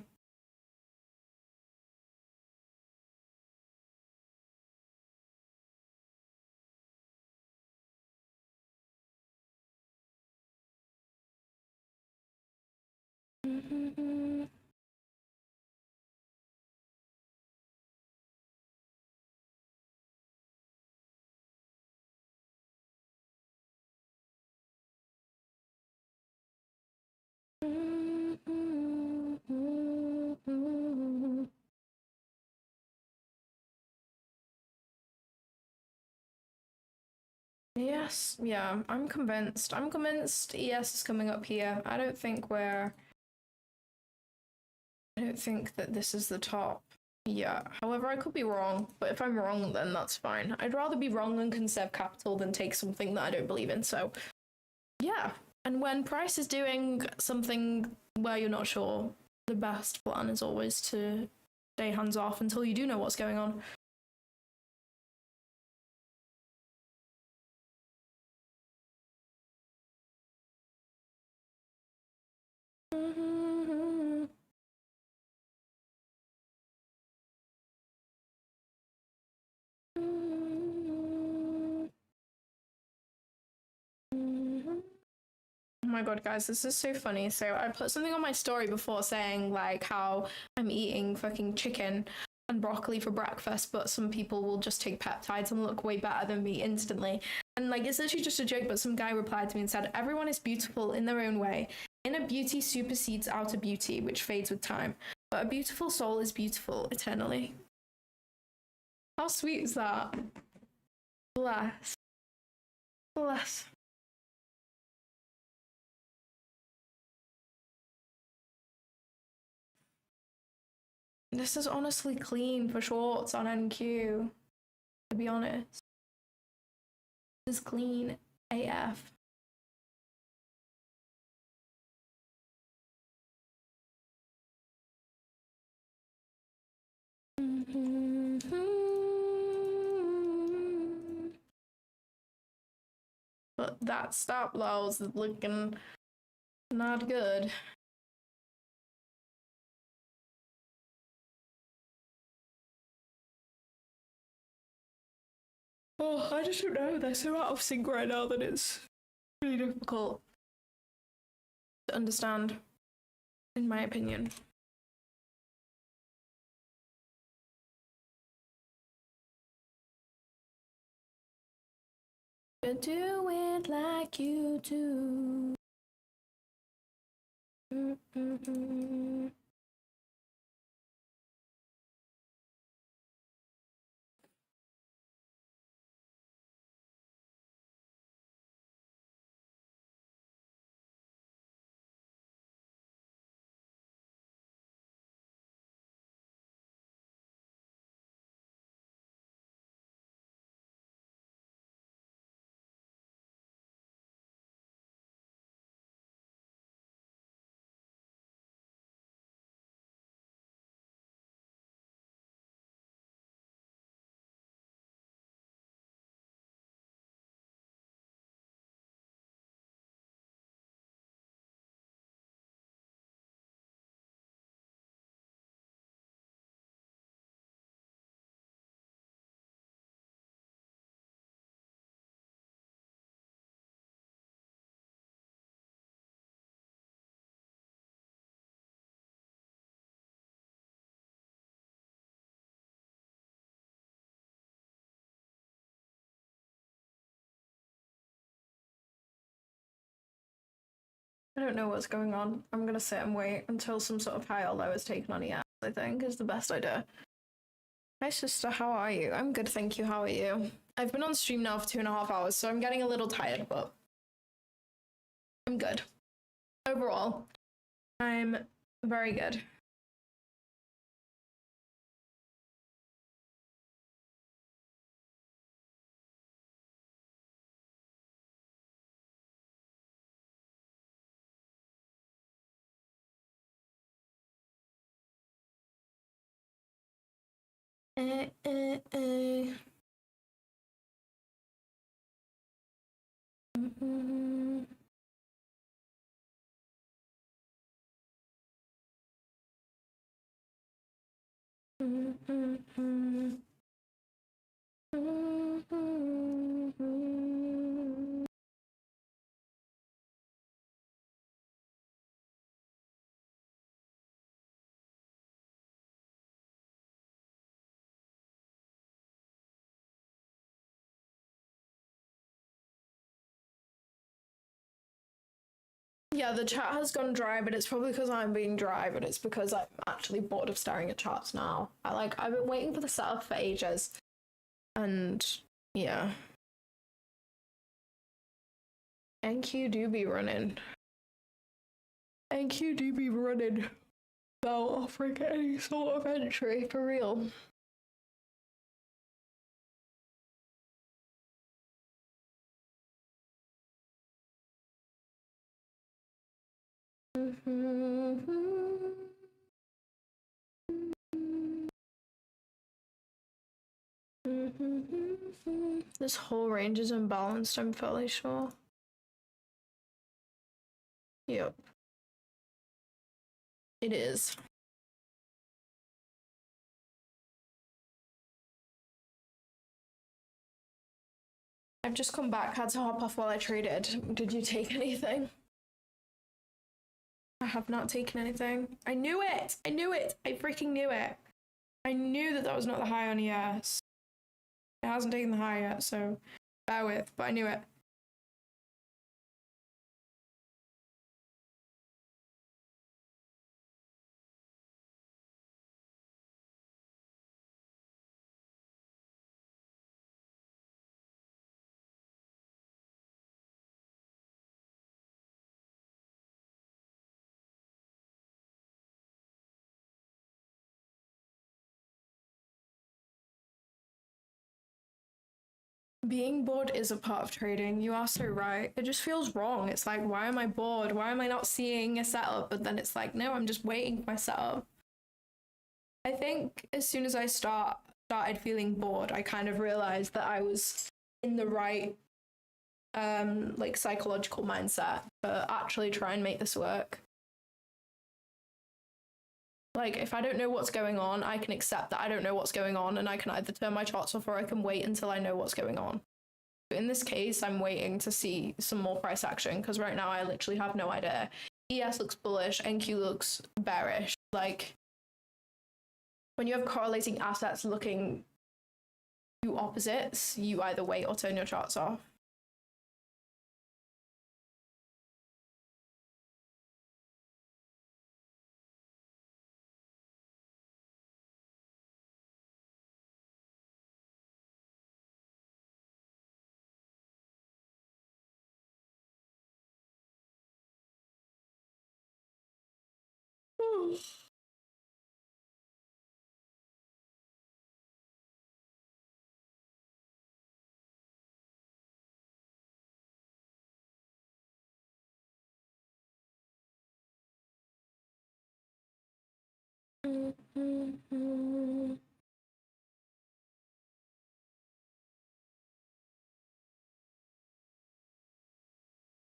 Yes, yeah, I'm convinced. I'm convinced ES is coming up here. I don't think that this is the top. Yeah, however, I could be wrong, but if I'm wrong, then that's fine. I'd rather be wrong and conserve capital than take something that I don't believe in, so yeah. And when price is doing something where you're not sure, the best plan is always to stay hands off until you do know what's going on. Oh my god, guys, this is so funny. So I put something on my story before saying like how I'm eating fucking chicken. and broccoli for breakfast, but some people will just take peptides and look way better than me instantly. And like, it's literally just a joke, but some guy replied to me and said, everyone is beautiful in their own way. Inner beauty supersedes outer beauty, which fades with time. But a beautiful soul is beautiful eternally. How sweet is that? Bless. Bless. This is honestly clean for shorts on NQ, to be honest. This is clean AF. But that stop loss is looking not good. Oh, I just don't know. They're so out of sync right now that it's really difficult to understand, in my opinion. Do it like you do. I don't know what's going on. I'm gonna sit and wait until some sort of high or low is taken on ES, I think, is the best idea. Hi sister, how are you? I'm good, thank you. How are you? I've been on stream now for 2.5 hours, so I'm getting a little tired, but I'm good. Overall, I'm very good. Yeah, the chat has gone dry, but it's probably because I'm being dry, but it's because I'm actually bored of staring at charts now. I've been waiting for the setup for ages. And yeah. NQ do be running. NQ do be running without offering any sort of entry, for real. This whole range is imbalanced, I'm fairly sure. Yep. It is. I've just come back, had to hop off while I traded. Did you take anything? I have not taken anything. I knew it! I knew it! I freaking knew it! I knew that was not the high on ES. It hasn't taken the high yet, so bear with, but I knew it. Being bored is a part of trading. You are so right. It just feels wrong. It's like, why am I bored? Why am I not seeing a setup? But then it's like, no, I'm just waiting for my setup. I think as soon as I started feeling bored, I kind of realized that I was in the right like psychological mindset to actually try and make this work. Like, if I don't know what's going on, I can accept that I don't know what's going on, and I can either turn my charts off or I can wait until I know what's going on. But in this case, I'm waiting to see some more price action, because right now I literally have no idea. ES looks bullish, NQ looks bearish. Like, when you have correlating assets looking two opposites, you either wait or turn your charts off.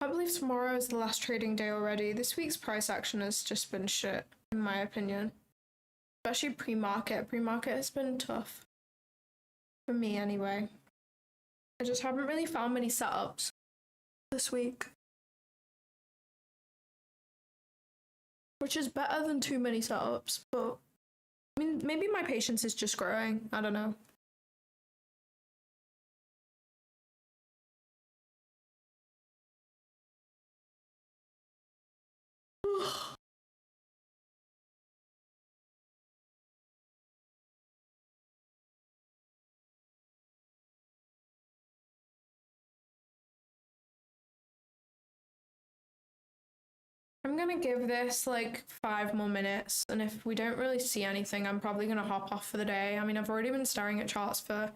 I believe tomorrow is the last trading day already. This week's price action has just been shit, in my opinion. Especially pre-market. Pre-market has been tough. For me, anyway. I just haven't really found many setups this week. Which is better than too many setups, but I mean, maybe my patience is just growing. I don't know. I'm gonna give this like 5 more minutes, and if we don't really see anything, I'm probably gonna hop off for the day. I mean, I've already been staring at charts for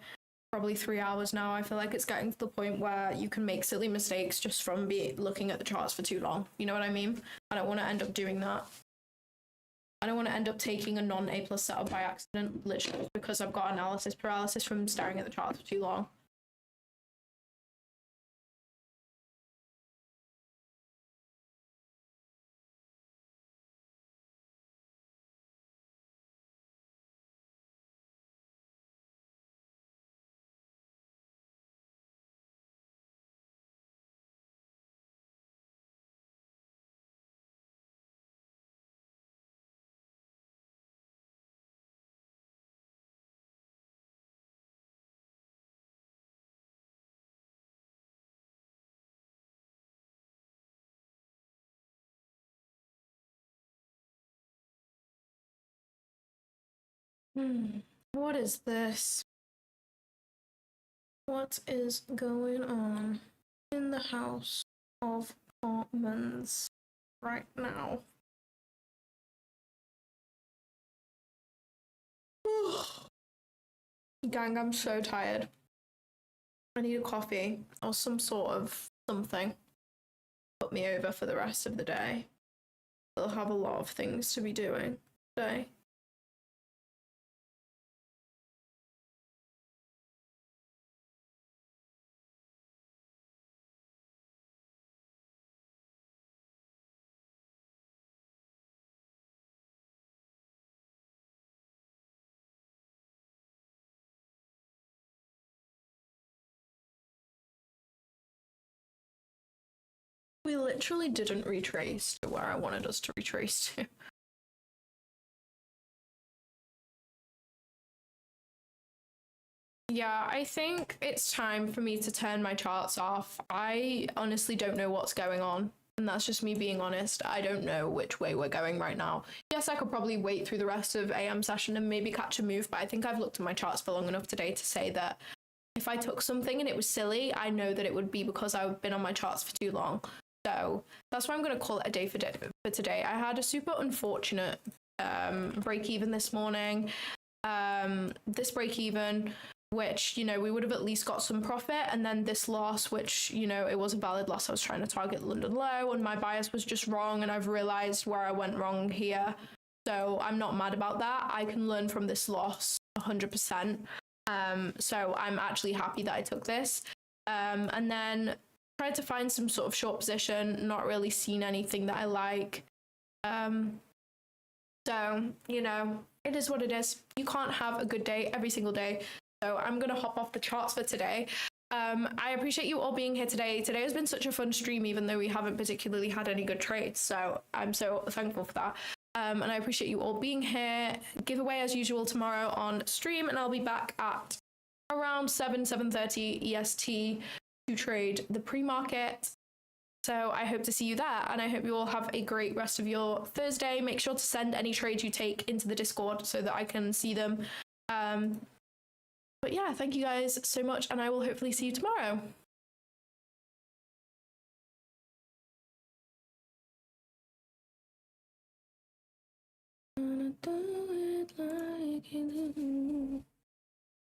probably 3 hours now. I feel like it's getting to the point where you can make silly mistakes just from looking at the charts for too long. You know what I mean? I don't want to end up doing that. I don't want to end up taking a non-A+ setup by accident, literally, because I've got analysis paralysis from staring at the charts for too long. What is this? What is going on in the House of Commons right now? Gang, I'm so tired. I need a coffee or some sort of something. Put me over for the rest of the day. I'll have a lot of things to be doing today. We literally didn't retrace to where I wanted us to retrace to. Yeah, I think it's time for me to turn my charts off. I honestly don't know what's going on. And that's just me being honest. I don't know which way we're going right now. Yes, I could probably wait through the rest of AM session and maybe catch a move, but I think I've looked at my charts for long enough today to say that if I took something and it was silly, I know that it would be because I've been on my charts for too long. So that's why I'm going to call it a day for today. I had a super unfortunate break even this morning. This break even, which, you know, we would have at least got some profit, and then this loss, which, you know, it was a valid loss. I was trying to target London low and my bias was just wrong, and I've realized where I went wrong here. So I'm not mad about that. I can learn from this loss 100%. So I'm actually happy that I took this. And then tried to find some sort of short position, not really seen anything that I like. So, you know, it is what it is. You can't have a good day every single day. So I'm going to hop off the charts for today. I appreciate you all being here today. Today has been such a fun stream, even though we haven't particularly had any good trades. So I'm so thankful for that. And I appreciate you all being here. Giveaway as usual tomorrow on stream, and I'll be back at around 7:30 EST to trade the pre-market. So I hope to see you there, and I hope you all have a great rest of your Thursday. Make sure to send any trades you take into the Discord so that I can see them. But yeah, thank you guys so much, and I will hopefully see you tomorrow.